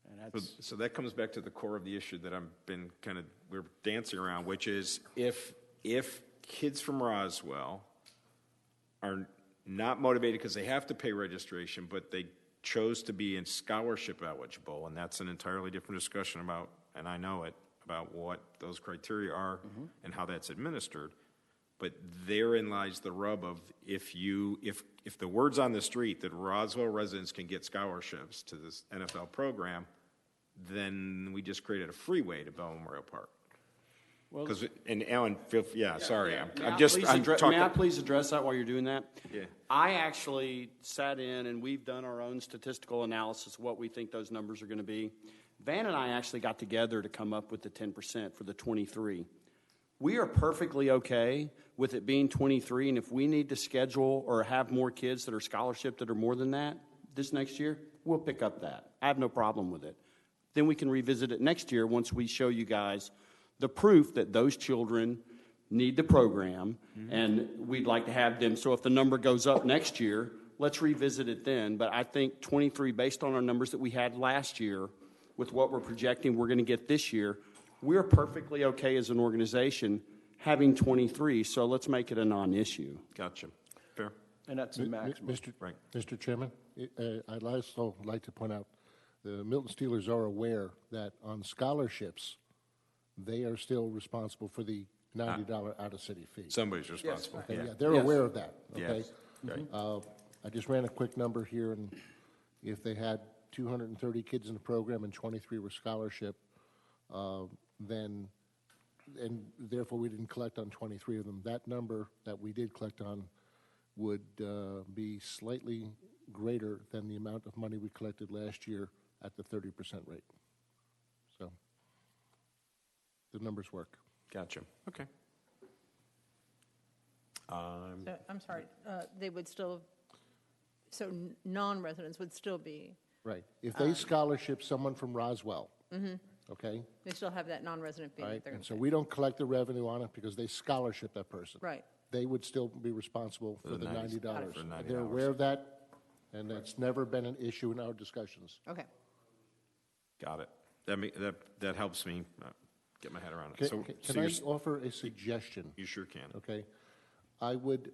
And that's So that comes back to the core of the issue that we're dancing around, which is if kids from Roswell are not motivated because they have to pay registration, but they chose to be in scholarship eligible, and that's an entirely different discussion about, and I know it, about what those criteria are and how that's administered. But therein lies the rub of if the word's on the street that Roswell residents can get scholarships to this NFL program, then we just created a freeway to Bell Memorial Park. Well, And Alan, sorry, May I'm I just please I'm address- talking. May I please address that while you're doing that? Yeah. I actually sat in and we've done our own statistical analysis of what we think those numbers are going to be. Van and I actually got together to come up with the 10% for the 23. We are perfectly okay with it being 23, and if we need to schedule or have more kids that are scholarship that are more than that this next year, we'll pick up that. I have no problem with it. Then we can revisit it next year once we show you guys the proof that those children need the program, and we'd like to have them. So if the number goes up next year, let's revisit it then. But I think 23, based on our numbers that we had last year, with what we're projecting we're going to get this year, we're perfectly okay as an organization having 23. So let's make it a non-issue. Gotcha. Fair. And that's the maximum. Mr. Chairman, I'd also like to point out the Milton Steelers are aware that on scholarships, they are still responsible for the $90 out-of-city fee. Somebody's responsible. Okay, Yeah. yeah, they're aware of that, okay? Yes. Okay. I just ran a quick number here, and if they had 230 kids in the program and 23 were scholarship, then, and therefore we didn't collect on 23 of them, that number that we did collect on would be slightly greater than the amount of money we collected last year at the 30% rate. So the numbers work. Gotcha. Okay. So, I'm sorry, they would still, so non-residents would still be, Right. If they scholarship someone from Roswell, okay, they still have that non-resident fee. right, that they're and so gonna we don't collect the revenue on it because they scholarship that person. Right. They would still be responsible for the $90. For $90. They're aware of that, and it's never been an issue in our discussions. pay. Okay. Got it. That helps me get my head around Can, it. can I offer a suggestion? You sure can. Okay. I would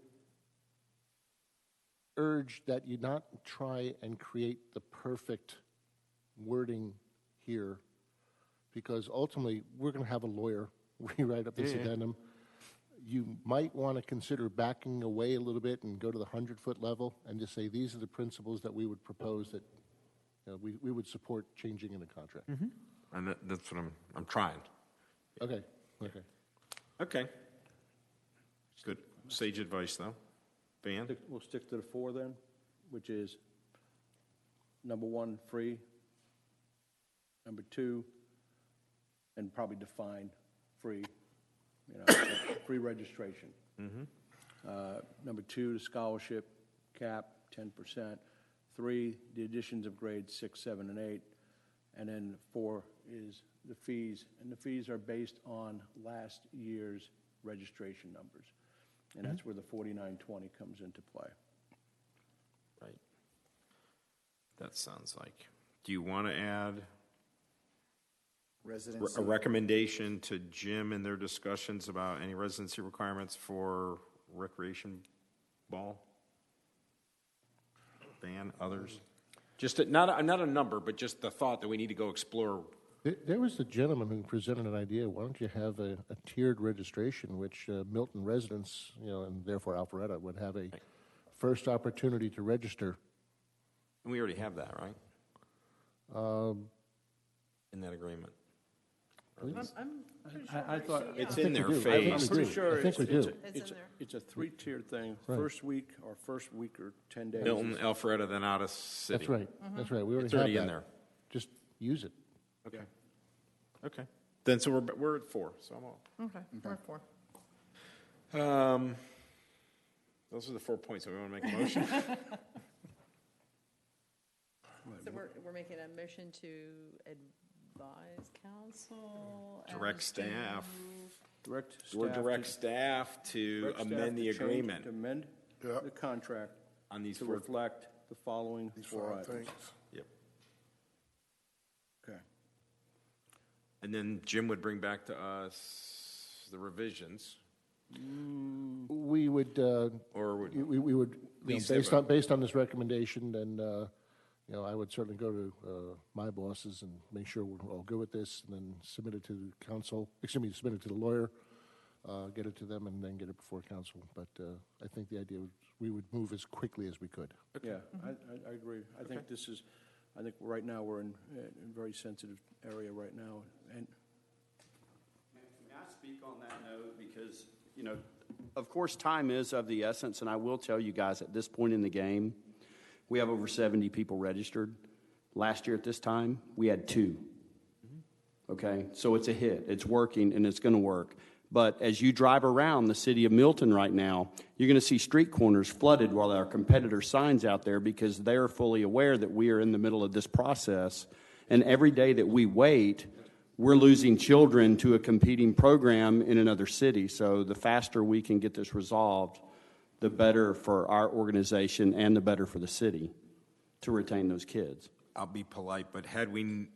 urge that you not try and create the perfect wording here, because ultimately we're going to have a lawyer rewrite up this addendum. You might want to consider backing away a little bit and go to the 100-foot level and just say these are the principles that we would propose that we would support changing in the contract. And that's what I'm trying. Okay. Okay. Good. Sage advice, though. Van? We'll stick to the 4 then, which is number 1, free. Number 2, and probably define free, free registration. Number 2, the scholarship cap, 10%. 3, the additions of grades 6, 7, and 8. And then 4 is the fees. And the fees are based on last year's registration numbers. And that's where the 4920 comes into play. Right. That sounds like. Do you want to add Residency. a recommendation to Jim in their discussions about any residency requirements for recreation ball? Ban, others? Just not a number, but just the thought that we need to go explore. There was a gentleman who presented an idea. Why don't you have a tiered registration, which Milton residents, and therefore Alpharetta, would have a first opportunity to register. And we already have that, right? In that agreement. I thought it's in their phase. phase. I'm pretty sure I think we do. It's a 3-tiered thing. Right. First week or 10 days. Milton, Alpharetta, then out of city. That's right. That's right. We already It's already have in that. there. Just use it. Okay. Okay. Then so we're at 4. So I'm all. Okay, we're at 4. Those are the 4 points. So we want to make a motion. So we're making a motion to advise council. Direct staff. Direct staff to direct staff amend the to change- agreement To amend the contract on these to 4. reflect the following 4 items. Yep. Okay. And then Jim would bring back to us the revisions. We would, Or would we would, least based on this recommendation, then, I would certainly go to my bosses and make sure we're all good with this, and then submit it to the council, submit it to the lawyer, get it to them, and then get it before council. But I think the idea was we would move as quickly as we could. Yeah, I agree. I think I think right now we're in a very sensitive area right now. And may I speak on that note? Because, of course, time is of the essence, and I will tell you guys at this point in the game, we have over 70 people registered. Last year at this time, we had 2. Okay, so it's a hit. It's working, and it's going to work. But as you drive around the city of Milton right now, you're going to see street corners flooded while our competitor signs out there because they're fully aware that we are in the middle of this process. And every day that we wait, we're losing children to a competing program in another city. So the faster we can get this resolved, the better for our organization and the better for the city to retain those kids. I'll be polite, but had we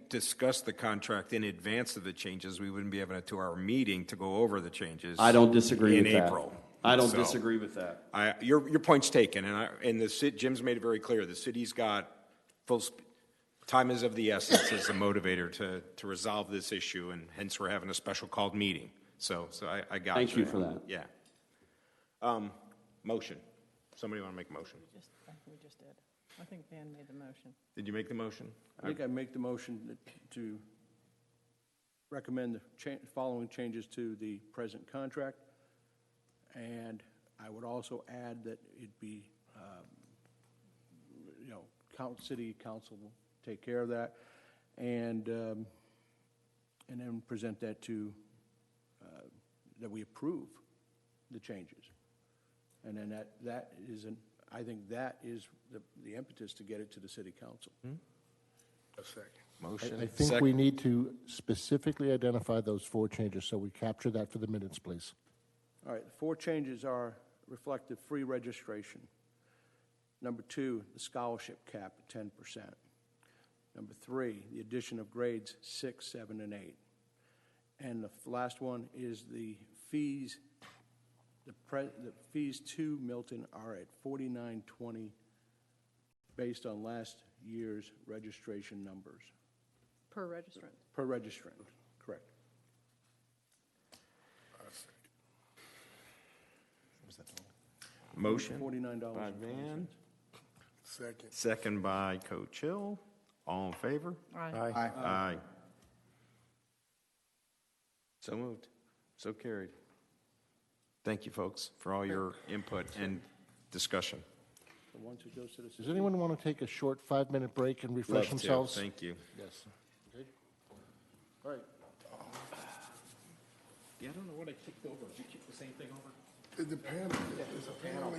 discussed the contract in advance of the changes, we wouldn't be having a 2-hour meeting to go over the changes. I don't disagree in with that. April. I don't So, disagree with that. Your point's taken, and Jim's made it very clear. The city's got time is of the essence as a motivator to resolve this issue, and hence we're having a special called meeting. So I got Thank you for that. Yeah. Motion. Somebody want to make a motion? We just did. I think Dan made the motion. Did you make the motion? I think I make the motion to recommend the following changes to the present contract. And I would also add that it be, city council will take care of that, and then present that to that we approve the changes, and then that is I think that is the impetus to get it to the city council. A second. Motion. I think we need to specifically identify those 4 changes, so we capture that for the minutes, please. All right, the 4 changes reflect the free registration. Number 2, the scholarship cap at 10%. Number 3, the addition of grades 6, 7, and 8. And the last one is the fees. The fees to Milton are at $49.20 based on last year's registration numbers. Per registrant. Per registrant, correct. Motion. $49 by Van. Second. Second by Coach Hill. All in favor? Aye. Aye. So moved. So carried. Thank you, folks, for all your input and discussion. The ones who goes to the Does anyone want to take a short 5-minute break and refresh Love to. themselves? Thank you. Yes. Okay. All right. Yeah, I don't know what I kicked over. Did you kick the same thing over? The panel. It's a panel.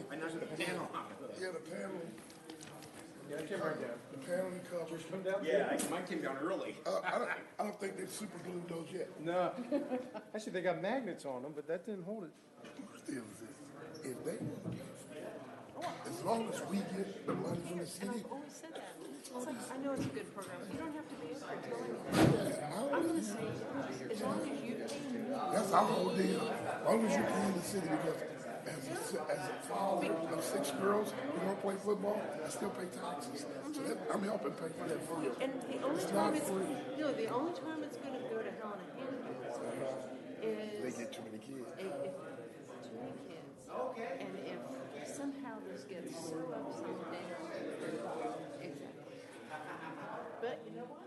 Yeah, the panel. Yeah, I came right down. The panel covers. Come down? Yeah, mine came down early. I don't think they've super glued those yet. No. Actually, they got magnets on them, but that didn't hold it. If they, as long as we get the money from the city. And I've always said that. It's like, I know it's a good program. You don't have to be up there telling me that. I'm going to say, as long as you pay me. That's our whole deal. As long as you pay in the city, because as a father of 6 girls who don't play football, I still pay taxes. So I'm helping pay for that food. And the only It's time not free. the only time it's going to go to hell in a handbasket is They get too many kids. if too many kids, and if somehow this gets so upside down. Exactly. But you know what?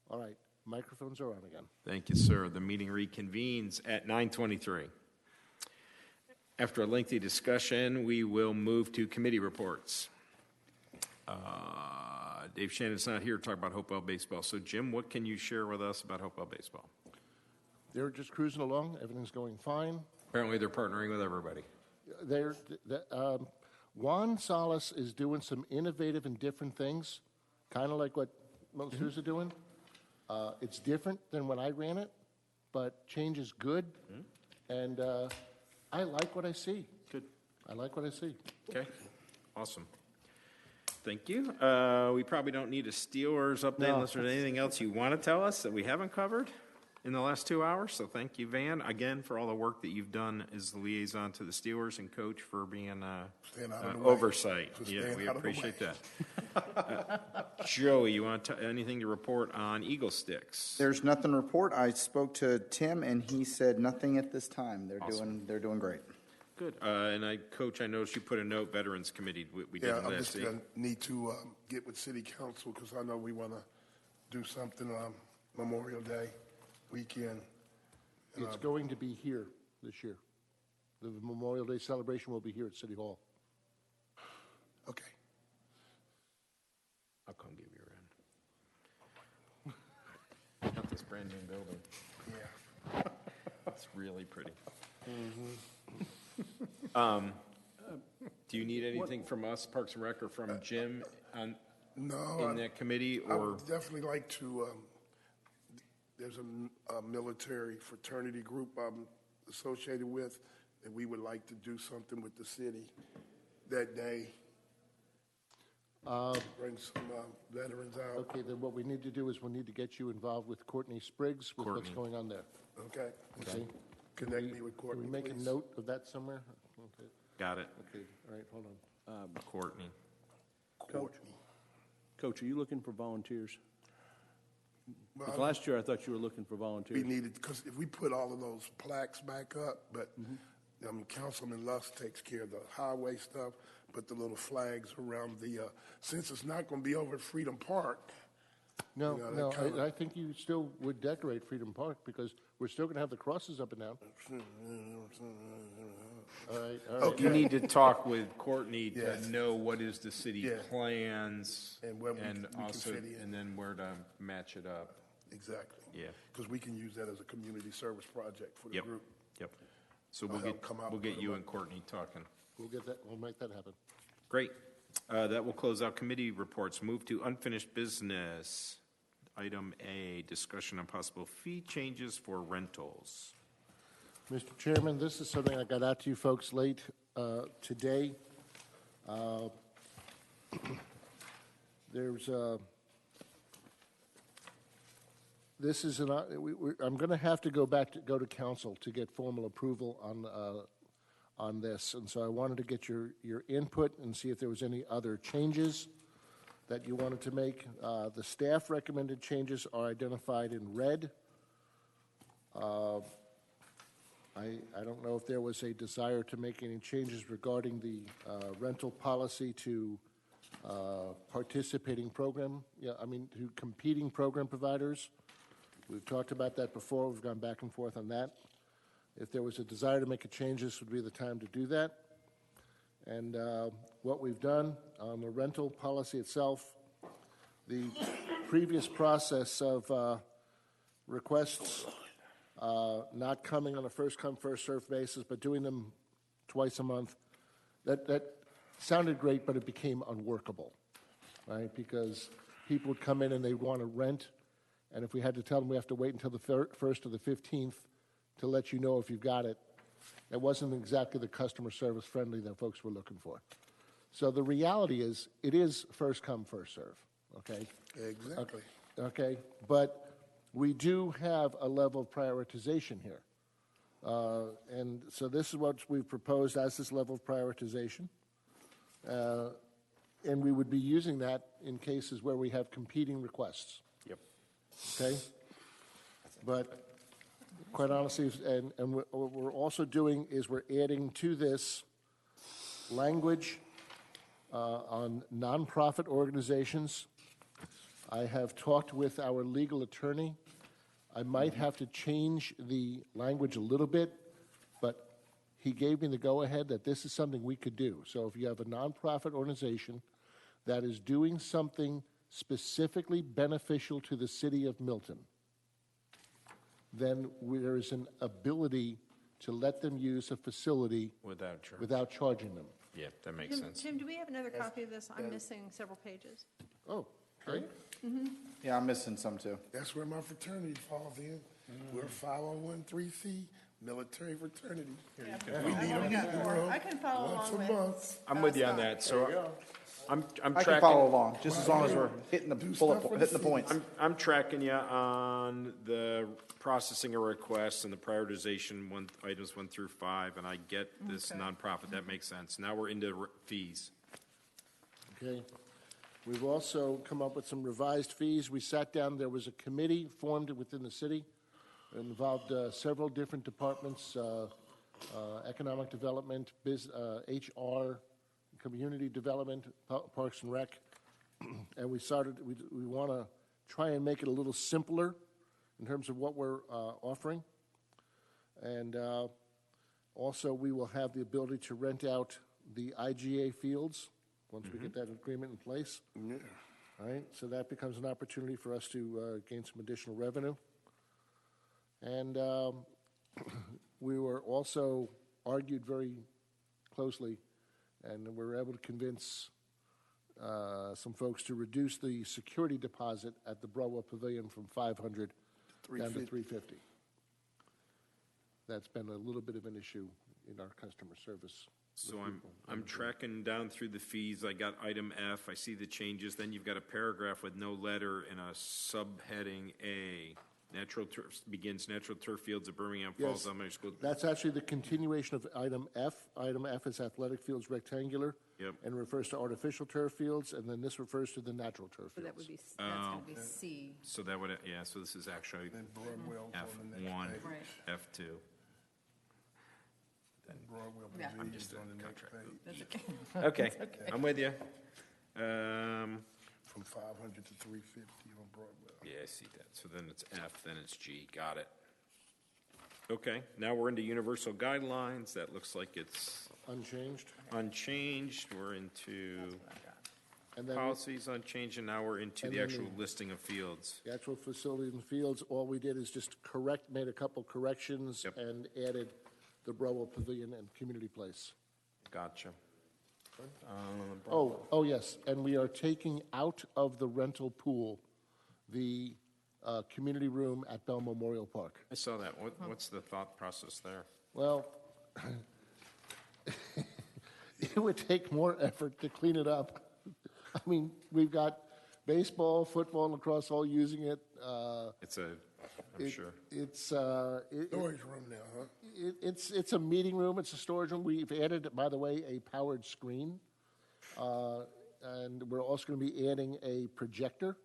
All right, microphones are on again. Thank you, sir. The meeting reconvenes at 9:23. After a lengthy discussion, we will move to committee reports. Dave Shannon's not here to talk about Hopewell baseball. So, Jim, what can you share with us about Hopewell baseball? They're just cruising along. Everything's going fine. Apparently, they're partnering with everybody. Juan Salas is doing some innovative and different things kind of like what most schools are doing. It's different than when I ran it, but change is good, and I like what I see. Good. I like what I see. Okay, awesome. Thank you. We probably don't need a Steelers update No. unless there's anything else you want to tell us that we haven't covered in the last 2 hours. So thank you, Van, again, for all the work that you've done as the liaison to the Steelers, and Coach for being Stand out of the way. oversight. Just Yeah, stand we out of the appreciate way. that. Joey, you want anything to report on Eagle Sticks? There's nothing to report. I spoke to Tim, and he said nothing at this time. Awesome. They're doing great. Good. Coach, I noticed you put a note, Veterans Committee. We did Yeah, I'm last just week. gonna need to get with city council, because I know we want to do something on Memorial Day weekend. And, It's going to be here this year. The Memorial Day celebration will be here at City Hall. Okay. I'll come give you a run. Got this brand new building. Yeah. It's really pretty. Mm-hmm. Do you need anything from us, Parks and Rec, or from Jim on, No. in that committee? I Or would definitely like to, there's a military fraternity group I'm associated with, and we would like to do something with the city that day. Bring some veterans out. Okay, then what we need to do is we need to get you involved with Courtney Spriggs with what's Courtney. going on there. Okay. Okay? Connect me with Courtney, Can we make a please. note of that somewhere? Okay, got it, okay, all right, hold on. Courtney. Coach, are you looking for volunteers? Well, Because last year I thought you were looking for We volunteers. needed, because if we put all of those plaques back up, but, I mean, Councilman Lusk takes care of the highway stuff, but the little flags around the, since it's not going to be over at Freedom Park. No, You know, that no, kinda- I think you still would decorate Freedom Park because we're still going to have the crosses up and down. All right, all right. You need to talk with Courtney Yes. to know what is the city Yeah. plans, And where we can also, fit in. and then where to match it up. Exactly. Yeah. Because we can use that as a community service project for the Yep, group. yep. So I'll help come out we'll and get put you 'em and Courtney talking. We'll get that, we'll make that happen. Great. That will close out committee reports. Move to unfinished business. Item A, discussion on possible fee changes for rentals. Mr. Chairman, this is something I got out to you folks late today. There's, this is I'm going to have to go to council to get formal approval on this. And so I wanted to get your input and see if there was any other changes that you wanted to make. The staff recommended changes are identified in red. I don't know if there was a desire to make any changes regarding the rental policy to participating program, to competing program providers. We've talked about that before. We've gone back and forth on that. If there was a desire to make a change, this would be the time to do that. And what we've done on the rental policy itself, the previous process of requests not coming on a first-come, first-served basis, but doing them twice a month, that sounded great, but it became unworkable, right? Because people would come in and they'd want to rent, and if we had to tell them we have to wait until the 1st or the 15th to let you know if you've got it, it wasn't exactly the customer service friendly that folks were looking for. So the reality is, it is first-come, first-serve, okay? Exactly. Okay, but we do have a level of prioritization here. And so this is what we've proposed as this level of prioritization. And we would be using that in cases where we have competing requests. Yep. Okay? But quite honestly, and what we're also doing is we're adding to this language on nonprofit organizations. I have talked with our legal attorney. I might have to change the language a little bit, but he gave me the go-ahead that this is something we could do. So if you have a nonprofit organization that is doing something specifically beneficial to the city of Milton, then there is an ability to let them use a facility Without charge. without charging them. Yeah, that makes sense. Tim, do we have another copy of this? I'm missing several pages. Oh, Okay. Yeah, I'm missing some too. That's where my fraternity falls in. We're 501(c)(3), military fraternity. We need a meeting room I can follow once along a with. month. I'm with you on that, so I'm I tracking. can follow along, just as long as we're hitting the hitting the points. I'm tracking you on the processing of requests and the prioritization items 1 through 5, and I get this nonprofit. That makes sense. Now we're into fees. Okay. We've also come up with some revised fees. We sat down, there was a committee formed within the city. It involved several different departments, economic development, HR, community development, Parks and Rec. And we want to try and make it a little simpler in terms of what we're offering. And also, we will have the ability to rent out the IGA fields once we get that agreement in place. Yeah. All right, so that becomes an opportunity for us to gain some additional revenue. And we were also argued very closely, and we were able to convince some folks to reduce the security deposit at the Broadway Pavilion from $500 down to $350. That's been a little bit of an issue in our customer service. So I'm tracking down through the fees. I got item F. I see the changes. Then you've got a paragraph with no letter and a subheading A. Natural turf fields at Birmingham Falls Elementary School. That's actually the continuation of item F. Item F is athletic fields rectangular. Yep. And refers to artificial turf fields, and then this refers to the natural turf So fields. that would be, that's going to be C. So that would, so this is actually F1, F2. Yeah. I'm just a contract. That's okay. Okay, That's okay. I'm with you. From 500 to 350 on Broadway. Yeah, I see that. So then it's F, then it's G. Got it. Okay, now we're into universal guidelines. That looks like it's unchanged. We're into And then policies unchanged, and now we're into and the then actual the- listing of fields. The actual facilities and fields, all we did is just made a couple corrections and added the Broadway Pavilion and Community Place. Gotcha. Oh, yes, and we are taking out of the rental pool the community room at Bell Memorial Park. I saw that. What's the thought process there? Well, it would take more effort to clean it up. I mean, we've got baseball, football, and lacrosse all using it. I'm sure. It's storage room now, huh? It's a meeting room. It's a storage room. We've added, by the way, a powered screen, and we're also going to be adding a projector.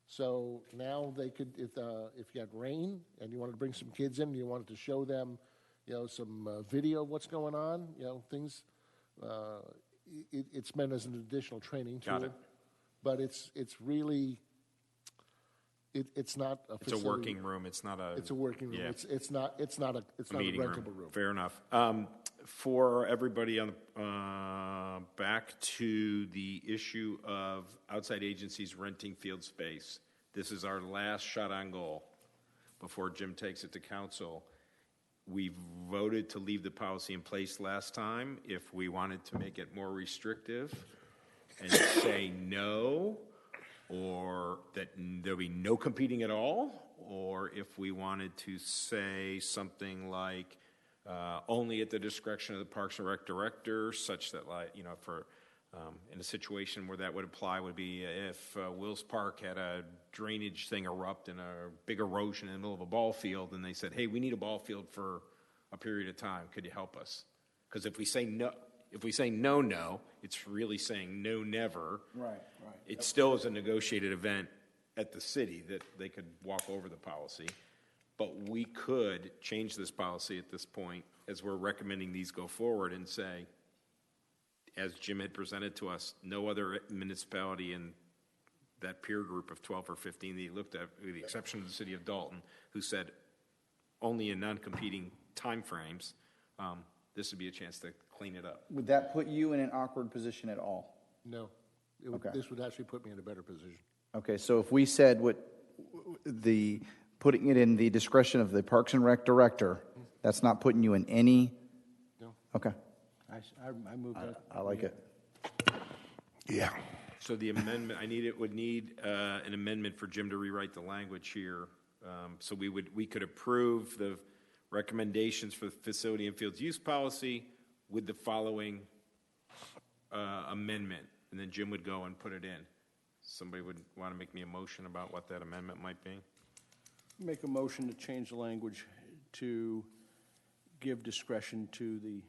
So now they could, if you had rain and you wanted to bring some kids in, and you wanted to show them, some video of what's going on, things. It's meant as an additional training tool. Got it. But it's really. It's not a It's a working room. It's not a. It's a working room. Yeah. It's not a Meeting rentable room. Fair enough. For everybody on back to the issue of outside agencies renting field space. This is our last shot on goal before Jim takes it to council. We voted to leave the policy in place last time. If we wanted to make it more restrictive and say no, or that there'll be no competing at all, or if we wanted to say something like only at the discretion of the Parks and Rec director, such that, for in a situation where that would apply would be if Wills Park had a drainage thing erupt and a big erosion in the middle of a ball field, and they said, hey, we need a ball field for a period of time. Could you help us? Because if we say no, it's really saying no, never. Right. It still is a negotiated event at the city that they could walk over the policy. But we could change this policy at this point as we're recommending these go forward and say, as Jim had presented to us, no other municipality in that peer group of 12 or 15 that he looked at, with the exception of the city of Dalton, who said only in non-competing timeframes, this would be a chance to clean it up. Would that put you in an awkward position at all? No. Okay. This would actually put me in a better position. Okay, so if we said putting it in the discretion of the Parks and Rec director, that's not putting you in any? No. Okay. I moved that. I like it. Yeah. So the amendment, would need an amendment for Jim to rewrite the language here. So we could approve the recommendations for the facility and fields use policy with the following amendment, and then Jim would go and put it in. Somebody would want to make me a motion about what that amendment might be? Make a motion to change the language to give discretion to the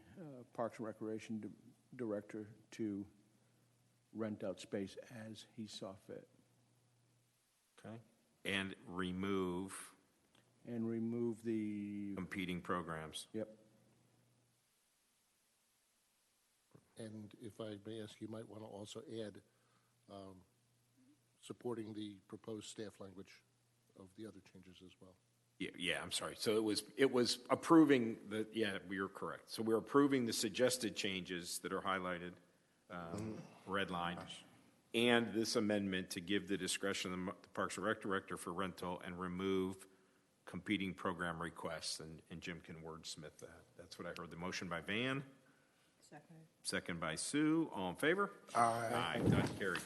Parks and Recreation Director to rent out space as he saw fit. Okay. And remove the competing programs. Yep. And if I may ask, you might want to also add supporting the proposed staff language of the other changes as well. Yeah, I'm sorry. So it was approving we are correct. So we're approving the suggested changes that are highlighted, red line, and this amendment to give the discretion of the Parks and Rec Director for rental and remove competing program requests, and Jim can wordsmith that. That's what I heard. The motion by Van. Second by Sue. All in favor? Aye. Done. Carried.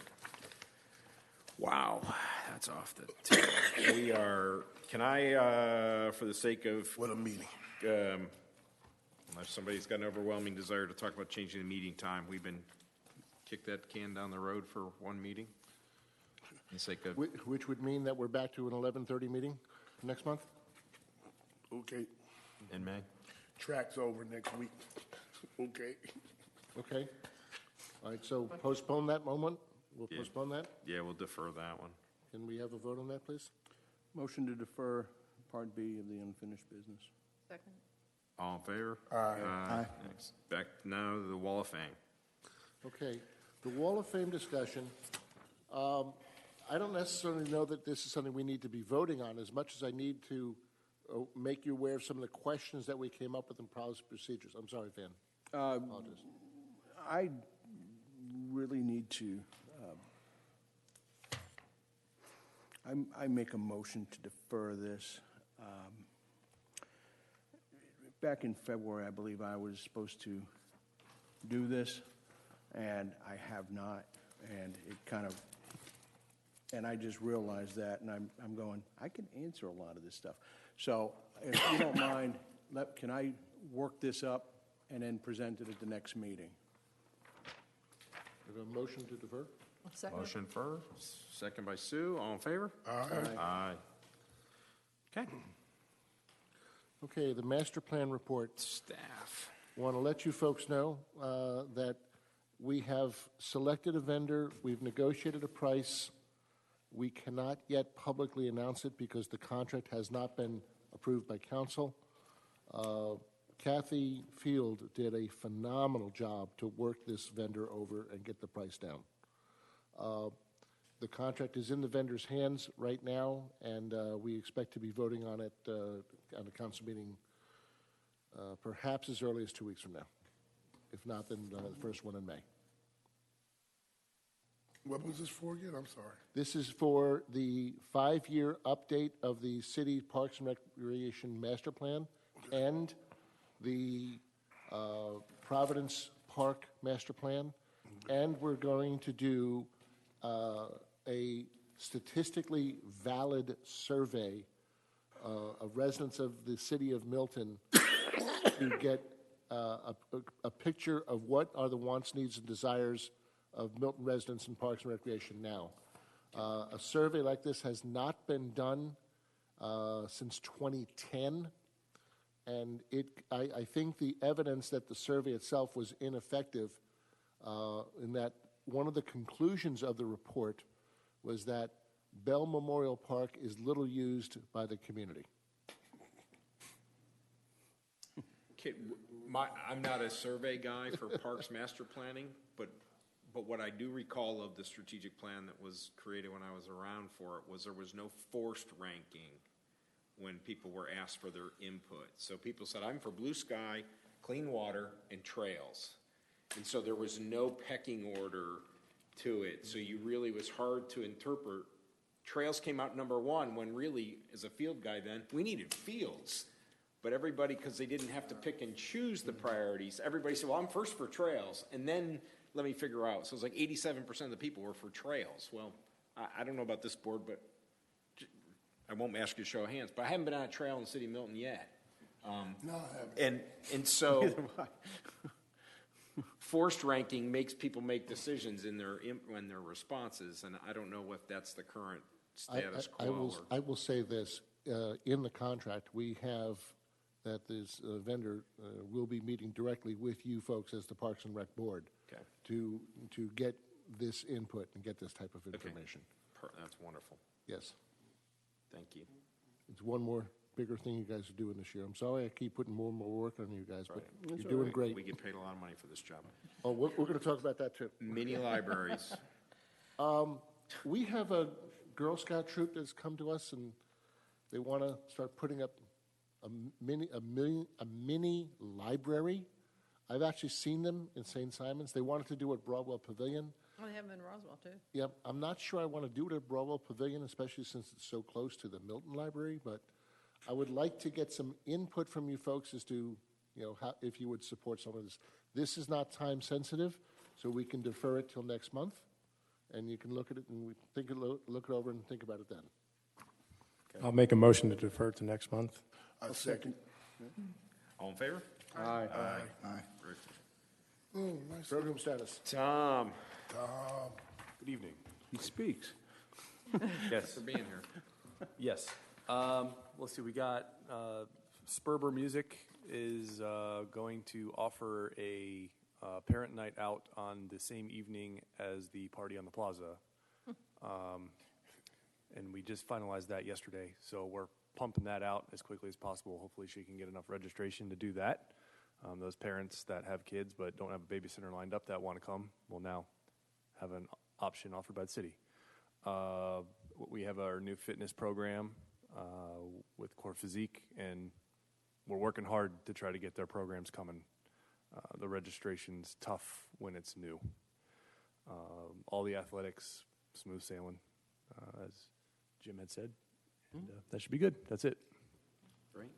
Wow, that's off the table. We are, can I, for the sake of... What a meeting. Unless somebody's got an overwhelming desire to talk about changing the meeting time, we've been kick that can down the road for one meeting. For the sake of... Which would mean that we're back to an 11:30 meeting next month? Okay. In May? Track's over next week. Okay. Okay. All right, so postpone that moment. We'll postpone that. Yeah, we'll defer that one. Can we have a vote on that, please? Motion to defer Part B of the unfinished business. Second. All in favor? Aye. Next. Back now to the Wall of Fame. Okay, the Wall of Fame discussion. I don't necessarily know that this is something we need to be voting on as much as I need to make you aware of some of the questions that we came up with in policy procedures. I'm sorry, Van. Apologize. I really need to, I make a motion to defer this. Back in February, I believe I was supposed to do this, and I have not, and it kind of, and I just realized that, and I'm going, I can answer a lot of this stuff. So if you don't mind, can I work this up and then present it at the next meeting? We have a motion to defer? Second. Motion for, second by Sue. All in favor? Aye. Okay. Okay, the master plan report. Staff. Want to let you folks know that we have selected a vendor. We've negotiated a price. We cannot yet publicly announce it because the contract has not been approved by council. Kathy Field did a phenomenal job to work this vendor over and get the price down. The contract is in the vendor's hands right now, and we expect to be voting on it at a council meeting perhaps as early as 2 weeks from now. If not, then the first one in May. What was this for again? I'm sorry. This is for the 5-year update of the city Parks and Recreation Master Plan and the Providence Park Master Plan. And we're going to do a statistically valid survey of residents of the city of Milton to get a picture of what are the wants, needs, and desires of Milton residents in Parks and Recreation now. A survey like this has not been done since 2010, and I think the evidence that the survey itself was ineffective in that one of the conclusions of the report was that Bell Memorial Park is little used by the community. I'm not a survey guy for Parks Master Planning, but what I do recall of the strategic plan that was created when I was around for it was there was no forced ranking when people were asked for their input. So people said, I'm for blue sky, clean water, and trails. And so there was no pecking order to it. So you really was hard to interpret. Trails came out number one when really, as a field guy then, we needed fields. but everybody, because they didn't have to pick and choose the priorities, everybody said, well, I'm first for trails, and then let me figure out. So it's like 87% of the people were for trails. Well, I don't know about this board, but I won't ask you to show of hands, but I haven't been on a trail in the city of Milton yet. No, I haven't. And so forced ranking makes people make decisions in their responses, and I don't know if that's the current status quo. I will say this, in the contract, we have that this vendor will be meeting directly with you folks as the Parks and Rec Board to get this input and get this type of information. That's wonderful. Yes. Thank you. It's one more bigger thing you guys are doing this year. I'm sorry I keep putting more and more work on you guys, but That's you're doing right. great. We get paid a lot of money for this job. Oh, we're going to talk about that too. Mini libraries. We have a Girl Scout troop that's come to us, and they want to start putting up a mini library. I've actually seen them in St. Simon's. They wanted to do it at Broadwell Pavilion. Oh, they have them in Roswell, too. Yep, I'm not sure I want to do it at Broadwell Pavilion, especially since it's so close to the Milton Library, but I would like to get some input from you folks as to, how, if you would support some of this. This is not time sensitive, so we can defer it till next month, and you can look at it and look it over and think about it then. I'll make a motion to defer to next month. I second. All in favor? Aye. Aye. Oh, nice. Program status. Tom. Good evening. He speaks. Yes. For being here. Yes. Let's see. We got Sperber Music is going to offer a parent night out on the same evening as the party on the plaza. And we just finalized that yesterday, so we're pumping that out as quickly as possible. Hopefully she can get enough registration to do that. Those parents that have kids but don't have a babysitter lined up that want to come will now have an option offered by the city. We have our new fitness program with Core Physique, and we're working hard to try to get their programs coming. The registration's tough when it's new. All the athletics, smooth sailing, as Jim had said. And, that should be good. That's it. Great.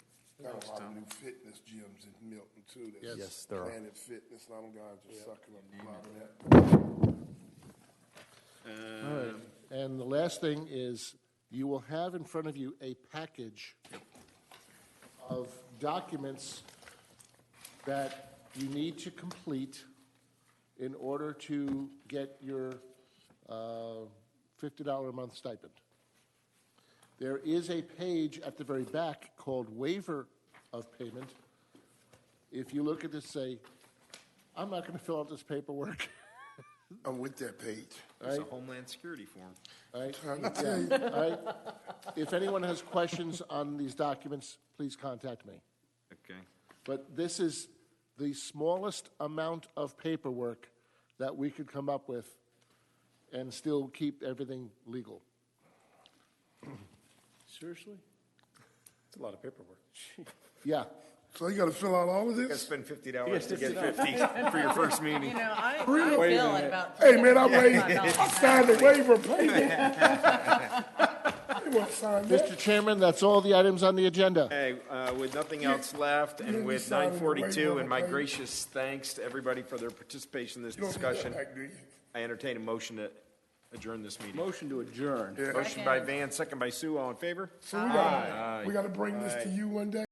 Got a lot of new fitness gyms in Milton, too. That's Yes, there are. Planet Fitness, and I'm guys just sucking up a lot of that. All right. And the last thing is you will have in front of you a package of documents that you need to complete in order to get your $50 a month stipend. There is a page at the very back called Waiver of Payment. If you look at this, say, I'm not going to fill out this paperwork. I'm with that page. It's a Homeland Security form. All right. Trying to tell you. All right. If anyone has questions on these documents, please contact me. Okay. But this is the smallest amount of paperwork that we could come up with and still keep everything legal. Seriously? It's a lot of paperwork. Yeah. So you got to fill out all of You got to this? spend $50 to get 50 for your first meeting. I Really? feel at about. Hey, man, I signed the waiver payment. You want to sign that? Mr. Chairman, that's all the items on the agenda. Hey, with nothing else left, you and don't with decide on the 9:42, waiver and my of payment. gracious thanks to everybody for their participation in this You don't do that discussion, back, do you? I entertain a motion to adjourn this meeting. Motion to adjourn. Yeah. Motion by Van, second by Sue. All in favor? So we got to bring this to you one day?